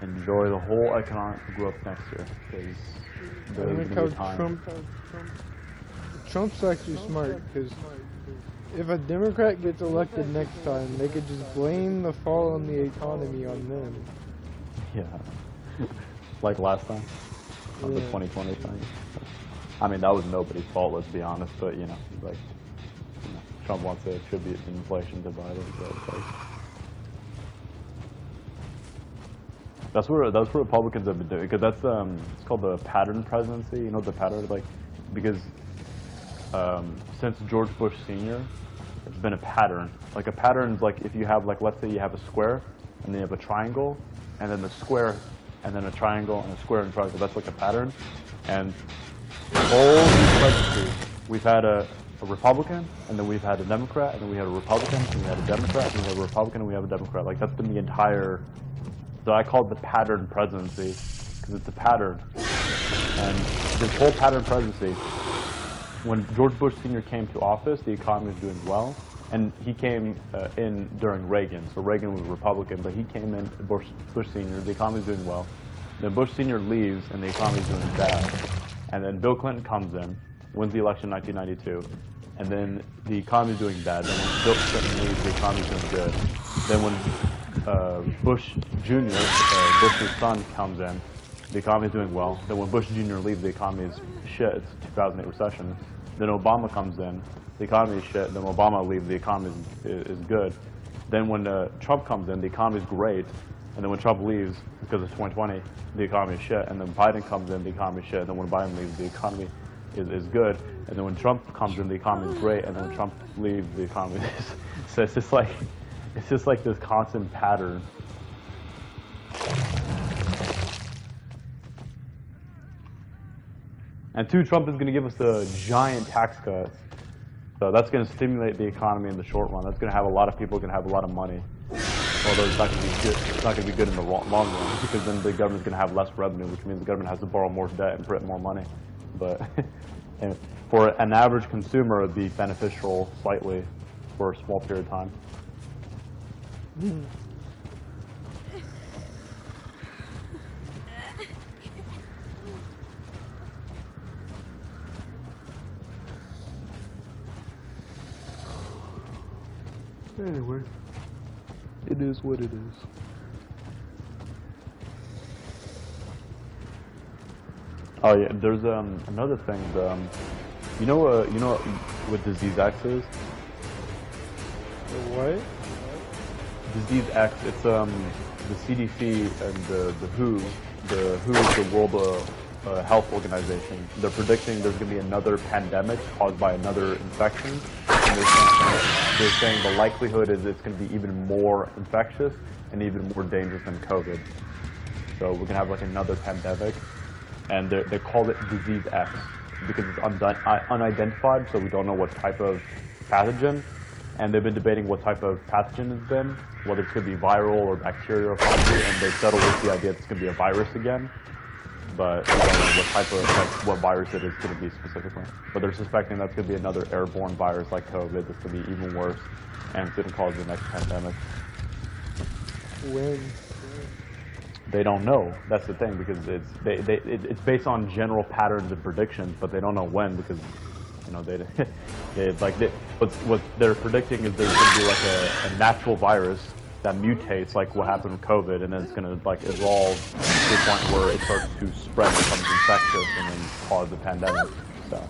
Speaker 3: Enjoy the whole economic growth next year, because there's going to be time.
Speaker 1: Trump's actually smart, because if a Democrat gets elected next time, they could just blame the fall on the economy on them.
Speaker 3: Yeah. Like last time, on the 2020 thing. I mean, that was nobody's fault, let's be honest, but, you know, like, Trump wants to attribute inflation to Biden, so it's like, that's what Republicans have been doing, because that's, it's called the pattern presidency, you know, the pattern, like, because, since George Bush Sr., it's been a pattern. Like, a pattern is like, if you have, like, let's say you have a square, and then you have a triangle, and then the square, and then a triangle, and a square and a triangle, that's like a pattern, and all these presidencies, we've had a Republican, and then we've had a Democrat, and then we had a Republican, and we had a Democrat, and we have a Republican, and we have a Democrat. Like, that's been the entire, so I call it the pattern presidency, because it's a pattern. And this whole pattern presidency, when George Bush Sr. came to office, the economy was doing well, and he came in during Reagan. So Reagan was a Republican, but he came in, Bush Sr., the economy was doing well. Then Bush Sr. leaves, and the economy is doing bad. And then Bill Clinton comes in, wins the election in 1992, and then the economy is doing bad. Then when Bill Clinton leaves, the economy is doing good. Then when Bush Jr., Bush's son, comes in, the economy is doing well. Then when Bush Jr. leaves, the economy is shit. It's 2008 recession. Then Obama comes in, the economy is shit. Then Obama leaves, the economy is good. Then when Trump comes in, the economy is great. And then when Trump leaves, because it's 2020, the economy is shit. And then Biden comes in, the economy is shit. And then when Biden leaves, the economy is good. And then when Trump comes in, the economy is great. And then when Trump leaves, the economy is... So it's just like this constant pattern. And two, Trump is going to give us a giant tax cut. So that's going to stimulate the economy in the short run. That's going to have a lot of people going to have a lot of money. Although it's not going to be good. It's not going to be good in the long run, because then the government's going to have less revenue, which means the government has to borrow more debt and print more money. But and for an average consumer, it'd be beneficial slightly for a small period of time. Anyway, it is what it is. Oh yeah, there's another thing. You know what disease X is?
Speaker 1: The what?
Speaker 3: Disease X. It's the CDC and the WHO. The WHO is the World Health Organization. They're predicting there's going to be another pandemic caused by another infection. And they're saying the likelihood is it's going to be even more infectious and even more dangerous than COVID. So we're going to have like another pandemic, and they call it Disease X because it's unidentified, so we don't know what type of pathogen. And they've been debating what type of pathogen it's been, whether it's going to be viral or bacterial or fungal, and they settled with the idea it's going to be a virus again. But we don't know what type of, like, what virus it is going to be specifically. But they're suspecting that's going to be another airborne virus like COVID that's going to be even worse, and it's going to cause the next pandemic.
Speaker 1: When?
Speaker 3: They don't know. That's the thing, because it's based on general patterns and predictions, but they don't know when, because you know what they're predicting is there's going to be like a natural virus that mutates, like what happened with COVID, and then it's going to like evolve to the point where it starts to spread, becomes infectious, and then cause the pandemic. So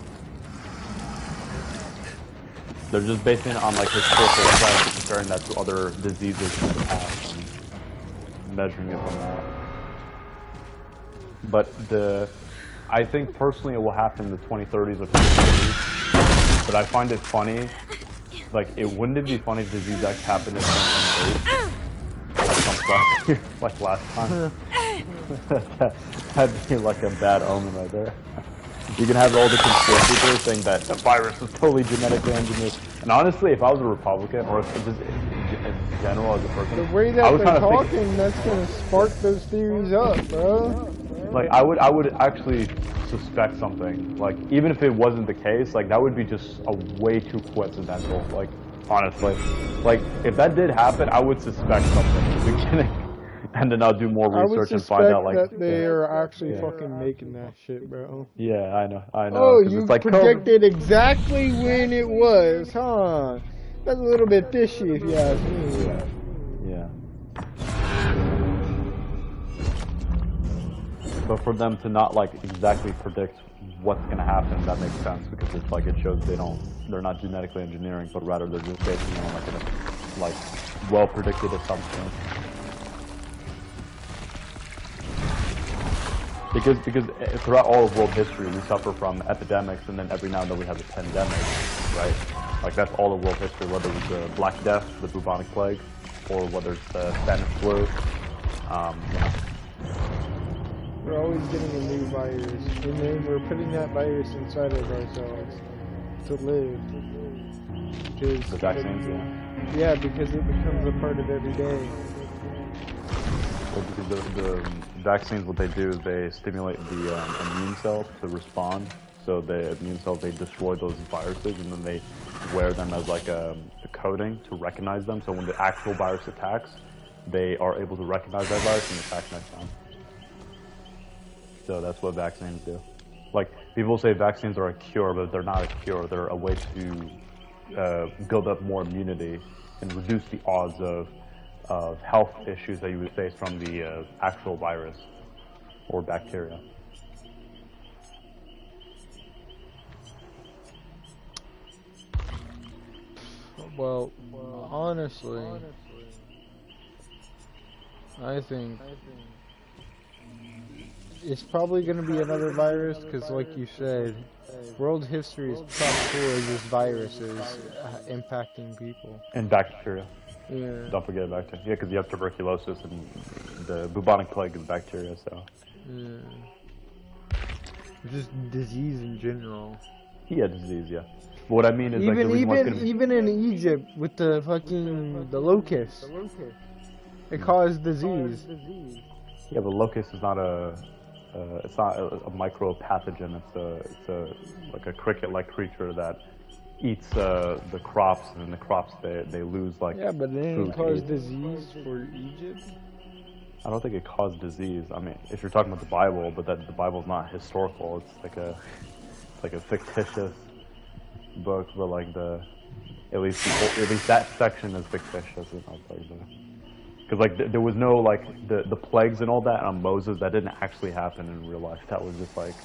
Speaker 3: they're just basing it on like historical trends and comparing that to other diseases from the past and measuring it from that. But I think personally it will happen in the 2030s or 2040s. But I find it funny. Like, wouldn't it be funny if Disease X happened in 2008? Like last time? That'd be like a bad omen right there. You can have all the conspiracy theorists saying that the virus was totally genetically engineered. And honestly, if I was a Republican, or if just in general as a person,
Speaker 1: The way that they're talking, that's gonna spark those theories up, bro.
Speaker 3: Like, I would actually suspect something. Like, even if it wasn't the case, like, that would be just a way too coincidental. Like, honestly. Like, if that did happen, I would suspect something in the beginning. And then I'll do more research and find out, like...
Speaker 1: that they are actually fucking making that shit, bro.
Speaker 3: Yeah, I know.
Speaker 1: Oh, you
Speaker 3: it's like
Speaker 1: predicted exactly when it was, huh? That's a little bit fishy, if you ask me.
Speaker 3: Yeah. But for them to not like exactly predict what's gonna happen, that makes sense, because it's like it shows they're not genetically engineering, but rather they're just basing it on like well predicted assumptions. Because throughout all of world history we suffer from epidemics, and then every now and then we have a pandemic, right? Like that's all of world history, whether it's the Black Death, the bubonic plague, or whether it's the Spanish flu. You know.
Speaker 1: We're always getting a new virus, and then we're putting that virus inside of ourselves to live.
Speaker 3: The vaccines, yeah.
Speaker 1: Yeah, because it becomes a part of every day.
Speaker 3: Well, because the vaccines, what they do is they stimulate the immune cells to respond. So the immune cells, they destroy those viruses, and then they wear them as like a coating to recognize them. So when the actual virus attacks, they are able to recognize that virus and attack next time. So that's what vaccines do. Like, people say vaccines are a cure, but they're not a cure. They're a way to build up more immunity and reduce the odds of health issues that you would face from the actual virus or bacteria.
Speaker 1: Well, honestly, I think it's probably going to be another virus, because like you said, world history is chock full of just viruses impacting people.
Speaker 3: And bacteria.
Speaker 1: Yeah.
Speaker 3: Don't forget bacteria. Yeah, because you have tuberculosis, and the bubonic plague is bacteria, so.
Speaker 1: Yeah. Just disease in general.
Speaker 3: Yeah, disease, yeah. But what I mean is, like, the reason why it's gonna be...
Speaker 1: Even in Egypt with the locusts, it caused disease.
Speaker 3: Yeah, but locust is not it's not a micropathogen. It's like a cricket-like creature that eats the crops, and the crops they lose like.
Speaker 1: Yeah, but then it caused disease for Egypt.
Speaker 3: I don't think it caused disease. I mean, if you're talking about the Bible, but the Bible's not historical. It's like a fictitious book, but like At least that section is fictitious. Because like there was no like the plagues and all that on Moses that didn't actually happen in real life. That was just like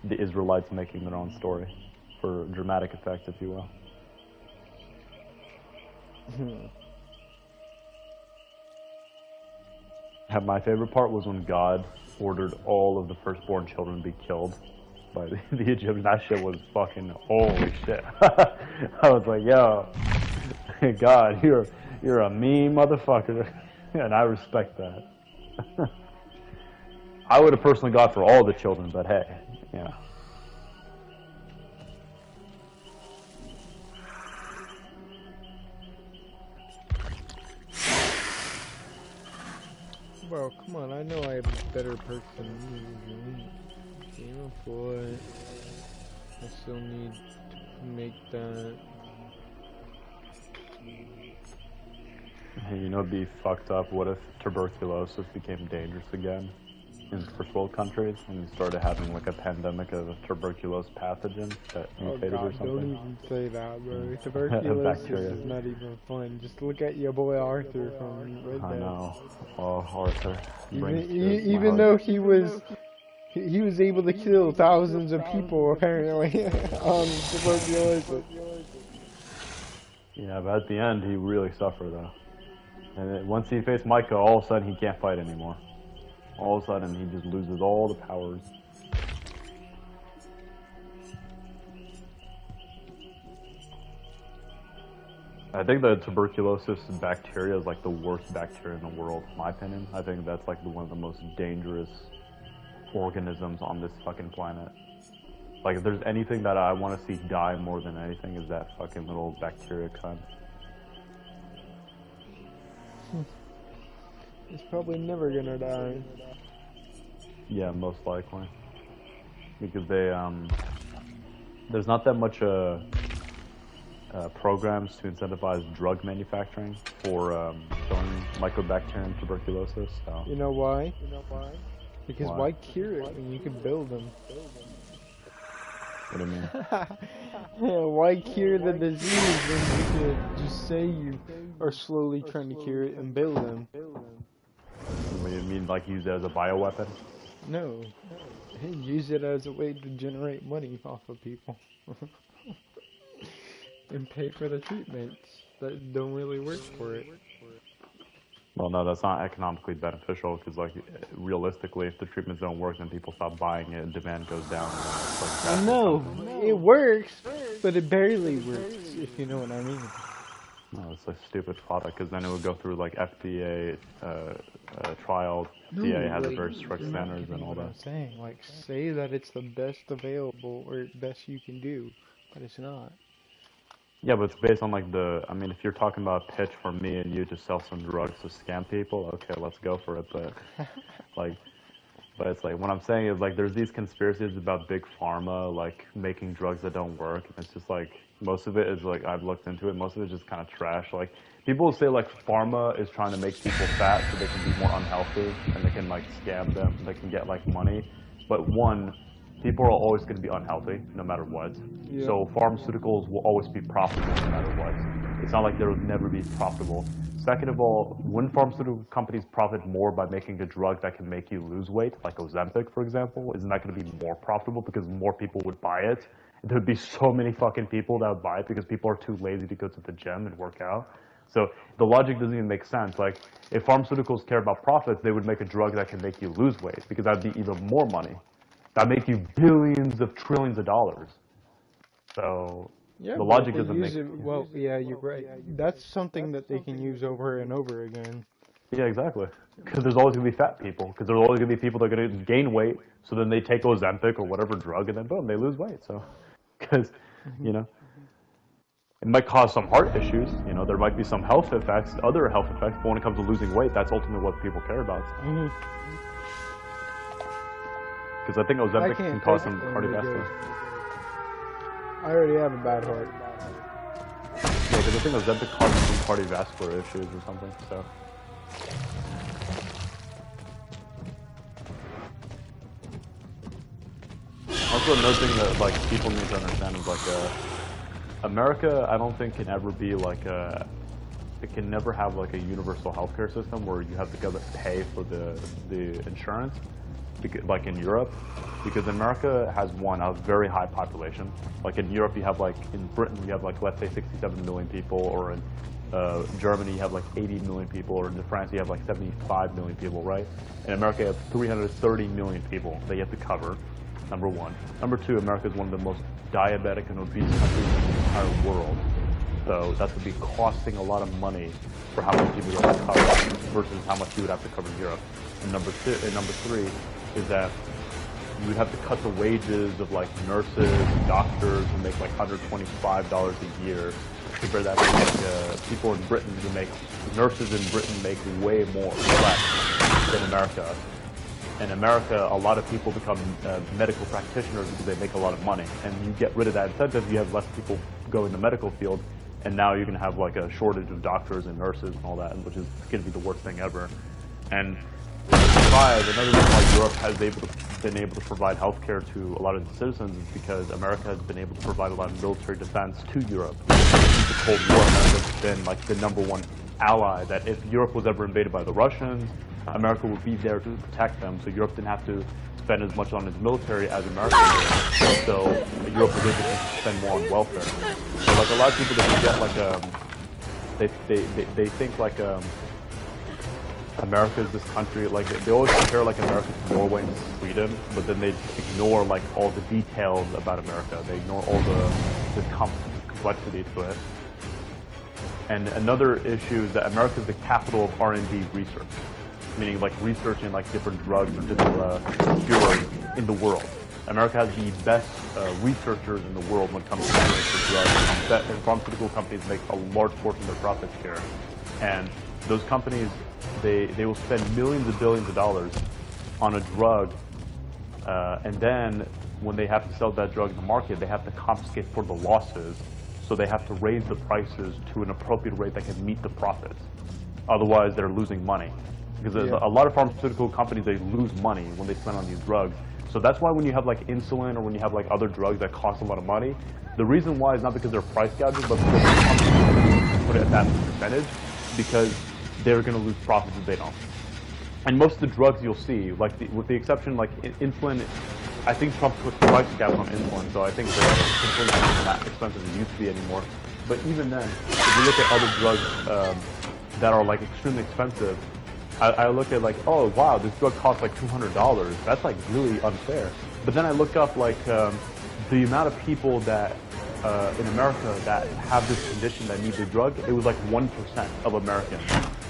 Speaker 3: the Israelites making their own story for dramatic effect, if you will. My favorite part was when God ordered all of the firstborn children to be killed by the Egyptians. That shit was fucking holy shit. I was like, yo, God, you're a mean motherfucker, and I respect that. I would have personally gone for all the children, but hey, yeah.
Speaker 1: Bro, come on, I know I have a better perk than you. Damn boy. I still need to make that.
Speaker 3: Hey, you know, it'd be fucked up. What if tuberculosis became dangerous again in first world countries and you started having like a pandemic of a tuberculosis pathogen that mutated or something?
Speaker 1: Don't even say that, bro. Tuberculosis is not even fun. Just look at your boy Arthur from Red Dead.
Speaker 3: I know. Oh, Arthur.
Speaker 1: Even though he was able to kill thousands of people apparently on tuberculosis.
Speaker 3: Yeah, but at the end he really suffered though. And then once he faced Micah, all of a sudden he can't fight anymore. All of a sudden he just loses all the powers. I think the tuberculosis bacteria is like the worst bacteria in the world, in my opinion. I think that's like one of the most dangerous organisms on this fucking planet. Like if there's anything that I want to see die more than anything is that fucking little bacteria cunt.
Speaker 1: It's probably never gonna die.
Speaker 3: Yeah, most likely. Because they, there's not that much, programs to incentivize drug manufacturing for, killing mycobacterium tuberculosis, so.
Speaker 1: You know why? Because why cure it when you can build them?
Speaker 3: What do you mean?
Speaker 1: Yeah, why cure the disease when you could just say you are slowly trying to cure it and build them?
Speaker 3: What do you mean, like use it as a bioweapon?
Speaker 1: No. Use it as a way to generate money off of people. And pay for the treatments that don't really work for it.
Speaker 3: Well, no, that's not economically beneficial because, like, realistically, if the treatments don't work, then people stop buying it and demand goes down. Like,
Speaker 1: no, it works, but it barely works, if you know what I mean.
Speaker 3: No, it's a stupid product because then it would go through, like, FDA trials. FDA has a very strict standards and all that.
Speaker 1: I'm saying, like, say that it's the best available or best you can do, but it's not.
Speaker 3: Yeah, but it's based on like I mean, if you're talking about a pitch for me and you to sell some drugs to scam people, okay, let's go for it. But it's like, what I'm saying is like, there's these conspiracies about big pharma, like making drugs that don't work. And it's just like, most of it is like, I've looked into it, most of it is just kind of trash. Like, people will say like pharma is trying to make people fat so they can be more unhealthy and they can like scam them, they can get like money. But one, people are always going to be unhealthy, no matter what. Yeah. So pharmaceuticals will always be profitable, no matter what. It's not like they'll never be profitable. Second of all, wouldn't pharmaceutical companies profit more by making a drug that can make you lose weight, like Ozempic, for example? Isn't that going to be more profitable because more people would buy it? There would be so many fucking people that would buy it because people are too lazy to go to the gym and work out. So the logic doesn't even make sense. Like, if pharmaceuticals care about profits, they would make a drug that can make you lose weight because that'd be even more money. That make you billions of trillions of dollars. So
Speaker 1: yeah,
Speaker 3: the logic doesn't make
Speaker 1: sense. Well, yeah, you're right. That's something that they can use over and over again.
Speaker 3: Yeah, exactly. Because there's always going to be fat people. Because there's always going to be people that are going to gain weight. So then they take Ozempic or whatever drug, and then boom, they lose weight. So, because, you know, it might cause some heart issues. You know, there might be some health effects, other health effects. But when it comes to losing weight, that's ultimately what people care about. Because I think Ozempic can cause some cardiovascular.
Speaker 1: I already have a bad heart.
Speaker 3: Yeah, because I think Ozempic causes some cardiovascular issues or something, so. Also, another thing that, like, people need to understand is, like, America, I don't think can ever be like a. It can never have like a universal healthcare system where you have to go pay for the insurance, like in Europe, because America has a very high population. Like in Europe, you have like in Britain, you have like let's say 67 million people, or in Germany, you have like 80 million people, or in France, you have like 75 million people, right? In America, you have 330 million people that you have to cover. Number one. Number two, America is one of the most diabetic and obese countries in the entire world. So that would be costing a lot of money for how much you would have to cover versus how much you would have to cover in Europe. And number three is that you would have to cut the wages of like nurses and doctors who make like $125 a year. Compare that to like people in Britain who make, nurses in Britain make way less than America. In America, a lot of people become medical practitioners because they make a lot of money. And you get rid of that incentive, you have less people go in the medical field, and now you're going to have like a shortage of doctors and nurses and all that, which is going to be the worst thing ever. And another reason why Europe has been able to provide healthcare to a lot of the citizens is because America has been able to provide a lot of military defense to Europe. Since the Cold War, America has been like the #1 ally, that if Europe was ever invaded by the Russians, America would be there to protect them, so Europe didn't have to spend as much on its military as America did. So Europe was able to spend more on welfare. So like a lot of people that forget like they think like America is this country, like they always compare like America to Norway and Sweden, but then they ignore like all the details about America. They ignore all the complexity to it. And another issue is that America is the capital of R&D research, meaning like researching like different drugs or different cures in the world. America has the best researchers in the world when it comes to drugs, and pharmaceutical companies make a large portion of their profits here. And those companies, they will spend millions of billions of dollars on a drug, and then when they have to sell that drug in the market, they have to compensate for the losses, so they have to raise the prices to an appropriate rate that can meet the profits. Otherwise, they're losing money. Because a lot of pharmaceutical companies, they lose money when they spend on these drugs. So that's why when you have like insulin or when you have like other drugs that cost a lot of money, the reason why is not because they're price gouging, but because the companies put it at that percentage, because they're going to lose profits if they don't. And most of the drugs you'll see, like with the exception like insulin, I think Trump put price caps on insulin, so I think the insulin is not expensive as it used to be anymore. But even then, if you look at other drugs that are like extremely expensive, I look at like, oh wow, this drug costs like $200. That's like really unfair. But then I look up like the amount of people that in America that have this condition that need the drug. It was like 1% of Americans.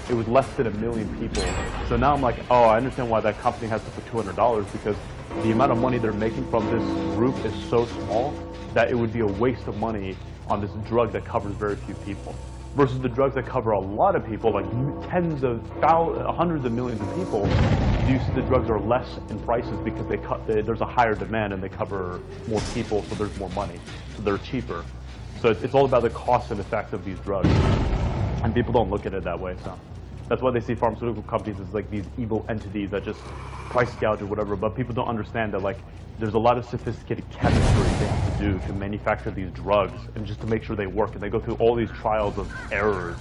Speaker 3: It was less than 1 million people. So now I'm like, oh, I understand why that company has to put $200, because the amount of money they're making from this group is so small that it would be a waste of money on this drug that covers very few people. Versus the drugs that cover a lot of people, like tens of thousands, hundreds of millions of people, the drugs are less in prices because there's a higher demand and they cover more people, so there's more money, so they're cheaper. So it's all about the cost and effect of these drugs, and people don't look at it that way. So that's why they see pharmaceutical companies as like these evil entities that just price gouge or whatever. But people don't understand that like there's a lot of sophisticated chemistry they have to do to manufacture these drugs and just to make sure they work. And they go through all these trials of errors,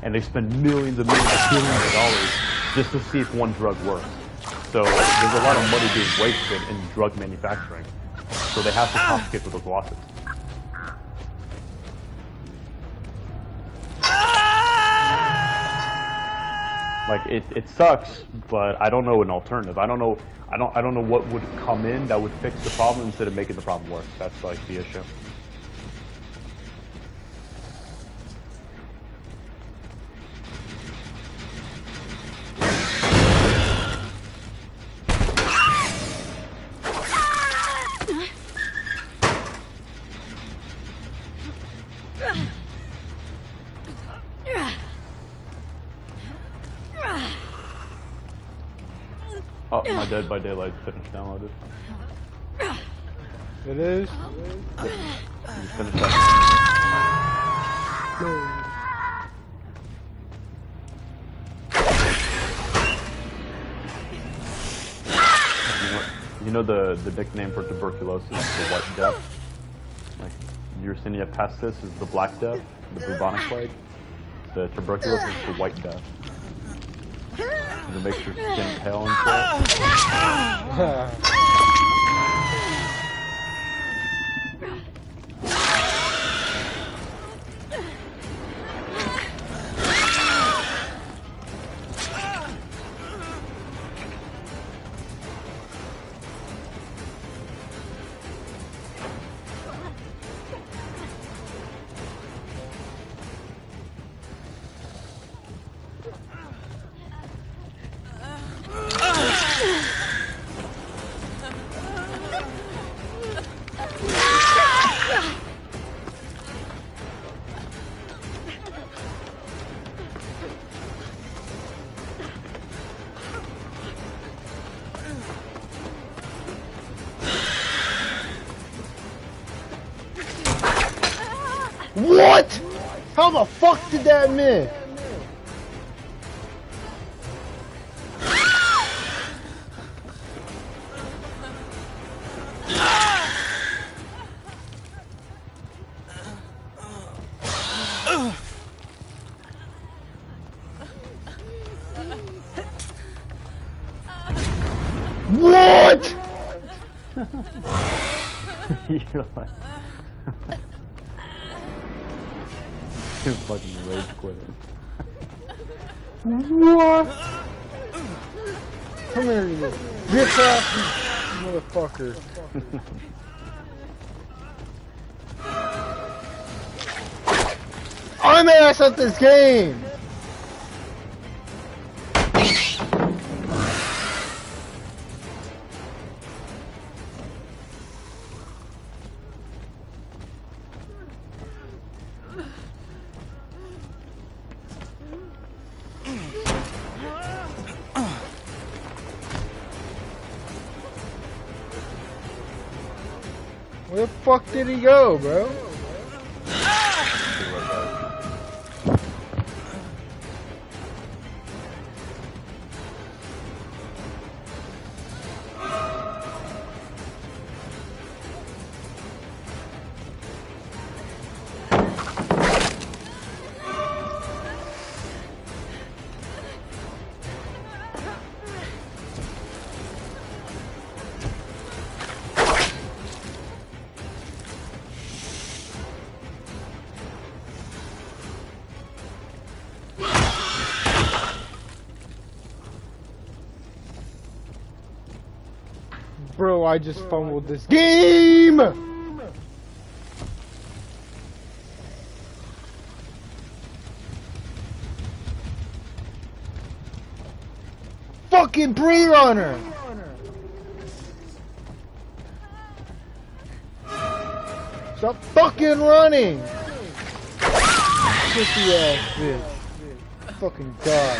Speaker 3: and they spend millions and millions of billions of dollars just to see if one drug works. So there's a lot of money being wasted in drug manufacturing. So they have to compensate for those losses. Like it sucks, but I don't know an alternative. I don't know what would come in that would fix the problem instead of making the problem worse. That's like the issue. Oh, my Dead by Daylight finished downloaded.
Speaker 1: It is?
Speaker 3: Yeah. You finished that. You know the nickname for tuberculosis, the White Death? Like, Yersinia pestis is the Black Death, the bubonic plague. The tuberculosis is the White Death. And it makes your skin pale and shit.
Speaker 1: What? How the fuck did that miss? What?
Speaker 3: You're like... You're fucking rage quitting.
Speaker 1: What? Come here, you bitch ass motherfucker. I'm ass at this game! Where the fuck did he go, bro? Bro, I just fumbled this game! Fucking pre-runner! Stop fucking running! Pussy ass bitch. Fucking die.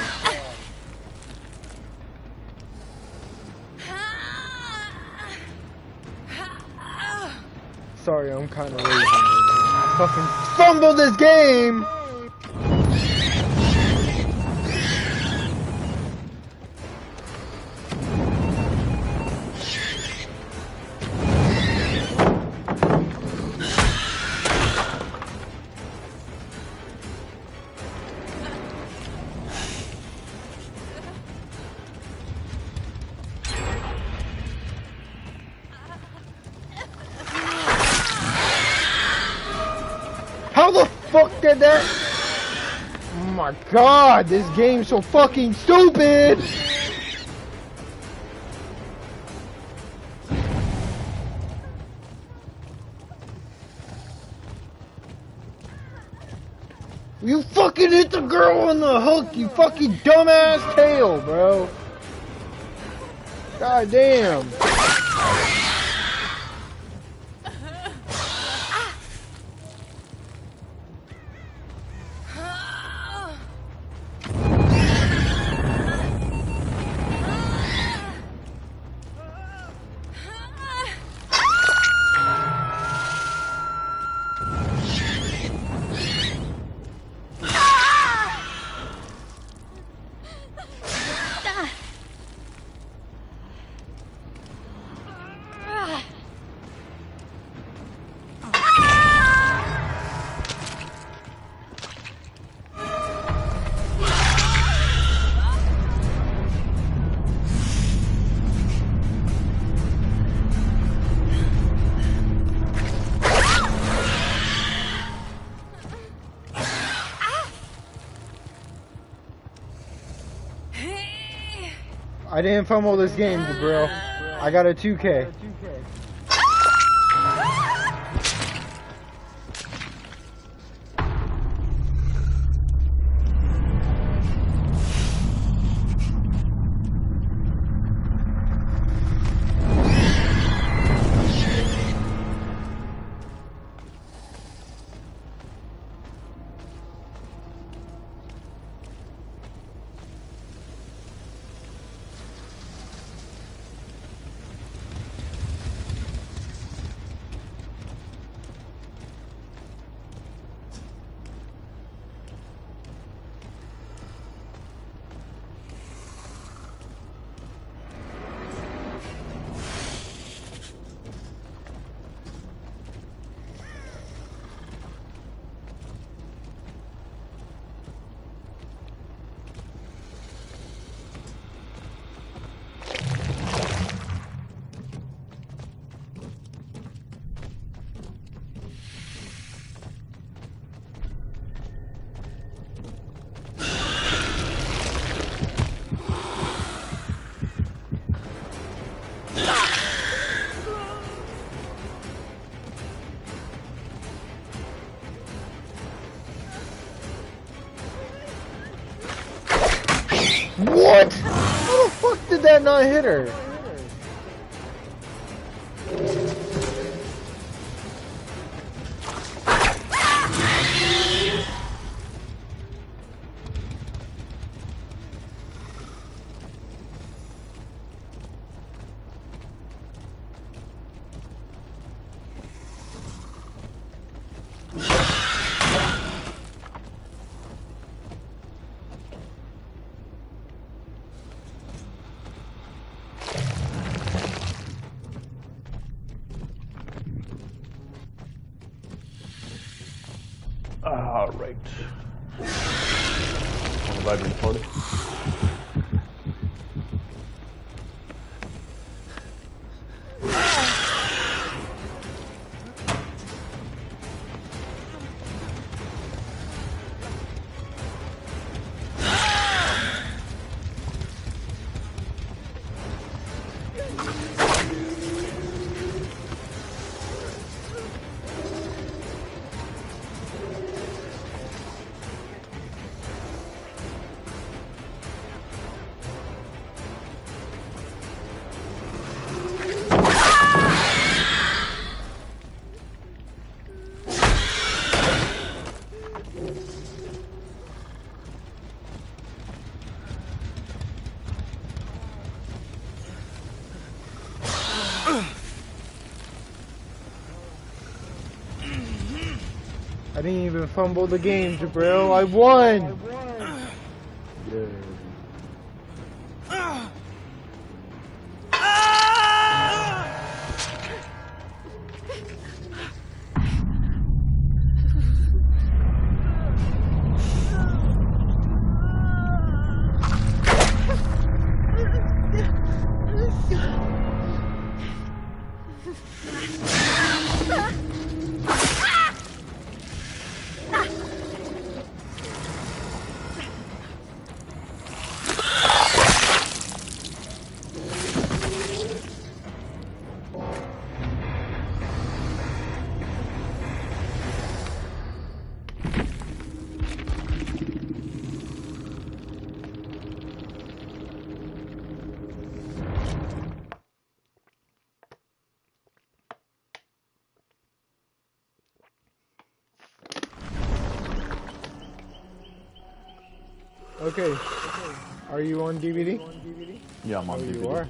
Speaker 1: Sorry, I'm kind of lazy. I fucking fumbled this game! How the fuck did that? Oh my god, this game's so fucking stupid! You fucking hit the girl on the hook, you fucking dumbass tail, bro. God damn. I didn't fumble this game, bro. I got a 2K. What? How the fuck did that not hit her?
Speaker 3: Alright. Have I been recorded?
Speaker 1: I didn't even fumble the game, Jabril. I won!
Speaker 3: Yeah.
Speaker 1: Okay. Are you on DBD?
Speaker 3: Yeah, I'm on
Speaker 1: Oh,
Speaker 3: DBD.
Speaker 1: you are?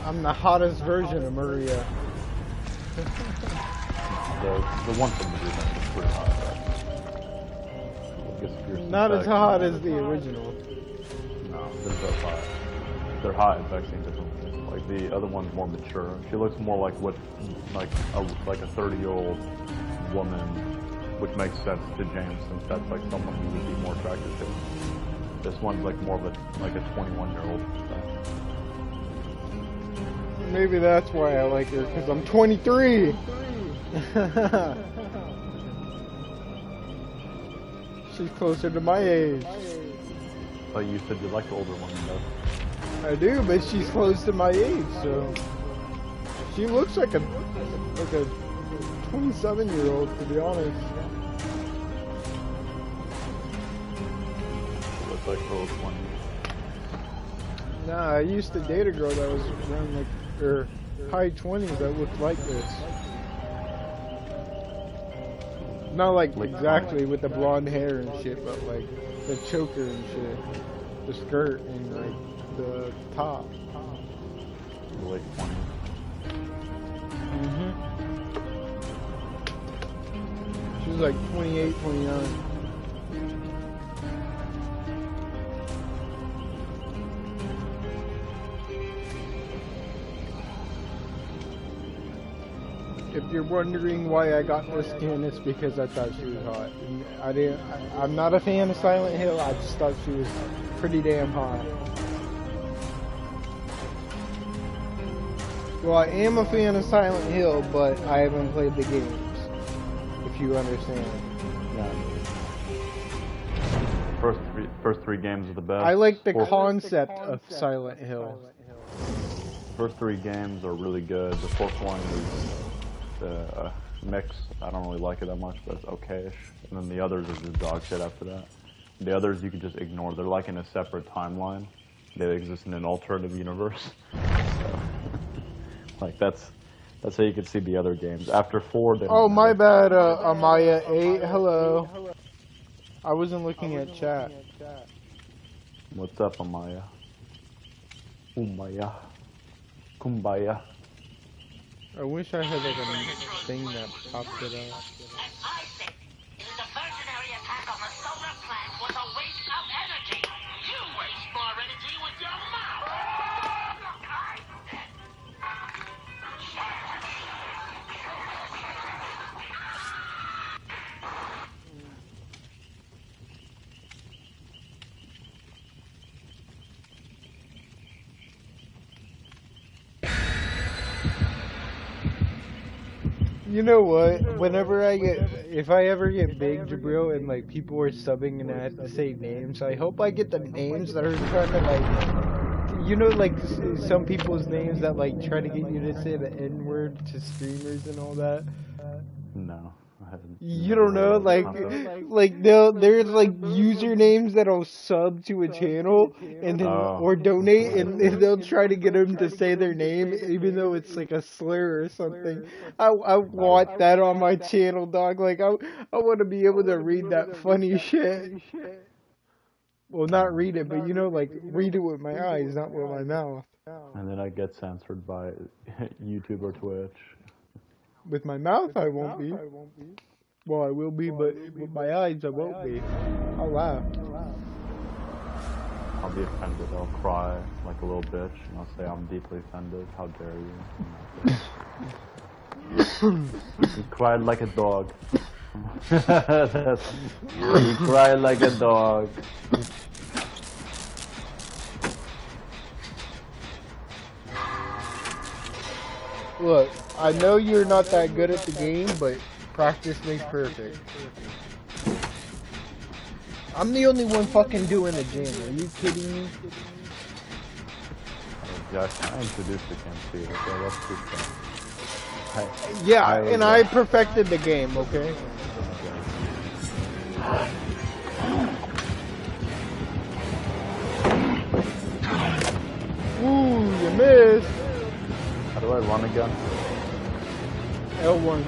Speaker 1: I'm the hottest version of Maria.
Speaker 3: The one from the remake is pretty hot.
Speaker 1: Not as hot as the original.
Speaker 3: No, they're both hot. They're hot in fact in different ways. Like the other one's more mature. She looks more like what, like a 30-year-old woman, which makes sense to James since that's like someone who would be more attracted to. This one's like more of a 21-year-old.
Speaker 1: Maybe that's why I like her, because I'm 23. She's closer to my age.
Speaker 3: But you said you like the older woman though.
Speaker 1: I do, but she's close to my age, so she looks like a 27-year-old, to be honest.
Speaker 3: She looks like early 20s.
Speaker 1: Nah, I used to date a girl that was around like her high 20s that looked like this. Not like exactly with the blonde hair and shit, but like the choker and shit, the skirt and like the top.
Speaker 3: The late 20s.
Speaker 1: She was like 28, 29. If you're wondering why I got this skin, it's because I thought she was hot. I'm not a fan of Silent Hill. I just thought she was pretty damn hot. Well, I am a fan of Silent Hill, but I haven't played the games. If you understand.
Speaker 3: Yeah. First three games are the best.
Speaker 1: I like the concept of Silent Hill.
Speaker 3: First three games are really good. The fourth one is the mix. I don't really like it that much, but it's okay-ish. And then the others are just dog shit after that. The others you can just ignore. They're like in a separate timeline. They exist in an alternative universe. So, like that's how you can see the other games. After 4, they don't
Speaker 1: Oh, my
Speaker 3: matter.
Speaker 1: bad, Amaya 8. Hello. I wasn't looking at chat.
Speaker 3: What's up, Amaya? Kumbaya. Kumbaya.
Speaker 1: I wish I had like a thing that popped it up.
Speaker 5: I think the diversionary attack on the solar plant was a waste of energy. You waste more energy with your mouth.
Speaker 1: You know what? Whenever if I ever get big, Jabril, and like people are subbing and I have to say names, I hope I get the names that are trying to like, you know, like some people's names that like try to get you to say the N-word to streamers and all that.
Speaker 3: No. I haven't.
Speaker 1: You don't know, there's like usernames that'll sub to a channel and then or donate and they'll try to get them to say their name even though it's like a slur or something. I want that on my channel, dog. Like I want to be able to read that funny shit. Well, not read it, but you know, like read it with my eyes, not with my mouth.
Speaker 3: And then I get censored by YouTube or Twitch.
Speaker 1: With my mouth, I won't be. Well, I will be, but with my eyes, I won't be. I'll laugh.
Speaker 3: I'll be offended. I'll cry like a little bitch, and I'll say I'm deeply offended. How dare you? You cried like a dog. You cried like a dog.
Speaker 1: Look, I know you're not that good at the game, but practice makes perfect. I'm the only one fucking doing the gym. Are you kidding me?
Speaker 3: Josh, I introduced the game to you, okay? That's too fun.
Speaker 1: Yeah, and I perfected the game, okay? Ooh, you missed.
Speaker 3: How do I run again?
Speaker 1: L1.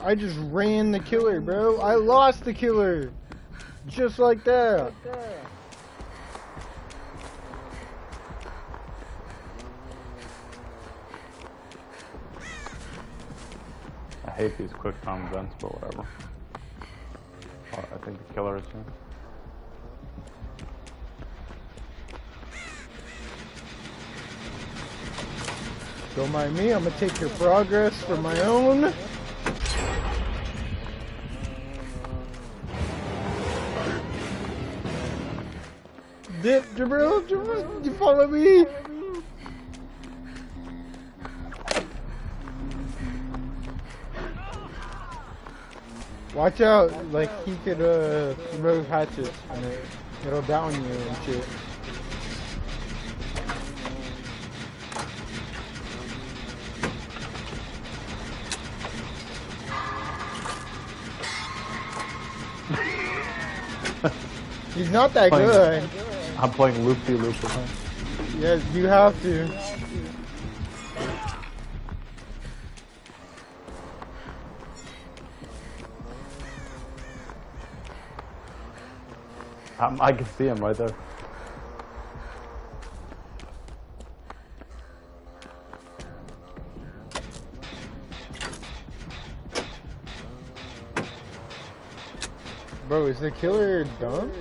Speaker 1: I just ran the killer, bro. I lost the killer. Just like that.
Speaker 3: I hate these quick time events, but whatever. Oh, I think the killer is here.
Speaker 1: Don't mind me, I'm gonna take your progress for my own. Dip, Jabril, you follow me? Watch out, like he could throw hatchets and it'll down you and shit. He's not that good.
Speaker 3: I'm playing loop-de-loop with him.
Speaker 1: Yes, you have to.
Speaker 3: I can see him right there.
Speaker 1: Bro, is the killer dumb?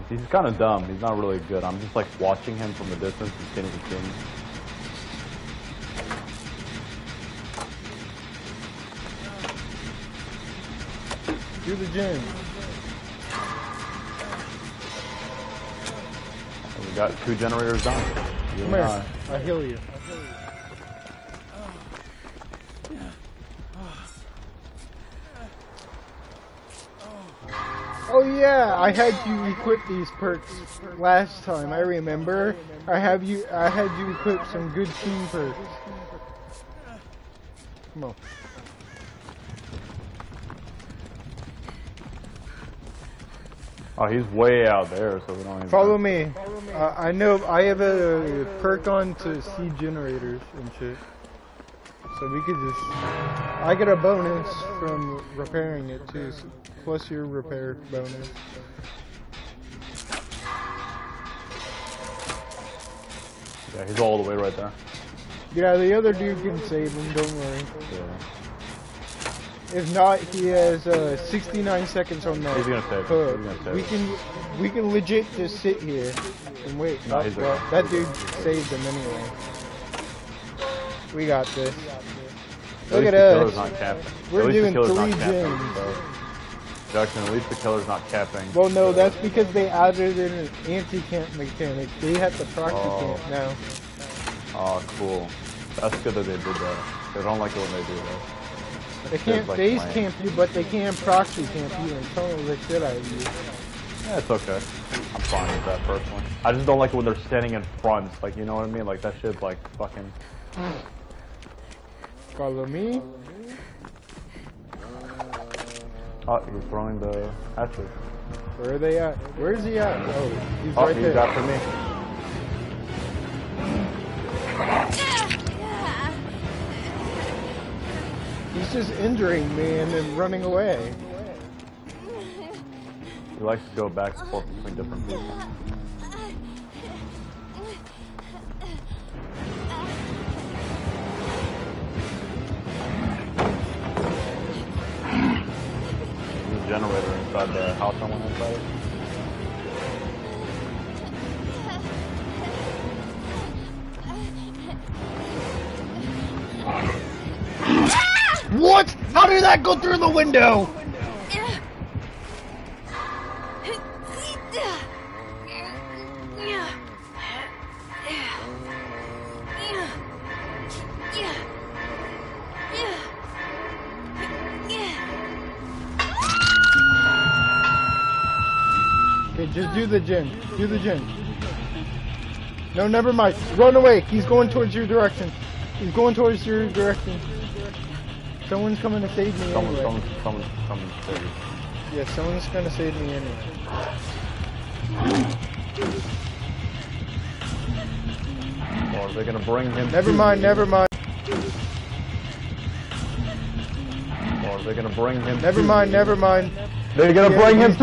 Speaker 3: He's kind of dumb. He's not really good. I'm just like watching him from a distance and getting the king.
Speaker 1: Do the gym.
Speaker 3: We got 2 generators done. You
Speaker 1: Come
Speaker 3: and
Speaker 1: here. I'll heal you. Oh yeah, I had you equip these perks last time. I remember. I had you equip some good team perks. Come on.
Speaker 3: Oh, he's way out there, so we don't even...
Speaker 1: Follow me. I know I have a perk on to see generators and shit. So we could just... I get a bonus from repairing it too, so plus your repair bonus.
Speaker 3: Yeah, he's all the way right there.
Speaker 1: Yeah, the other dude can save him, don't worry.
Speaker 3: Yeah.
Speaker 1: If not, he has 69 seconds on that
Speaker 3: He's gonna save
Speaker 1: hook.
Speaker 3: him. He's gonna save
Speaker 1: We can legit just sit here and wait.
Speaker 3: No,
Speaker 1: Oh,
Speaker 3: he's
Speaker 1: well,
Speaker 3: okay.
Speaker 1: that dude saved him anyway. We got this.
Speaker 3: At
Speaker 1: Look
Speaker 3: least
Speaker 1: at
Speaker 3: the killer's
Speaker 1: us.
Speaker 3: not capping.
Speaker 1: We're
Speaker 3: At least
Speaker 1: doing
Speaker 3: the killer's
Speaker 1: 3
Speaker 3: not capping,
Speaker 1: gyms.
Speaker 3: so. Jackson, at least the killer's not capping.
Speaker 1: Well, no, that's because they added an anti-camp mechanic. They have the proxy camp now.
Speaker 3: Oh, cool. That's good that they did that. They don't like it when they do that.
Speaker 1: They can't
Speaker 3: like
Speaker 1: base
Speaker 3: playing.
Speaker 1: camp you, but they can proxy camp you and tunnel the shit out of you.
Speaker 3: Yeah, it's okay. I'm fine with that personally. I just don't like it when they're standing in front. Like, you know what I mean? Like, that shit's like fucking...
Speaker 1: Follow me.
Speaker 3: Oh, you're throwing the hatchet.
Speaker 1: Where are they at? Where is he at? Oh, he's
Speaker 3: Oh,
Speaker 1: right
Speaker 3: he's
Speaker 1: there.
Speaker 3: after me.
Speaker 1: He's just injuring me and then running away.
Speaker 3: He likes to go back and forth between different people. There's a generator inside the house I went inside.
Speaker 1: What? How did that go through the window? Okay, just do the gen. Do the gen. No, never mind. Run away. He's going towards your direction. He's going towards your direction. Someone's coming to save me anyway.
Speaker 3: Someone's coming to save you.
Speaker 1: Yeah, someone's gonna save me anyway.
Speaker 3: Or are they gonna bring him
Speaker 1: Never
Speaker 3: to
Speaker 1: mind,
Speaker 3: me?
Speaker 1: never mind.
Speaker 3: Or are They're gonna bring him.
Speaker 1: Never mind, never mind.
Speaker 3: They're gonna bring him.